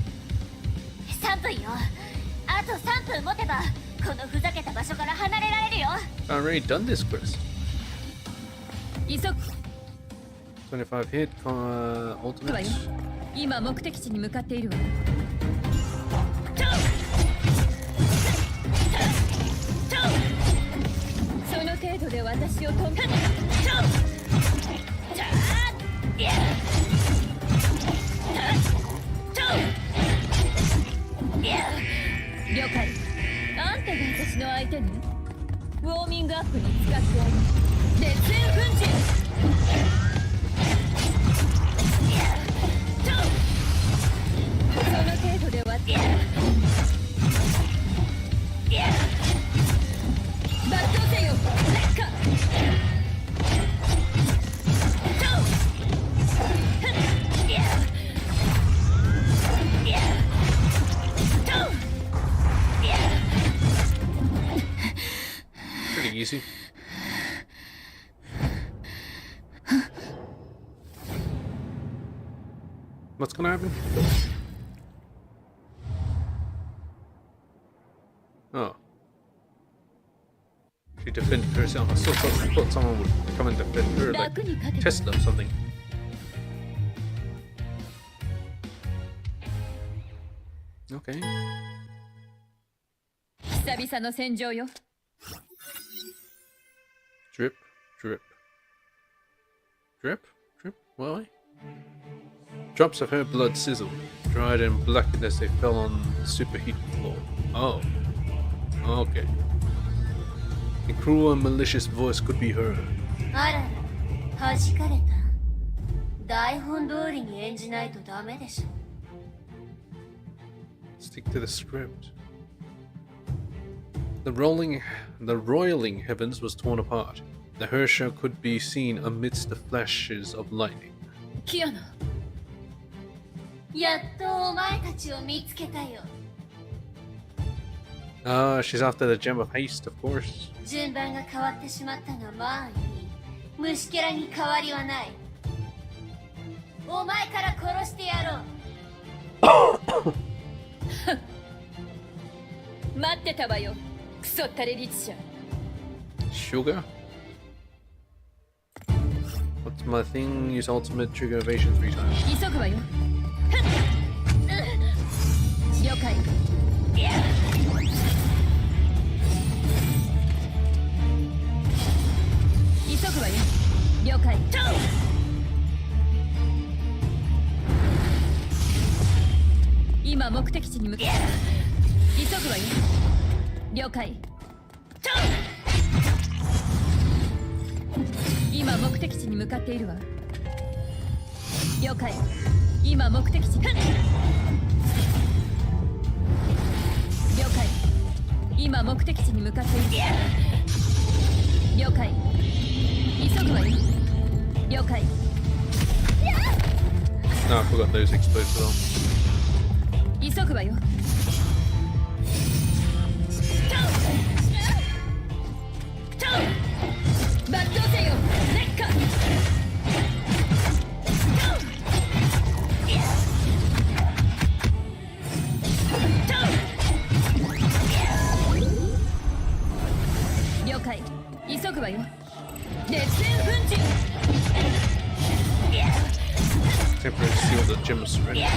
3分よ。あと3分持てばこのふざけた場所から離れられるよ。 I already done this quest. 急ぐ。25 hit, ultimate. 今目的地に向かっているわ。その程度で私を止め。了解。あんたが私の相手ね。ウォーミングアップに使ってある烈焰粉塵。その程度では抜刀せよ。劣化。Pretty easy. What's gonna happen? Oh. She defended herself. I thought someone would come and defend her, like Tesla or something. Okay. 久々の戦場よ。 Drip, drip. Drip, drip, why? Drops of her blood sizzled, dried and blackened as they fell on the superheated floor. Oh. Okay. A cruel and malicious voice could be heard. あらら、弾かれた。台本通りに演じないとダメでしょ。 Stick to the script. The roiling heavens was torn apart. The Hersher could be seen amidst the flashes of lightning. キアナ。やっとお前たちを見つけたよ。 Ah, she's after the gem of haste, of course. 順番が変わってしまったがまあいい。虫けらに変わりはない。お前から殺してやろう。待ってたわよ。クソったれ律者。 Sugar? What's my thing? Use ultimate trigger evasion 3 times. 急ぐわよ。了解。急ぐわよ。了解。今目的地に向かう。急ぐわよ。了解。今目的地に向かっているわ。了解。今目的地。了解。今目的地に向かっている。了解。急ぐわよ。了解。 No, I forgot those explode as well. 急ぐわよ。抜刀せよ。烈火。了解。急ぐわよ。烈焰粉塵。 Temporary seal the gem of surrender.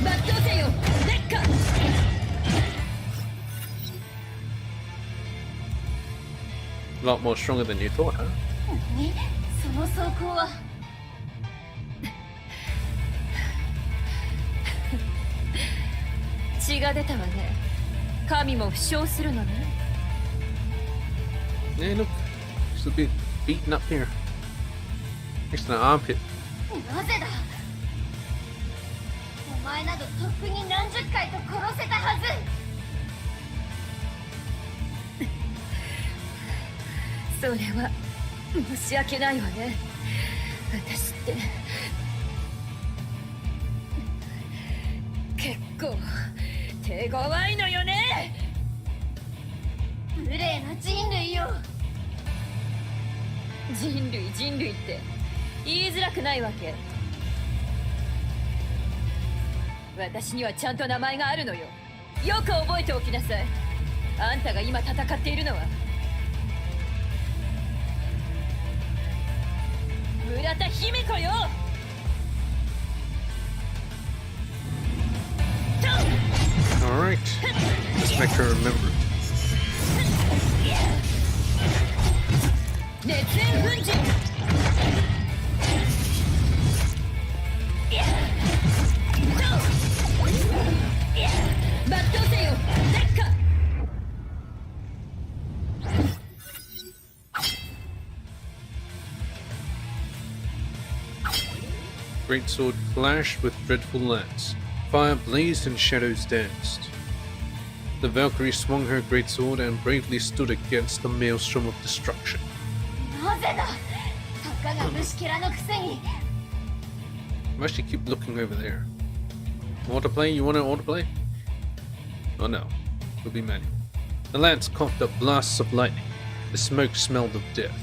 抜刀せよ。烈火。 A lot more stronger than you thought, huh? 何？その走行は。血が出たわね。神も負傷するのね。 Yeah, look. She's a bit beaten up here. Next to the armpit. なぜだ。お前などとっくに何十回と殺せたはず。 それは申し訳ないわね。私って結構手強いのよね。無礼な人類よ。人類って言いづらくないわけ。私にはちゃんと名前があるのよ。よく覚えておきなさい。あんたが今戦っているのは村田姫子よ。 Alright. Let's make her remember it. 熱煙粉塵。抜刀せよ。烈火。 Great sword flashed with dreadful lance. Fire blazed and shadows danced. The Valkyrie swung her great sword and bravely stood against the maelstrom of destruction. なぜだ。たかが虫けらのくせに。 Why should you keep looking over there? Autoplay? You want to autoplay? Oh no. It'll be manual. The lance coughed up blasts of lightning. The smoke smelled of death.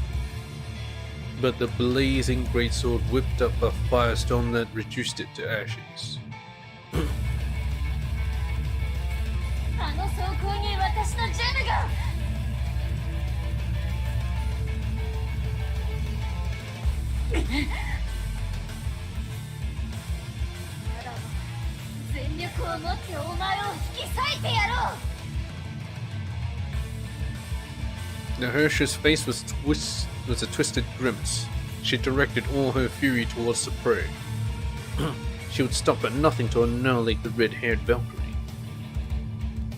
But the blazing greatsword whipped up a firestorm that reduced it to ashes. あの走行に私のジェムが。ならば全力を持ってお前を引き裂いてやろう。 The Hersher's face was a twisted grimace. She directed all her fury towards the prey. She would stop at nothing to annihilate the red-haired Valkyrie.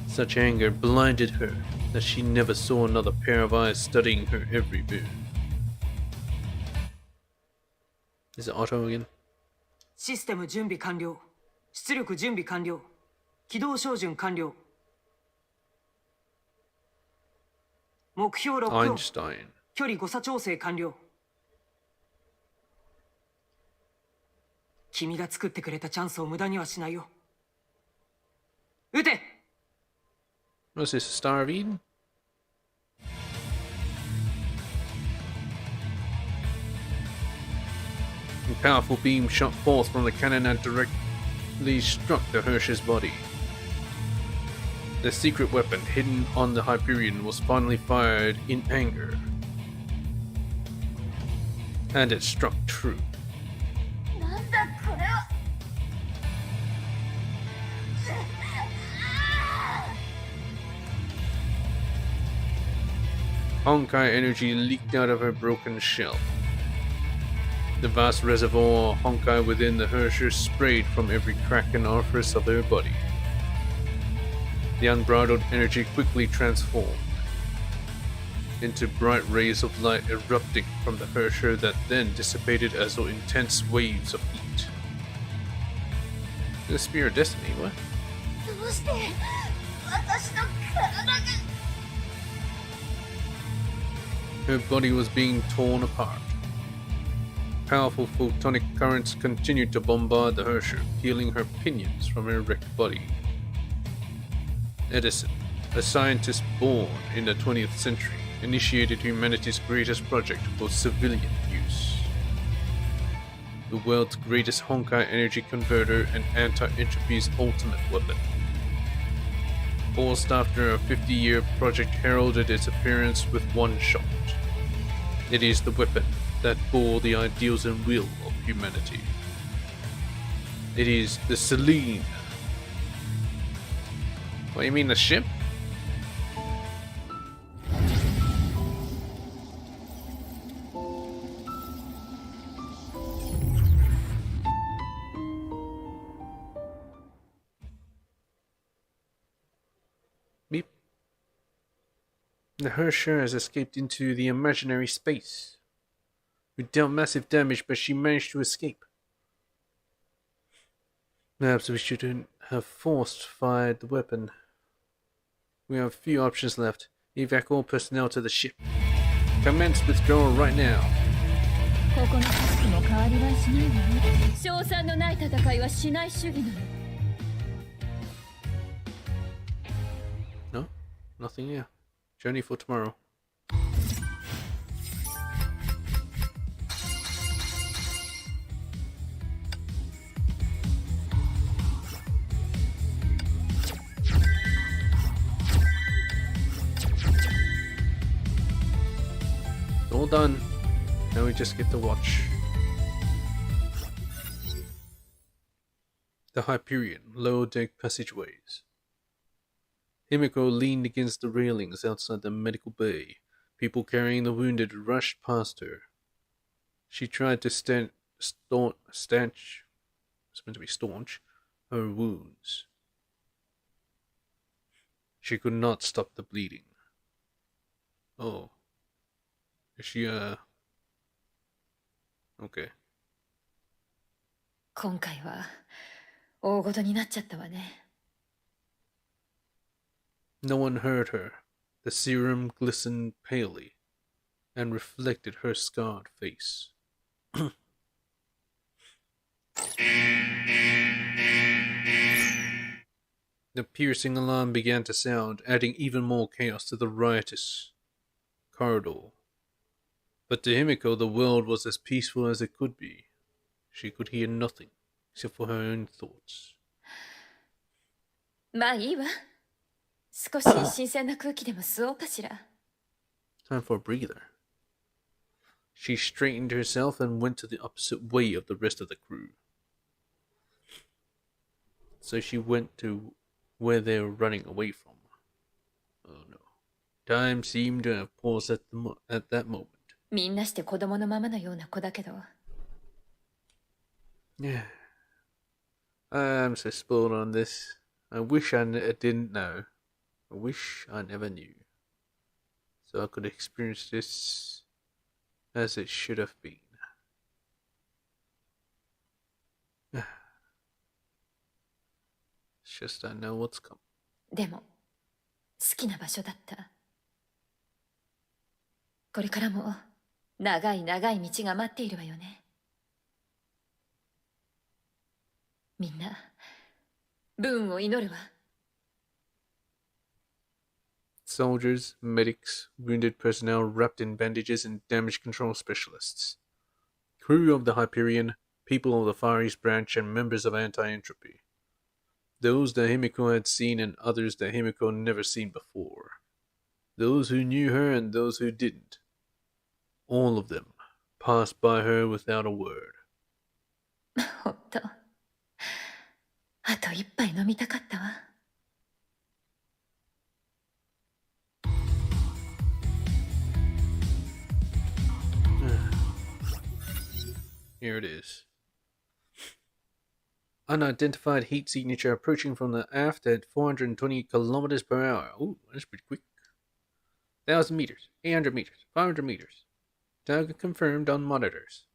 Such anger blinded her that she never saw another pair of eyes studying her every move. Is it Otto again? システム準備完了。出力準備完了。起動照準完了。目標ロックオン。 Einstein. 距離誤差調整完了。君が作ってくれたチャンスを無駄にはしないよ。撃て！ Was this a Star of Eden? A powerful beam shot forth from the cannon and directly struck the Hersher's body. The secret weapon hidden on the Hyperion was finally fired in anger. And it struck true. なんだこれは。 Honkai energy leaked out of her broken shell. The vast reservoir Honkai within the Hersher sprayed from every crack and orifice of her body. The unbridled energy quickly transformed into bright rays of light erupting from the Hersher that then dissipated as though intense waves of heat. The Spear of Destiny, what? どうして私の体が。 Her body was being torn apart. Powerful photonic currents continued to bombard the Hersher, peeling her pinions from her wrecked body. Edison, a scientist born in the 20th century, initiated humanity's greatest project for civilian use. The world's greatest Honkai energy converter and anti-entropy's ultimate weapon. Forced after a 50-year project heralded its appearance with one shot. It is the weapon that bore the ideals and will of humanity. It is the Selene. What do you mean, the ship? Beep. The Hersher has escaped into the imaginary space. We dealt massive damage, but she managed to escape. Perhaps we shouldn't have force-fired the weapon. We have few options left. Evac all personnel to the ship. Commence withdrawal right now. ここのタスクも変わりはしないわね。勝算のない戦いはしない主義なの。 No? Nothing here. Journey for tomorrow. All done. Now we just get to watch. The Hyperion, lower deck passageways. Himiko leaned against the railings outside the medical bay. People carrying the wounded rushed past her. She tried to staunch her wounds. She could not stop the bleeding. Oh. Is she, okay. 今回は大事になっちゃったわね。 No one heard her. The serum glistened palely and reflected her scarred face. The piercing alarm began to sound, adding even more chaos to the riotous corridor. But to Himiko, the world was as peaceful as it could be. She could hear nothing except for her own thoughts. まあいいわ。少し新鮮な空気でも吸おうかしら。 Time for a breather. She straightened herself and went to the opposite way of the rest of the crew. So she went to where they were running away from. Oh no. Time seemed to have paused at that moment. みんなして子供のままのような子だけど、 Yeah. I'm so spoiled on this. I wish I didn't know. I wish I never knew. So I could experience this as it should have been. It's just I know what's coming. でも好きな場所だった。これからも長い長い道が待っているわよね。みんな武運を祈るわ。 Soldiers, medics, wounded personnel wrapped in bandages, and damage control specialists. Crew of the Hyperion, people of the Far East Branch, and members of Anti-Entropy. Those that Himiko had seen and others that Himiko never seen before. Those who knew her and those who didn't. All of them passed by her without a word. ほんと、あと一杯飲みたかったわ。 Here it is. Unidentified heat signature approaching from the aft at 420 kilometers per hour. Ooh, that's pretty quick. 1,000 meters, 800 meters, 500 meters. Target confirmed on monitors.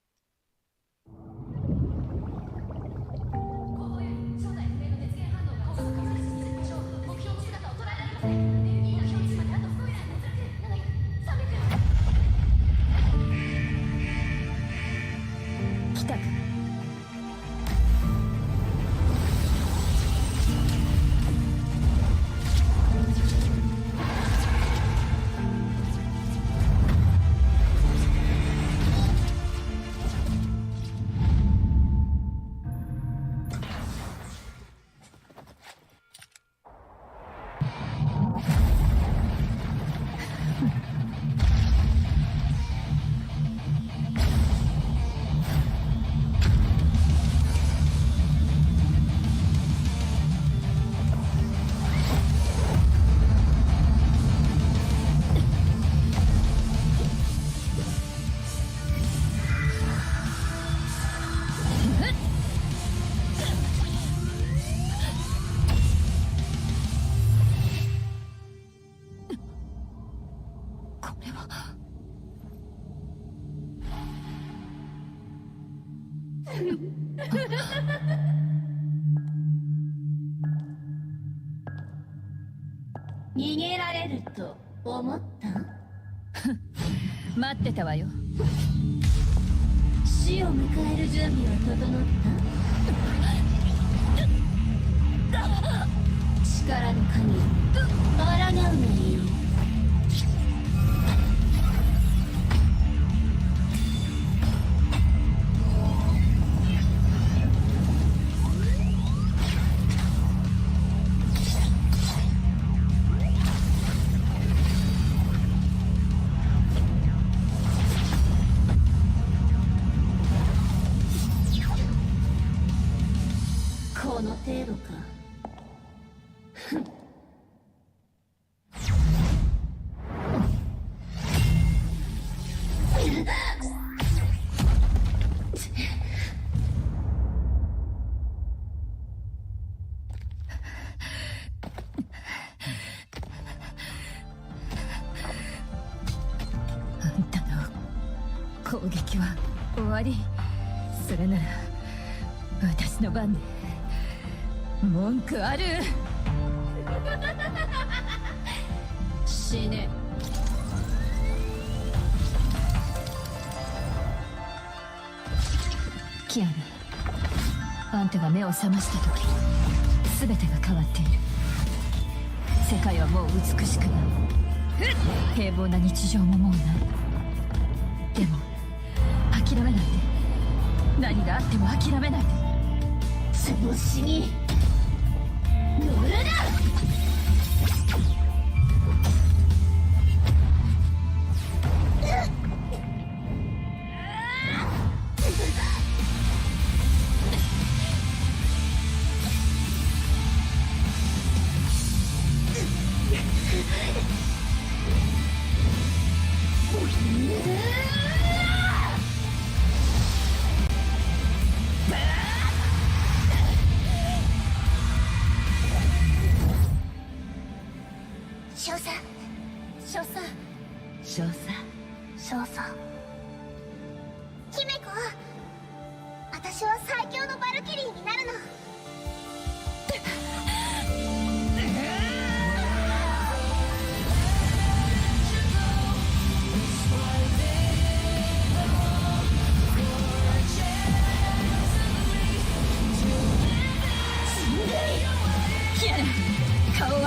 「逃げられると思った?」待ってたわよ。死を迎える準備は整った?力の神よ、抗うがいい。この程度か。あんたの攻撃は終わり。それなら私の番で文句ある。死ね。キアヌ、あんたが目を覚ました時、全てが変わっている。世界はもう美しくない。平凡な日常ももうない。でも諦めないで。何があっても諦めないで。調子に乗るな。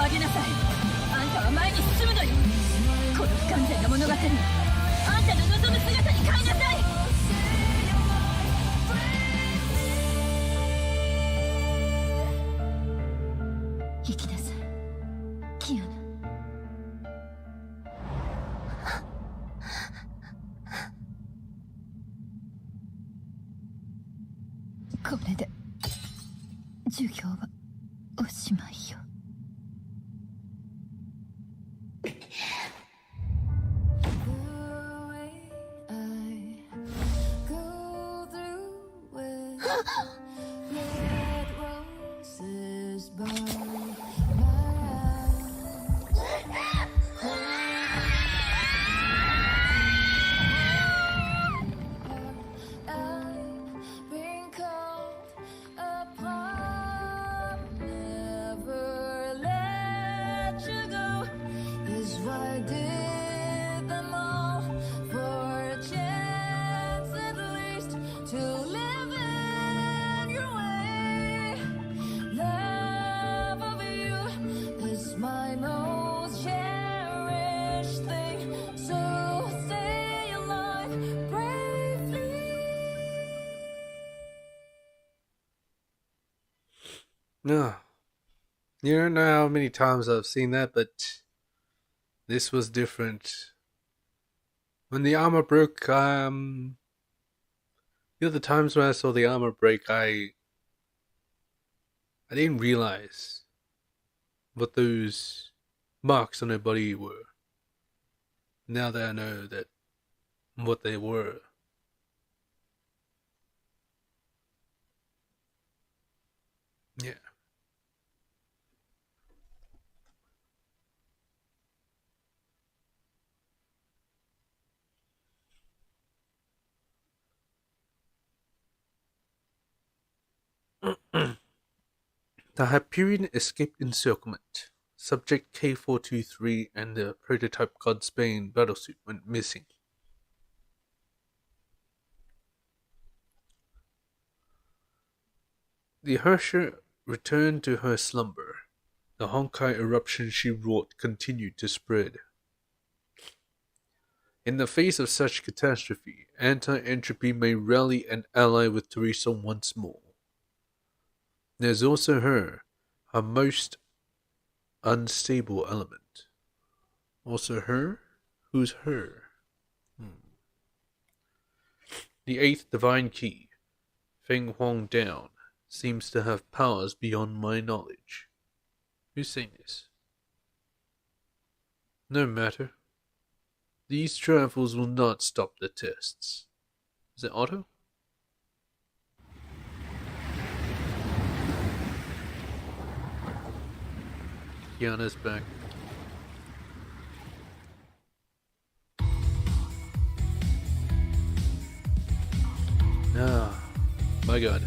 上げなさい。あんたは前に進むのよ。この不完全な物語をあんたの望む姿に変えなさい。生きなさい、キアナ。これで授業はおしまいよ。No. You don't know how many times I've seen that, but this was different. When the armor broke, the other times when I saw the armor break, I didn't realize what those marks on her body were. Now that I know that what they were. Yeah. The Hyperion escaped encirclement. Subject K423 and the prototype Godsbane battlesuit went missing. The Hersher returned to her slumber. The Honkai eruption she wrought continued to spread. In the face of such catastrophe, anti-entropy may rally and ally with Teresa once more. There's also her most unstable element. Also her? Who's her? The 8th Divine Key, Feng Huang Down, seems to have powers beyond my knowledge. Who's saying this? No matter. These travels will not stop the tests. Is it Otto? Kiana's back. Ah, my god.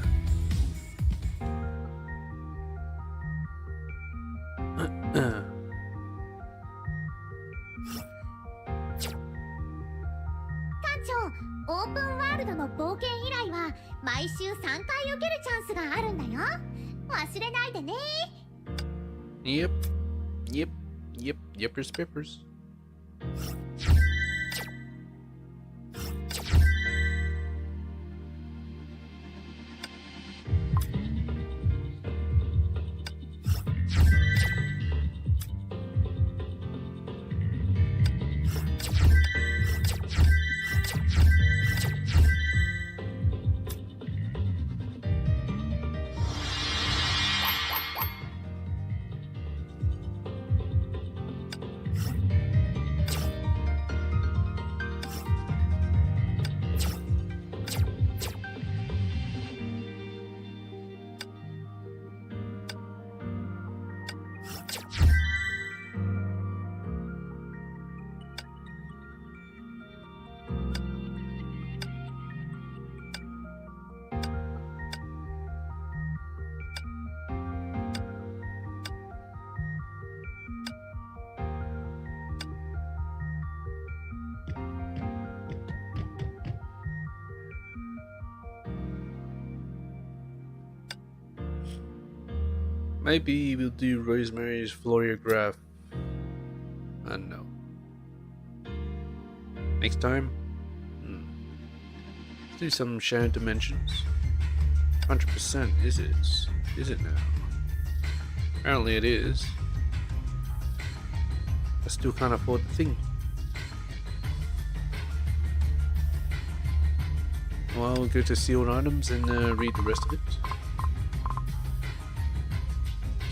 Yep. Yippers pippers. Maybe we'll do Rosemary's Floriograph. I don't know. Next time? Let's do some shared dimensions. 100% is it? Is it now? Apparently it is. I still can't afford the thing. Well, we'll go to sealed items and read the rest of it.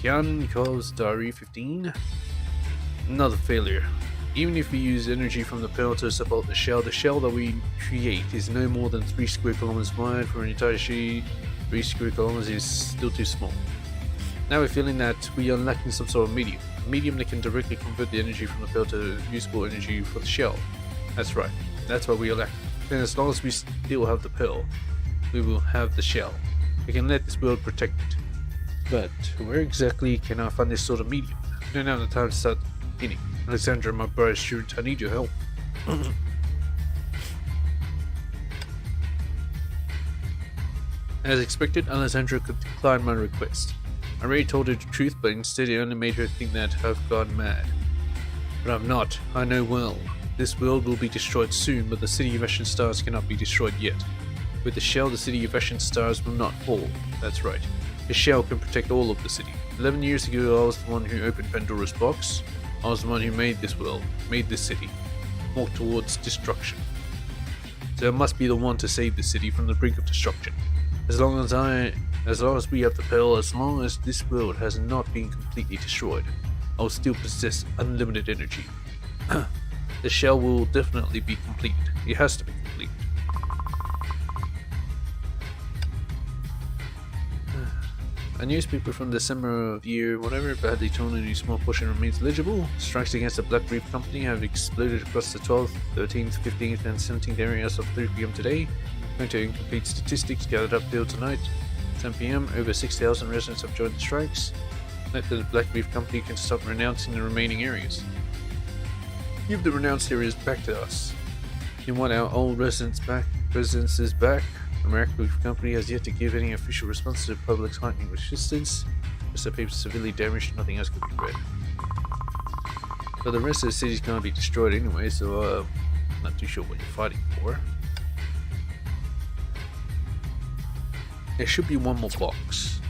Kian calls Diary 15. Another failure. Even if we use energy from the pearl to support the shell that we create is no more than 3 square kilometers wide. For an entire sheet, 3 square kilometers is still too small. Now we're feeling that we are lacking some sort of medium. A medium that can directly convert the energy from the pearl to usable energy for the shell. That's right. That's what we are lacking. And as long as we still have the pearl, we will have the shell. We can let this world protect it. But where exactly can I find this sort of medium? I don't have the time to start thinking. Alexandra, my brother student, I need your help. As expected, Alessandra could decline my request. I already told her the truth, but instead it only made her think that I've gone mad. But I'm not. I know well. This world will be destroyed soon, but the city of Ashen Stars cannot be destroyed yet. With the shell, the city of Ashen Stars will not fall. That's right. The shell can protect all of the city. 11 years ago, I was the one who opened Pandora's box. I was the one who made this world, made this city, walked towards destruction. So I must be the one to save the city from the brink of destruction. As long as we have the pearl, as long as this world has not been completely destroyed, I will still possess unlimited energy. The shell will definitely be completed. It has to be completed. A newspaper from December of year whatever, badly torn and a small portion remains legible. Strikes against the Black Reef Company have exploded across the 12th, 13th, 15th and 17th areas of 3 PM today. According to incomplete statistics gathered up till tonight, 10 PM, over 6,000 residents have joined the strikes. Note that the Black Reef Company can stop renouncing the remaining areas. Give the renounced areas back to us. You want our old residences back? The Black Reef Company has yet to give any official response to the public's heightening resistance. Just the paper's severely damaged, nothing else could be read. But the rest of the city's gonna be destroyed anyway, so not too sure what you're fighting for. There should be one more box.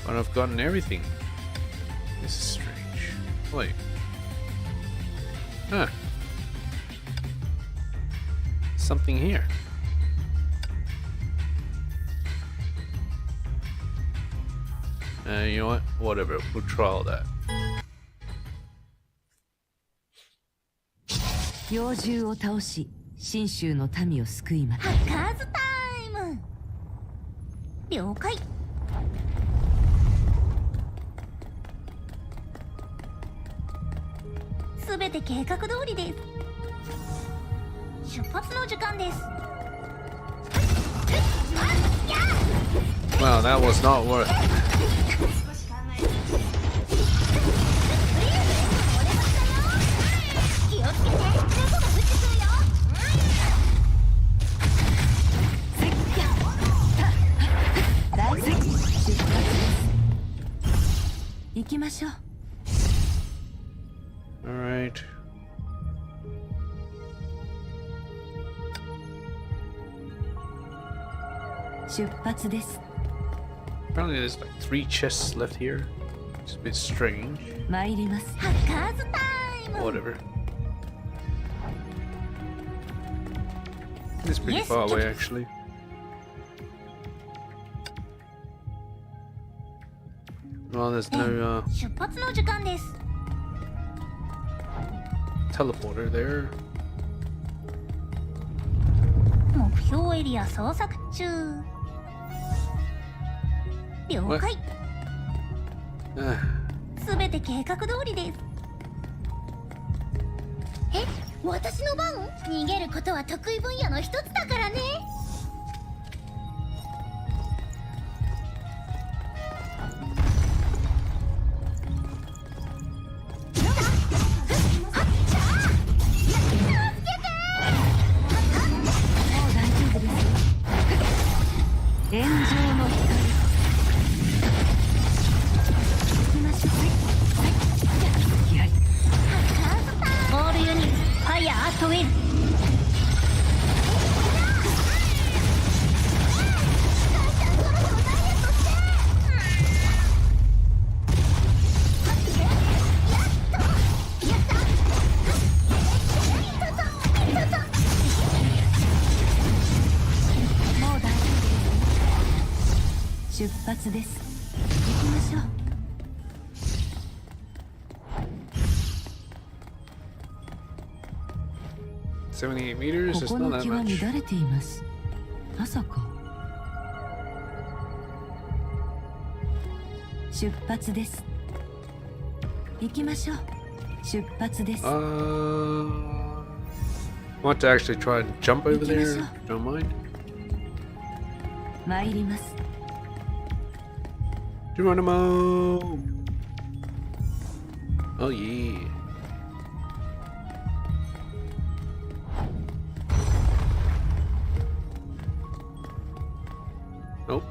But I've gotten everything. This is strange. Wait. Huh. Something here. You know what? Whatever. We'll try all that. 妖獣を倒し、信州の民を救います。ハッカーズタイム。了解。すべて計画通りです。出発の時間です。Wow, that was not worth it. Alright. Apparently there's like 3 chests left here. It's a bit strange. Whatever. It's pretty far away actually. Well, there's no teleporter there. 目標エリア捜索中。了解。すべて計画通りです。え、私の番？逃げることは得意分野の一つだからね。発です。行きましょう。 78 meters? こ It's こ not の that 気は乱 much. れています。まさか。出発です。行きましょう。出発です。 Want to actually try and jump over there? Don't mind. 参ります。 Geronimo! Oh yeah. Nope.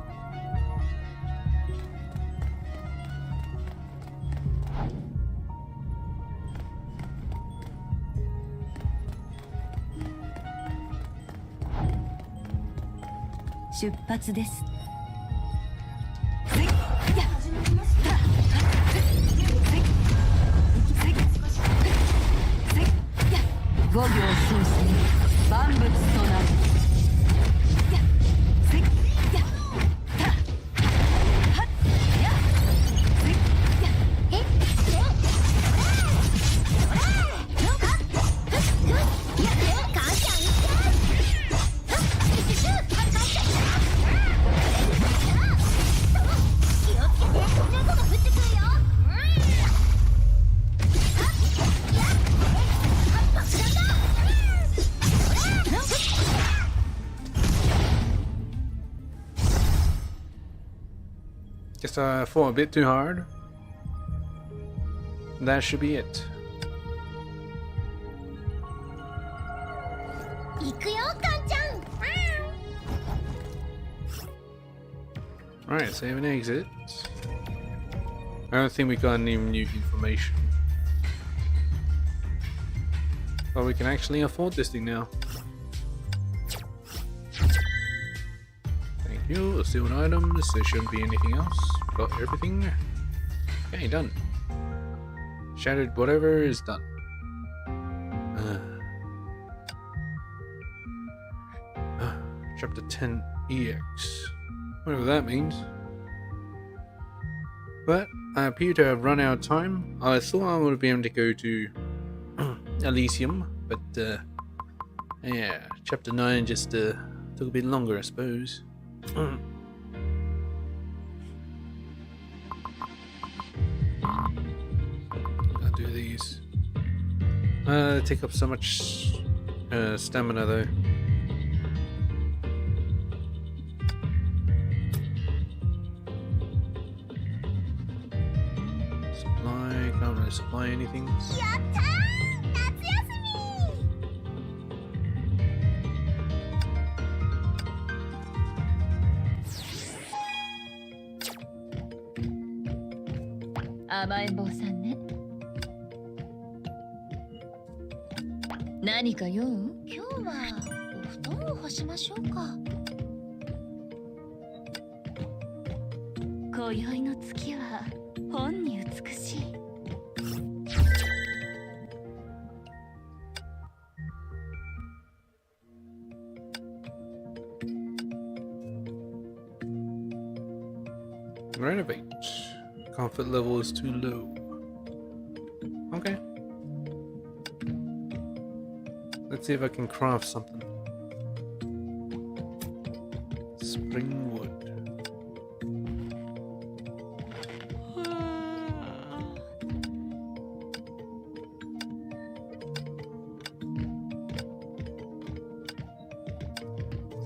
Sup 出発です。 5行修正万物となる。 Guess I fought a bit too hard. That should be it. 行くよカンちゃん。 Alright, save and exit. I don't think we got any new information. But we can actually afford this thing now. Thank you. Let's see what items. There shouldn't be anything else. Got everything. Okay, done. Shattered whatever is done. Chapter 10 EX. Whatever that means. But I appear to have run out of time. I thought I would be able to go to Elysium, but yeah, chapter 9 just took a bit longer, I suppose. I'll do these. They take up so much stamina though. Supply, can't really supply anything. やったー夏休甘えん坊さんね。何か用？今日はお布団を干しましょうか。今宵の月は本に美しい。 Renovate. Comfort level is too low. Okay. Let's see if I can craft something. Spring wood.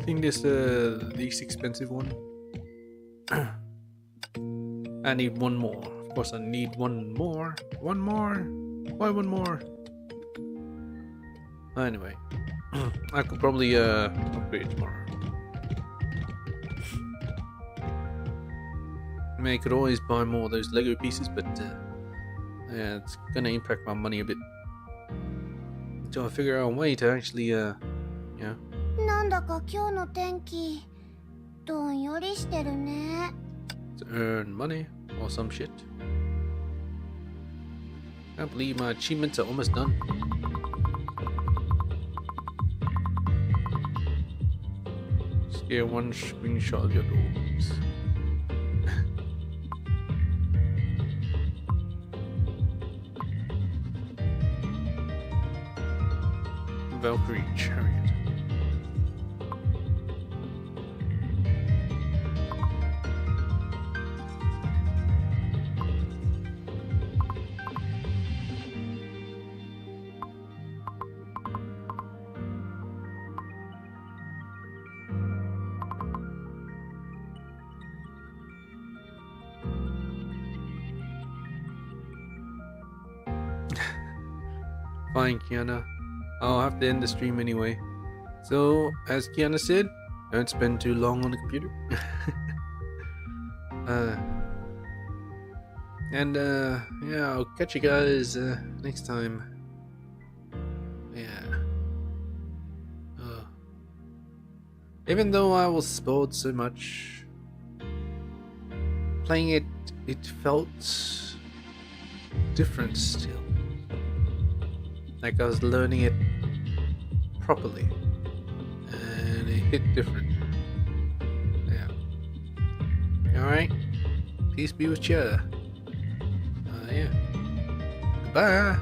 I think this is the least expensive one. I need one more. Of course, I need one more. One more? Why one more? Anyway, I could probably upgrade tomorrow. I mean, I could always buy more of those Lego pieces, but yeah, it's gonna impact my money a bit. Until I figure out a way to actually, you know. なんだか今日の天気どんよりしてるね。 To earn money or some shit. Can't believe my achievements are almost done. Scare one screenshot of your dogs. Valkyrie chariot. Fine, Kiana. I'll have to end the stream anyway. So, as Kiana said, don't spend too long on the computer. Yeah, I'll catch you guys next time. Yeah. Even though I was spoiled so much, playing it felt different still. Like I was learning it properly, and it hit different. Yeah. Alright. Peace be with you. Yeah. Bye.